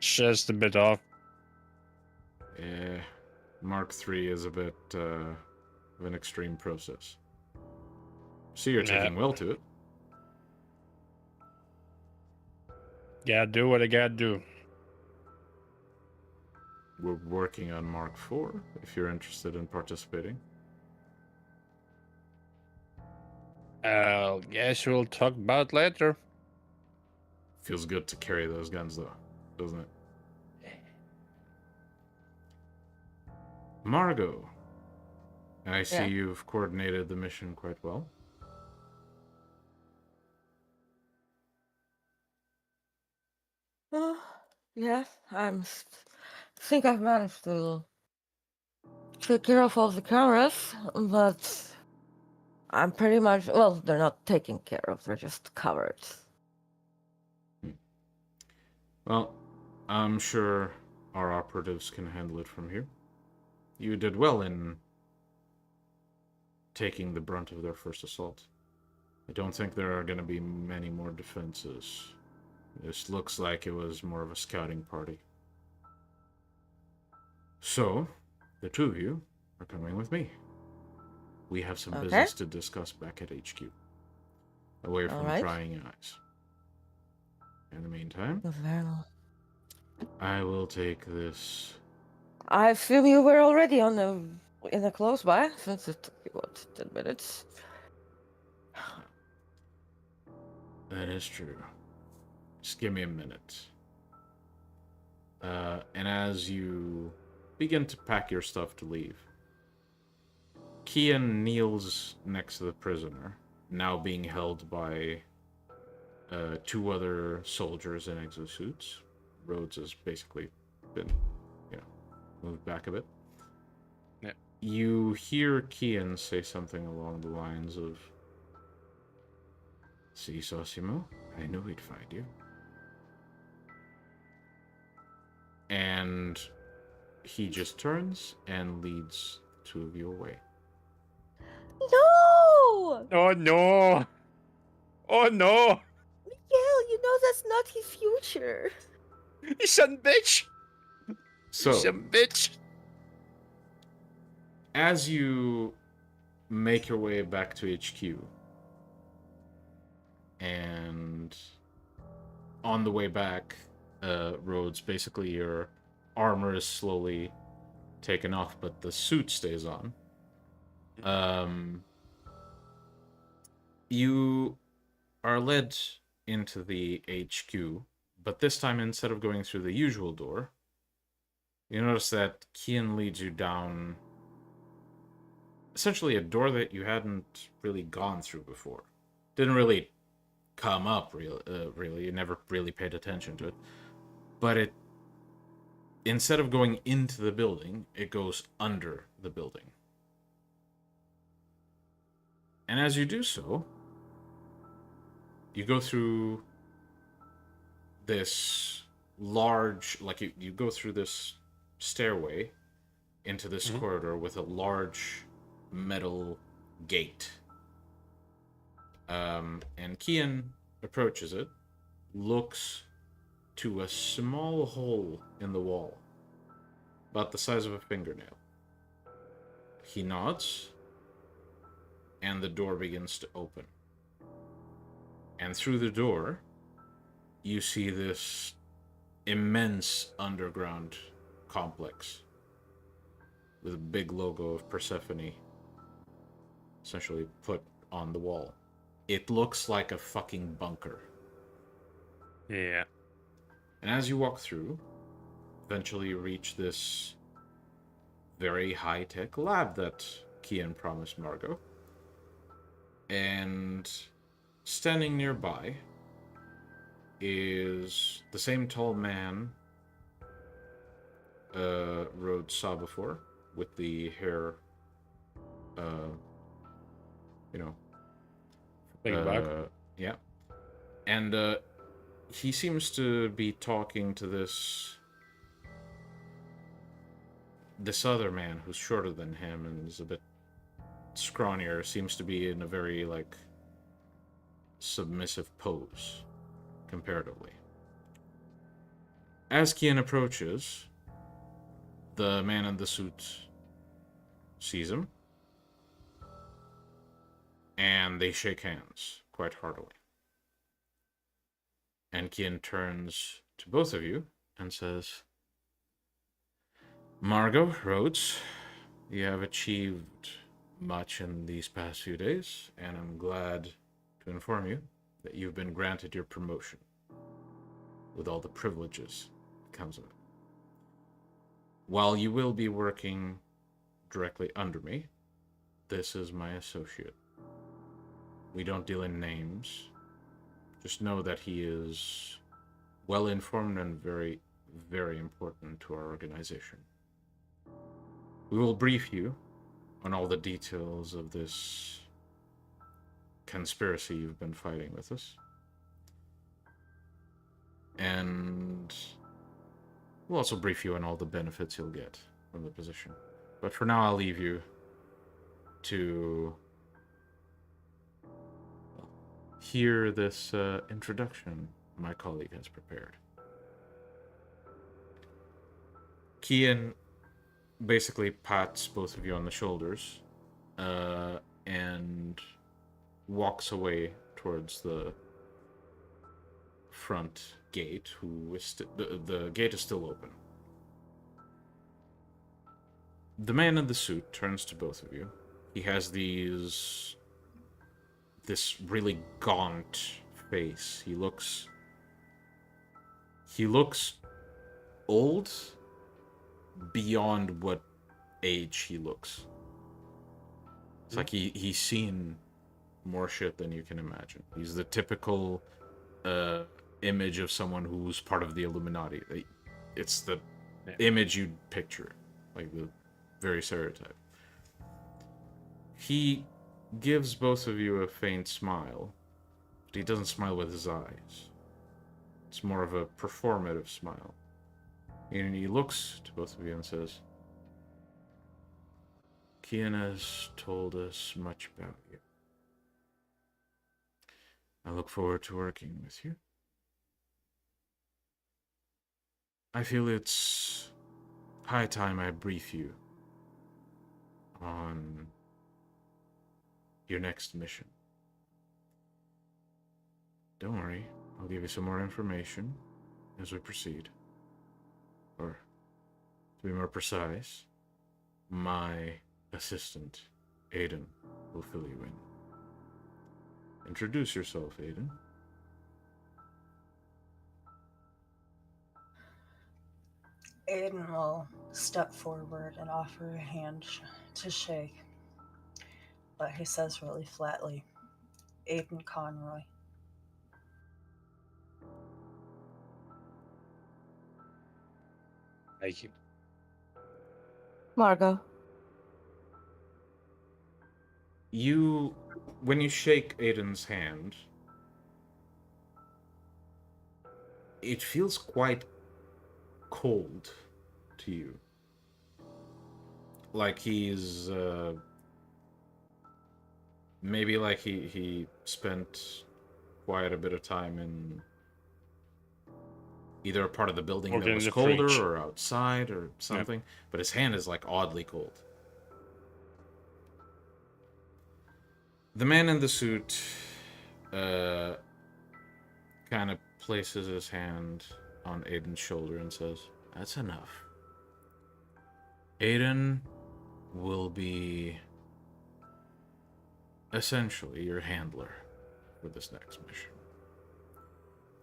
Just a bit off. Yeah, Mark III is a bit of an extreme process. See, you're taking well to it. Yeah, do what I gotta do. We're working on Mark IV, if you're interested in participating. Guess we'll talk about later. Feels good to carry those guns, though, doesn't it? Margot, I see you've coordinated the mission quite well. Yes, think I've managed to take care of all the cameras, but I'm pretty much, they're not taken care of, they're just covered. Well, I'm sure our operatives can handle it from here. You did well in taking the brunt of their first assault. I don't think there are going to be many more defenses. This looks like it was more of a scouting party. So, the two of you are coming with me. We have some business to discuss back at HQ. Away from prying eyes. In the meantime, I will take this. I assume you were already in the close by, since it took you, 10 minutes? That is true. Just give me a minute. And as you begin to pack your stuff to leave, Kian kneels next to the prisoner, now being held by 2 other soldiers in exosuits. Rhodes has basically been, moved back a bit. Yeah. You hear Kian say something along the lines of, "See, Sosimo, I knew he'd find you." And he just turns and leads the 2 of you away. No! Oh no! Oh no! Miguel, you know that's not his future. You son bitch! You So, son bitch! as you make your way back to HQ, and on the way back, Rhodes, basically your armor is slowly taken off, but the suit stays on. You are led into the HQ, but this time, instead of going through the usual door, you notice that Kian leads you down essentially a door that you hadn't really gone through before. Didn't really come up, really. You never really paid attention to it. But it, instead of going into the building, it goes under the building. And as you do so, you go through this large, like you go through this stairway into this corridor with a large metal gate. And Kian approaches it, looks to a small hole in the wall, about the size of a fingernail. He nods, and the door begins to open. And through the door, you see this immense underground complex with a big logo of Persephone essentially put on the wall. It looks like a fucking bunker. Yeah. And as you walk through, eventually you reach this very high-tech lab that Kian promised Margot. And standing nearby is the same tall man Rhodes saw before, with the hair, Big bug. yeah. And he seems to be talking to this other man who's shorter than him and is a bit scrawnier, seems to be in a very, submissive pose, comparatively. As Kian approaches, the man in the suit sees him, and they shake hands quite heartily. And Kian turns to both of you and says, "Margot, Rhodes, you have achieved much in these past few days, and I'm glad to inform you that you've been granted your promotion, with all the privileges that comes of it. While you will be working directly under me, this is my associate. We don't deal in names. Just know that he is well informed and very, very important to our organization. We will brief you on all the details of this conspiracy you've been fighting with us. And we'll also brief you on all the benefits you'll get from the position. But for now, I'll leave you to hear this introduction my colleague has prepared." Kian basically pats both of you on the shoulders and walks away towards the front gate. The gate is still open. The man in the suit turns to both of you. He has this really gaunt face. He looks old beyond what age he looks. It's like he's seen more shit than you can imagine. He's the typical image of someone who's part of the Illuminati. It's the Yeah. image you'd picture, like the very stereotype. He gives both of you a faint smile, but he doesn't smile with his eyes. It's more of a performative smile. And he looks to both of you and says, Kian has told us much about you. I look forward to working with you. I feel it's high time I brief you on your next mission. Don't worry, I'll give you some more information as we proceed. Or, to be more precise, my assistant, Aiden, will fill you in. Introduce yourself, Aiden. Aiden will step forward and offer a hand to shake, but he says really flatly, Aiden Conroy. Thank you. Margot. When you shake Aiden's hand, it feels quite cold to you. Like he's, maybe like he spent quite a bit of time in either a part of the building Or that in was the colder fridge. or outside or something, but his hand is like oddly cold. The man in the suit kind of places his hand on Aiden's shoulder and says, "That's enough. Aiden will be essentially your handler for this next mission.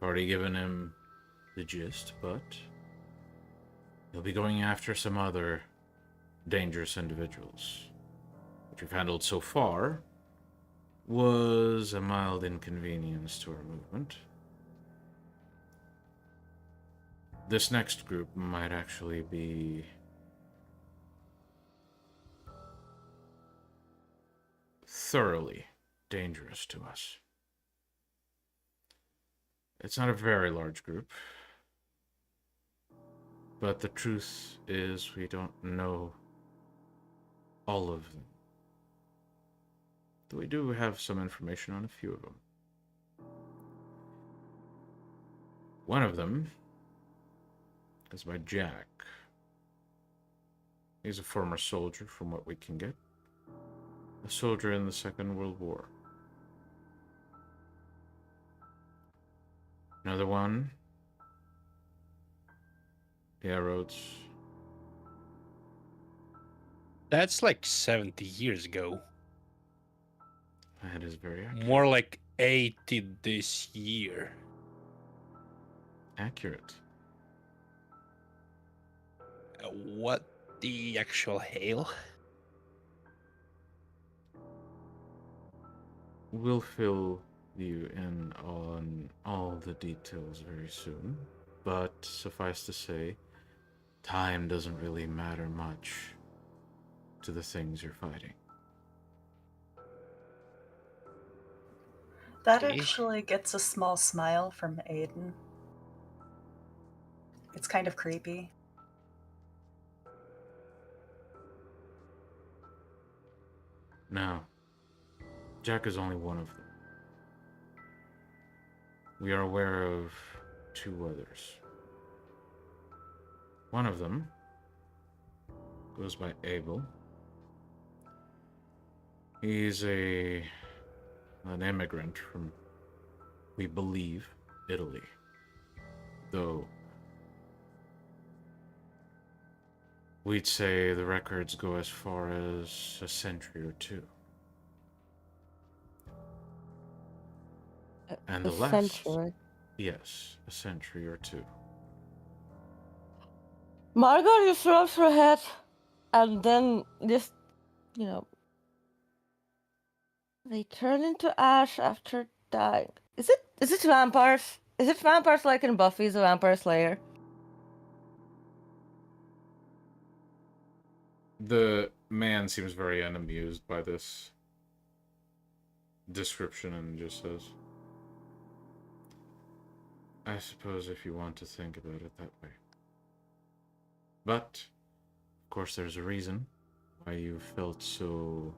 Already given him the gist, but he'll be going after some other dangerous individuals. What you've handled so far was a mild inconvenience to our movement. This next group might actually be thoroughly dangerous to us. It's not a very large group, but the truth is we don't know all of them. Though we do have some information on a few of them. One of them is by Jack. He's a former soldier, from what we can get. A soldier in the Second World War. Another one. Yeah, Rhodes. That's like 70 years ago. That is very accurate. More like 80 this year. Accurate. What the actual hail? We'll fill you in on all the details very soon, but suffice to say, time doesn't really matter much to the things you're fighting. That Okay. actually gets a small smile from Aiden. It's kind of creepy. Now, Jack is only one of them. We are aware of two others. One of them goes by Abel. He's an immigrant from, we believe, Italy. Though we'd say the records go as far as a century or two. And the last, Century. yes, a century or two. Margot just rubs her head and then just, they turn into ash after dying. Is Is it vampires? Is it vampires like in Buffy's the Vampire Slayer? The man seems very unamused by this description and just says, I suppose if you want to think about it that way. But, of course, there's a reason why you felt so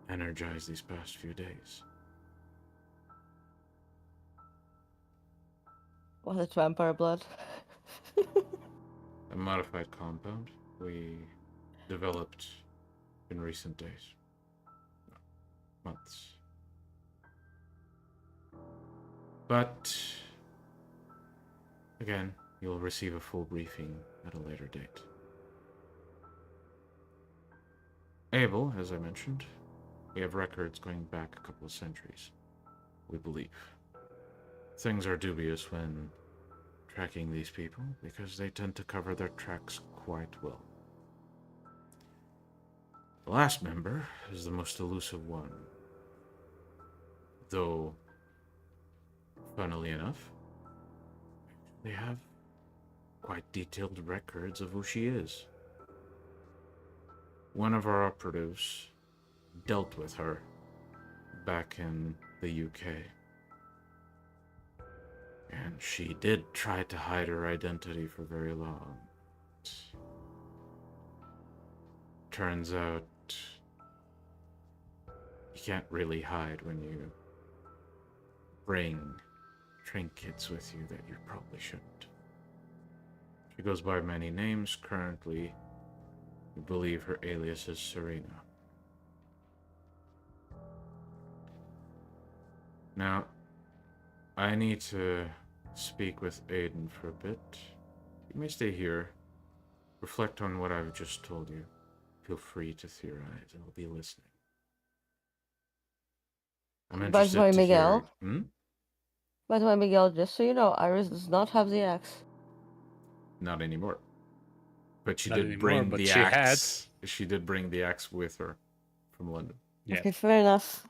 energized these past few days. Was it vampire blood? A modified compound we developed in recent days. Months. But, again, you'll receive a full briefing at a later date. Abel, as I mentioned, we have records going back a couple of centuries, we believe. Things are dubious when tracking these people because they tend to cover their tracks quite well. The last member is the most elusive one, though, funnily enough, they have quite detailed records of who she is. One of our operatives dealt with her back in the UK. And she did try to hide her identity for very long. Turns out you can't really hide when you bring trinkets with you that you probably shouldn't. She goes by many names. Currently, we believe her alias is Serena. Now, I need to speak with Aiden for a bit. You may stay here. Reflect on what I've just told you. Feel free to theorize. I'll be listening. I'm interested By the way, to Miguel. hear... By the way, Miguel, just so you know, Iris does not have the axe. Not anymore. But she Not did anymore, bring but the she axe. She did bring the axe with her from London. Yeah. Okay, fair enough.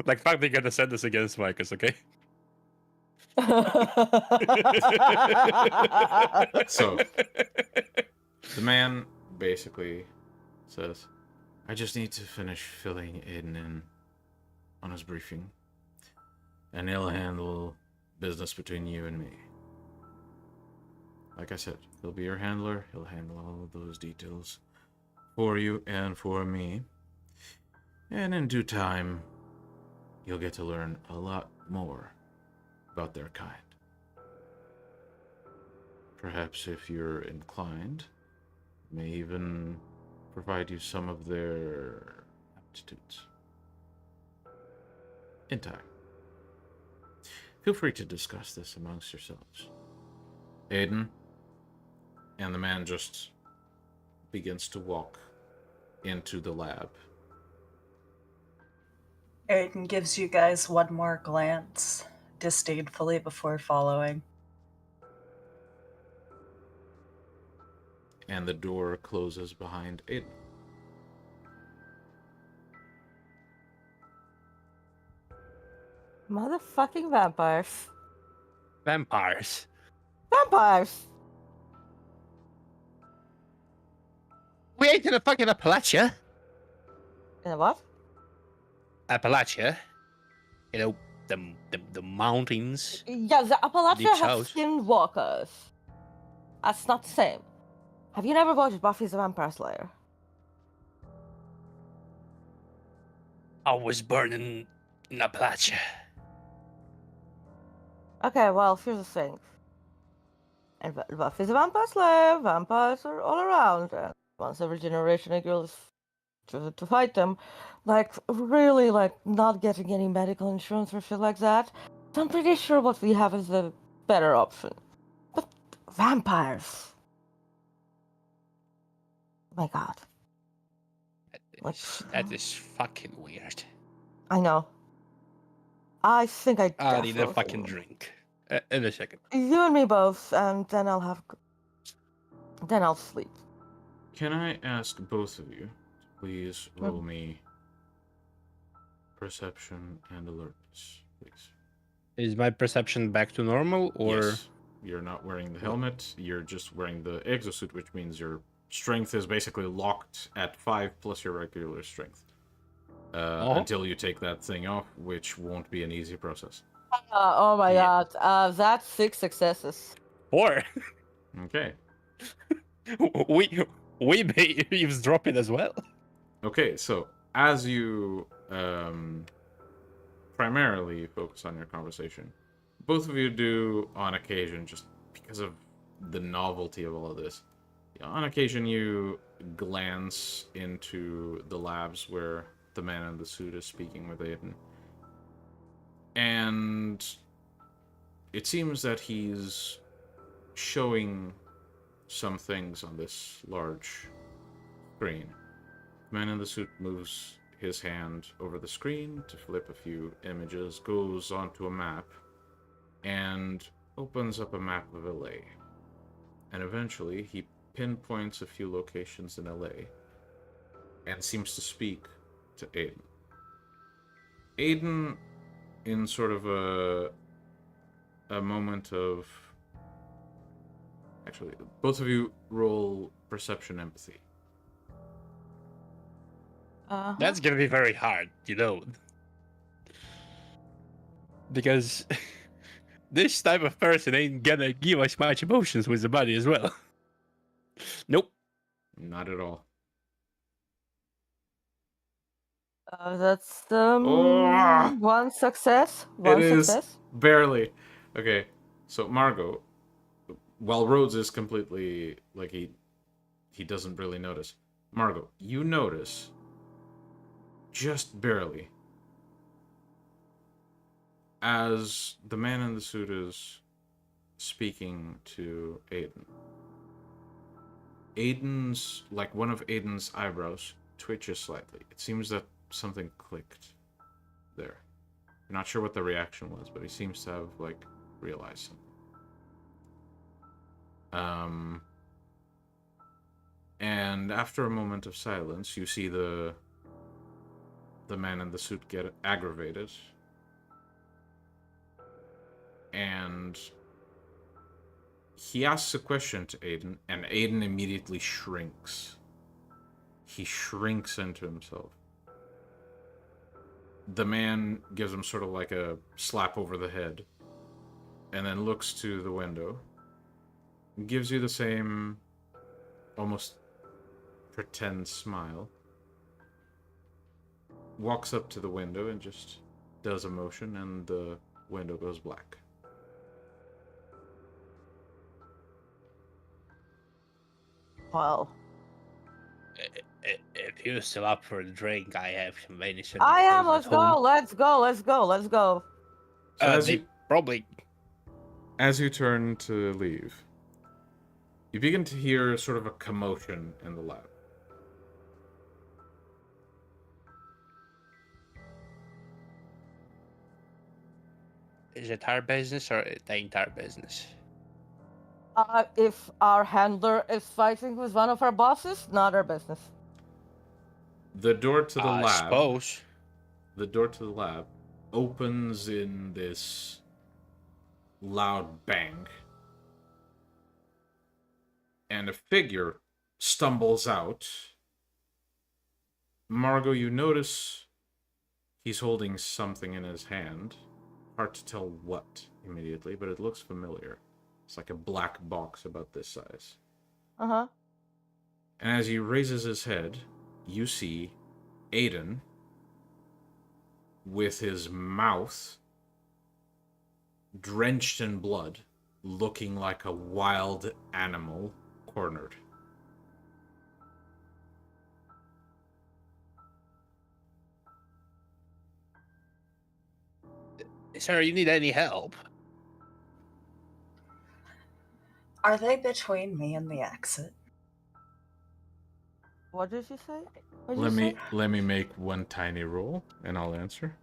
Like, fuck, they gotta send this against Marcus, okay? So, the man basically says, I just need to finish filling Aiden in on his briefing, and he'll handle business between you and me. Like I said, he'll be your handler. He'll handle all of those details for you and for me. And in due time, you'll get to learn a lot more about their kind. Perhaps if you're inclined, may even provide you some of their aptitudes. In time. Feel free to discuss this amongst yourselves. Aiden, and the man just begins to walk into the lab. Aiden gives you guys one more glance, disdainfully, before following. And the door closes behind Aiden. Motherfucking vampires. Vampires. Vampires! We ain't in a fucking Appalachia. In a what? Appalachia. You know, the mountains. Yeah, the Appalachia Deep have south. skinwalkers. That's not the same. Have you never watched Buffy the Vampire Slayer? I was born in Appalachia. Okay, well, here's the thing. And Buffy the Vampire Slayer, vampires are all around. And once every generation, a girl is chosen to fight them. Like, really, like, not getting any medical insurance or shit like that. So I'm pretty sure what we have is the better option. But vampires. My god. That is fucking weird. I know. I think I I need a definitely fucking will. drink. In a second. You and me both, and then then I'll sleep. Can I ask both of you to please roll me perception and alertness? helmets, please. Is my perception back to normal, or Yes. You're not wearing the helmet. You're just wearing the exosuit, which means your strength is basically locked at 5 plus your regular strength. Until you take that thing off, which won't be an easy process. Oh my Yeah. god. That's 6 successes. 4. Okay. we may eavesdrop it as well. Okay, so as you primarily focus on your conversation, both of you do on occasion, just because of the novelty of all of this. On occasion, you glance into the labs where the man in the suit is speaking with Aiden. And it seems that he's showing some things on this large screen. The man in the suit moves his hand over the screen to flip a few images, goes onto a map, and opens up a map of LA. And eventually, he pinpoints a few locations in LA and seems to speak to Aiden. Aiden, in sort of a moment of... Actually, both of you roll perception empathy. That's gonna be very hard, because this type of person ain't gonna give us much emotions with the body as well. Nope. Not at all. That's Oh! one success. One It is success. barely. Okay, so Margot, while Rhodes is completely like he doesn't really notice. Margot, you notice just barely as the man in the suit is speaking to Aiden. Aiden's, like one of Aiden's eyebrows twitches slightly. It seems that something clicked there. You're not sure what the reaction was, but he seems to have like realized something. And after a moment of silence, you see the man in the suit get aggravated. And he asks a question to Aiden, and Aiden immediately shrinks. He shrinks into himself. The man gives him sort of like a slap over the head, and then looks to the window, gives you the same almost pretend smile, walks up to the window and just does a motion, and the window goes black. Well, If you're still up for a drink, I have some venison. I am. frozen Let's at go. home. Let's go. Let's go. Let's go. So They probably. as you turn to leave, you begin to hear sort of a commotion in the lab. Is it our business or it ain't our business? If our handler is fighting with one of our bosses, not our business. The door to the I lab. suppose. The door to the lab opens in this loud bang. And a figure stumbles out. Margot, you notice he's holding something in his hand. Hard to tell what immediately, but it looks familiar. It's like a black box about this size. Uh-huh. And as he raises his head, you see Aiden with his mouth drenched in blood, looking like a wild animal cornered. Sir, you need any help? Are they between me and the exit? What did you say? What did you say? Let me make one tiny roll, and I'll answer.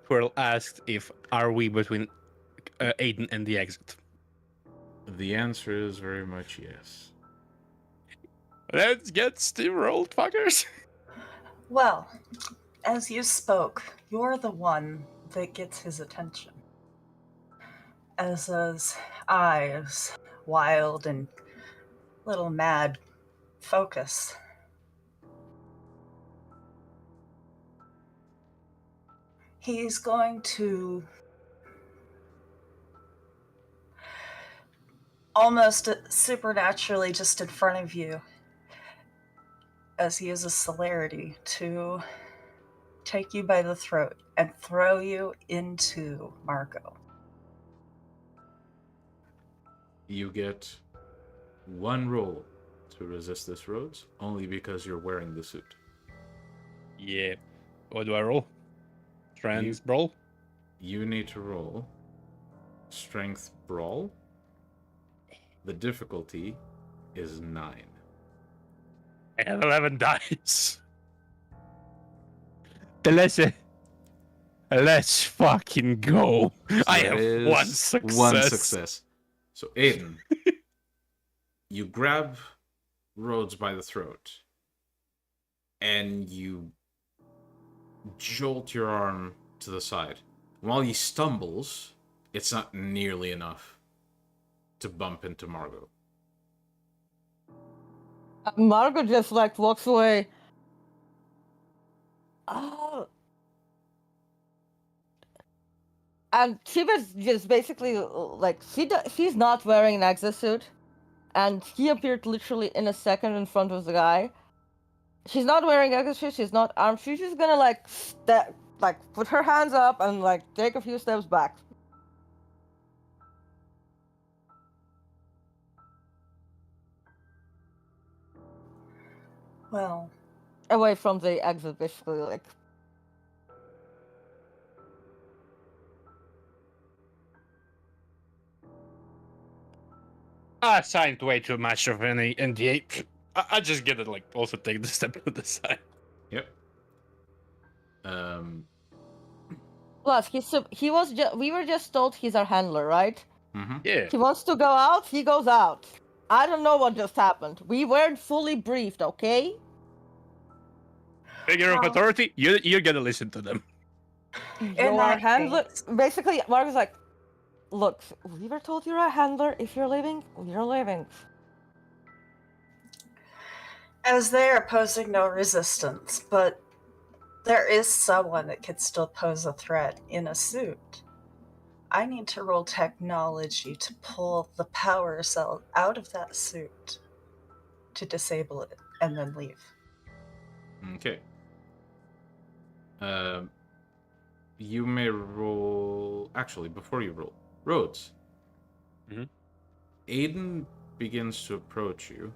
Quirrell asked if are we between Aiden and the exit. The answer is very much yes. Let's get steamrolled, fuckers. Well, As you spoke, you're the one that gets his attention. As his eyes, wild and little mad, focus. He's going to almost supernaturally just in front of you, as he uses celerity to take you by the throat and throw you into Margot. You get one roll to resist this, Rhodes, only because you're wearing the suit. Yeah. What do I roll? Trans brawl? You need to roll Strength Brawl. The difficulty is 9. I have 11 dice. Let's fucking go. So I it have is one success. One success. So Aiden, you grab Rhodes by the throat and you jolt your arm to the side. While he stumbles, it's not nearly enough to bump into Margot. Margot just like walks away. Oh. And she was just basically like she's not wearing an exosuit, and he appeared literally in a second in front of the guy. She's not wearing exosuit. She's not armed. She's just gonna like put her hands up and like take a few steps back. Well, Away from the exit, basically, like. I signed way too much of any NDA. I just get it, like, also take the step to the side. Yep. Plus, we were just told he's our handler, right? Mm-hmm. Yeah. He wants to go out, he goes out. I don't know what just happened. We weren't fully briefed, okay? Figure of authority, you're gonna listen to them. You're our that handler. case- Basically, Mark was like, look, we were told you're a handler. If you're leaving, you're leaving. As they are posing no resistance, but there is someone that could still pose a threat in a suit. I need to roll technology to pull the power cell out of that suit to disable it and then leave. Okay. You may roll. Actually, before you roll, Rhodes. Mhm. Aiden begins to approach you,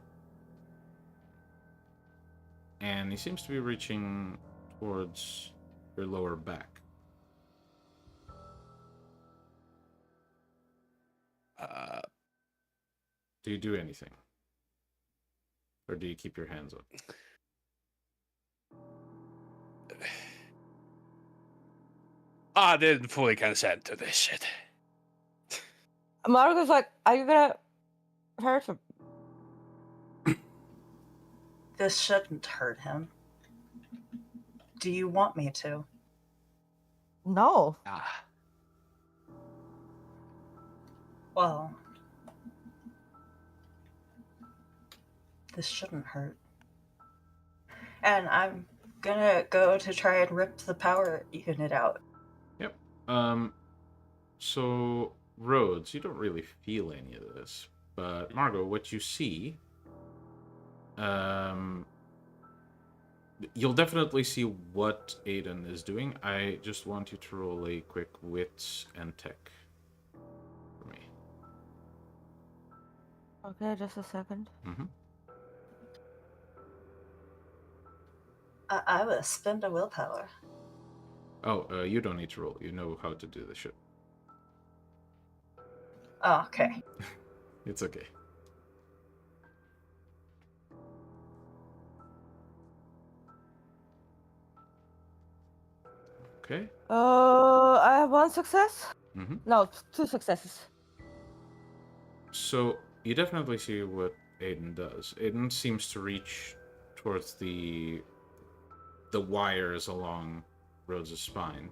and he seems to be reaching towards your lower back. Do you do anything, or do you keep your hands up? I didn't fully consent to this shit. Mark was like, are you gonna hurt him? This shouldn't hurt him. Do you want me to? No. Well, this shouldn't hurt. And I'm gonna go to try and rip the power unit out. Yep. So, Rhodes, you don't really feel any of this, but Margot, what you see, you'll definitely see what Aiden is doing. I just want you to roll a quick wits and tech for me. Okay, just a second. Mm-hmm. I will spend a willpower. Oh, you don't need to roll. You know how to do this shit. Oh, okay. It's okay. Okay. I have one success? Mm-hmm. No, 2 successes. So you definitely see what Aiden does. Aiden seems to reach towards the the wires along Rhodes' spine.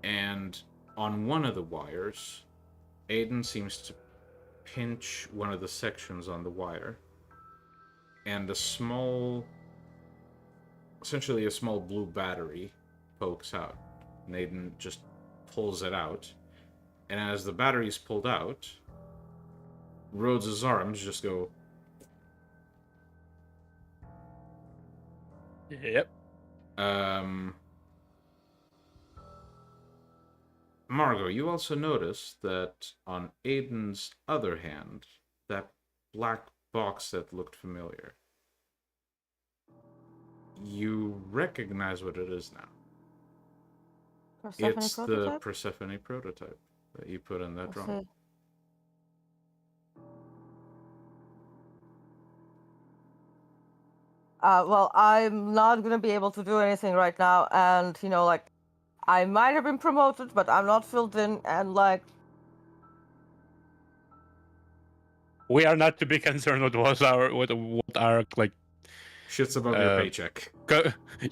And on one of the wires, Aiden seems to pinch one of the sections on the wire. And essentially a small blue battery pokes out. And Aiden just pulls it out. And as the battery is pulled out, Rhodes' arms just go... Yep. Margot, you also notice that on Aiden's other hand, that black box that looked familiar. You recognize what it is now. Persephone It's prototype? the Persephone prototype that you put in that Let's drum. see. Well, I'm not gonna be able to do anything right now, and like, I might have been promoted, but I'm not filled in, and like, We are not to be concerned with what our like. Shit's above your paycheck.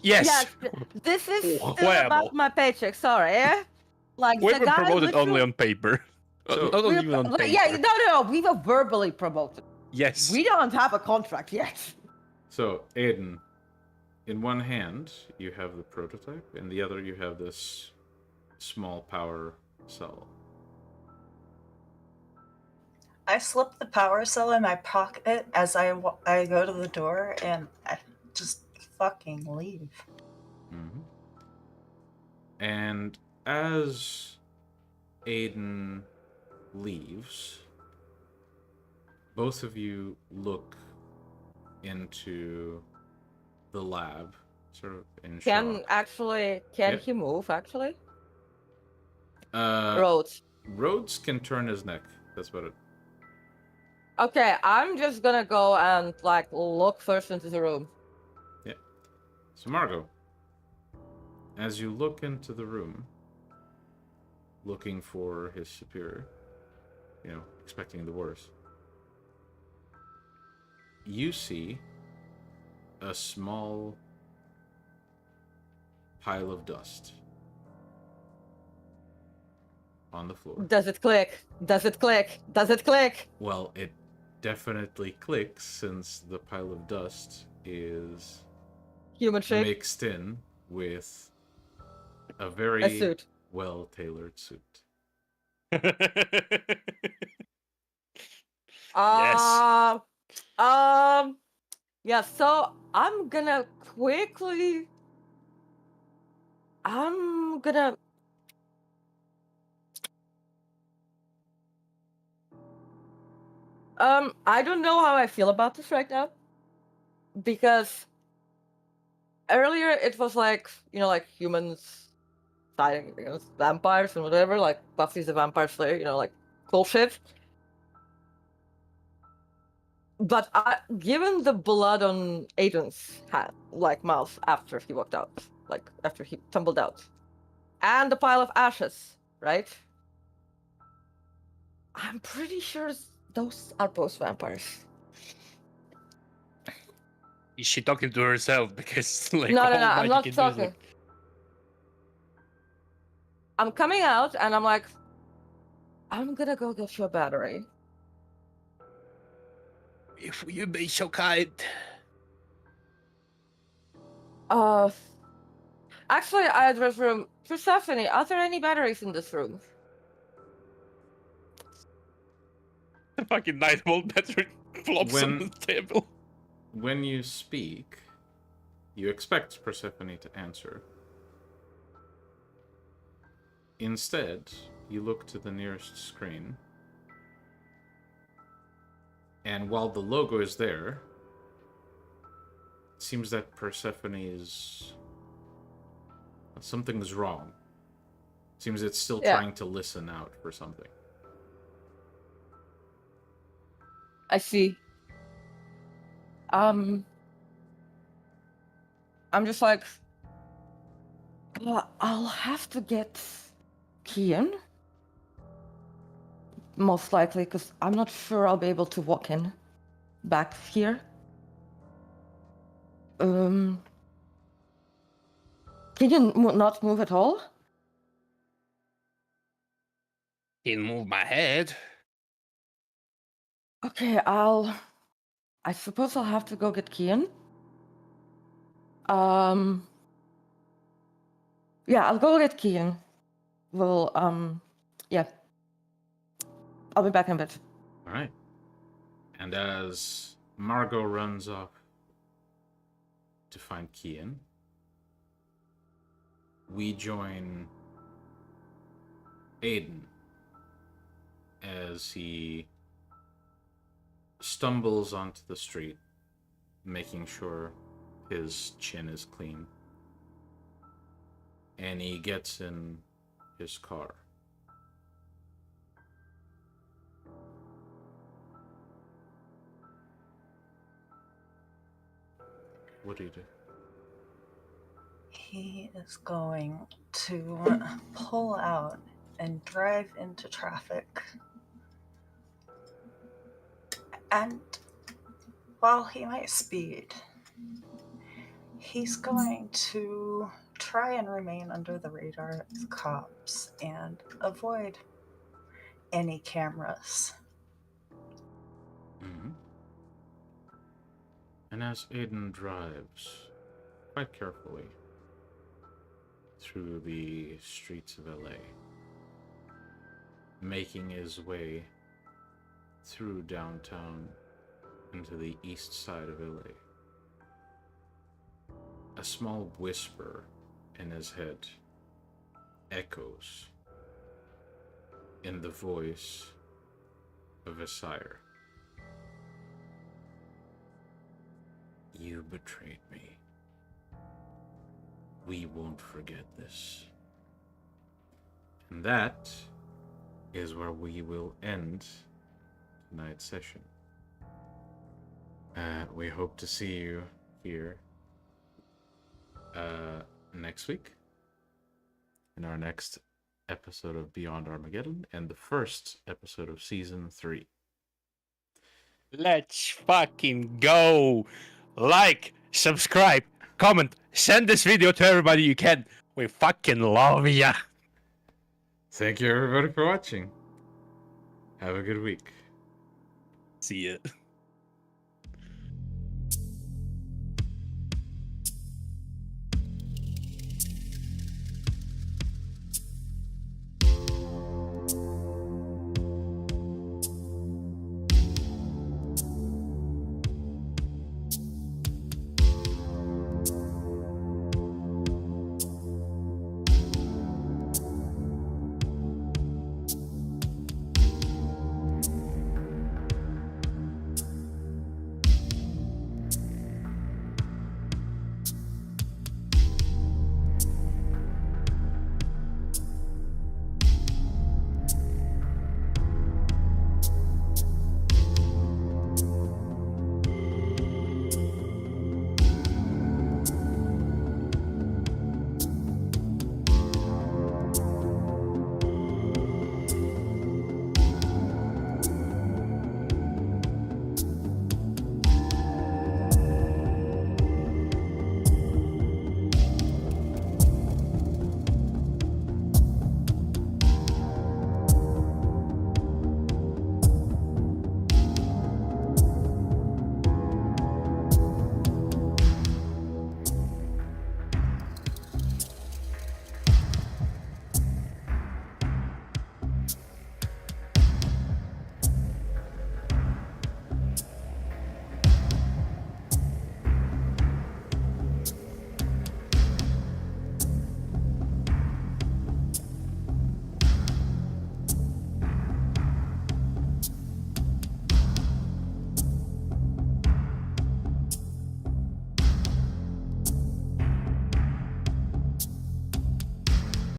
Yes. this is still Well, about my paycheck. Sorry, eh? Like we the were guy promoted only literally- on paper. So- Not we even on were- paper. Yeah, no, we were verbally promoted. Yes. We don't have a contract yet. So, Aiden, in one hand, you have the prototype, in the other, you have this small power cell. I slip the power cell in my pocket as I go to the door, and I just fucking leave. Mm-hmm. And as Aiden leaves, both of you look into the lab, sort of in Can shock. Yeah. he move actually? Uh, Rhodes. Rhodes can turn his neck. That's about it. Okay, I'm just gonna go and like look first into the room. Yeah. So Margot, as you look into the room, looking for his superior, expecting the worst, you see a small pile of dust on the floor. Does it click? Does it click? Does it click? Well, it definitely clicks since the pile of dust is Human shape. mixed in with a A very suit. well-tailored suit. Yeah, so I'm gonna quickly. I don't know how I feel about this right now. Because earlier it was like, like humans fighting against vampires and whatever, like Buffy's the Vampire Slayer, like cool shit. But given the blood on Aiden's hand, like mouth after he walked out, like after he tumbled out, and the pile of ashes, right? I'm pretty sure those are both vampires. Is she talking to herself? Because like No, all I'm Mikey not can do is, talking. like, I'm coming out and I'm like, I'm gonna go get you a battery. if you be so kind. Actually, I address room. Persephone, are there any batteries in this room? The fucking 9-volt battery flops on When- the table. When you speak, you expect Persephone to answer. Instead, you look to the nearest screen, and while the logo is there, it seems that something's wrong. Seems it's still Yeah. trying to listen out for something. I see. I'm just like, I'll have to get Kian. Most likely, because I'm not sure I'll be able to walk in back here. Can you not move at all? Can move my head. Okay, I suppose I'll have to go get Kian. Yeah, I'll go get Kian. We'll, yeah. I'll be back in a bit. All right. And as Margot runs off to find Kian, we join Aiden as he stumbles onto the street, making sure his chin is clean. And he gets in his car. What do you do? He is going to pull out and drive into traffic. And while he might speed, he's going to try and remain under the radar of the cops and avoid any cameras. Mm-hmm. And as Aiden drives quite carefully through the streets of LA, making his way through downtown into the east side of LA, a small whisper in his head echoes in the voice of a sire. You betrayed me. We won't forget this. And that is where we will end tonight's session. We hope to see you here next week in our next episode of Beyond Armageddon and the first episode of Season 3. Let's fucking go! Like, subscribe, comment, send this video to everybody you can. We fucking love ya. Thank you everybody for watching. Have a good week. See ya.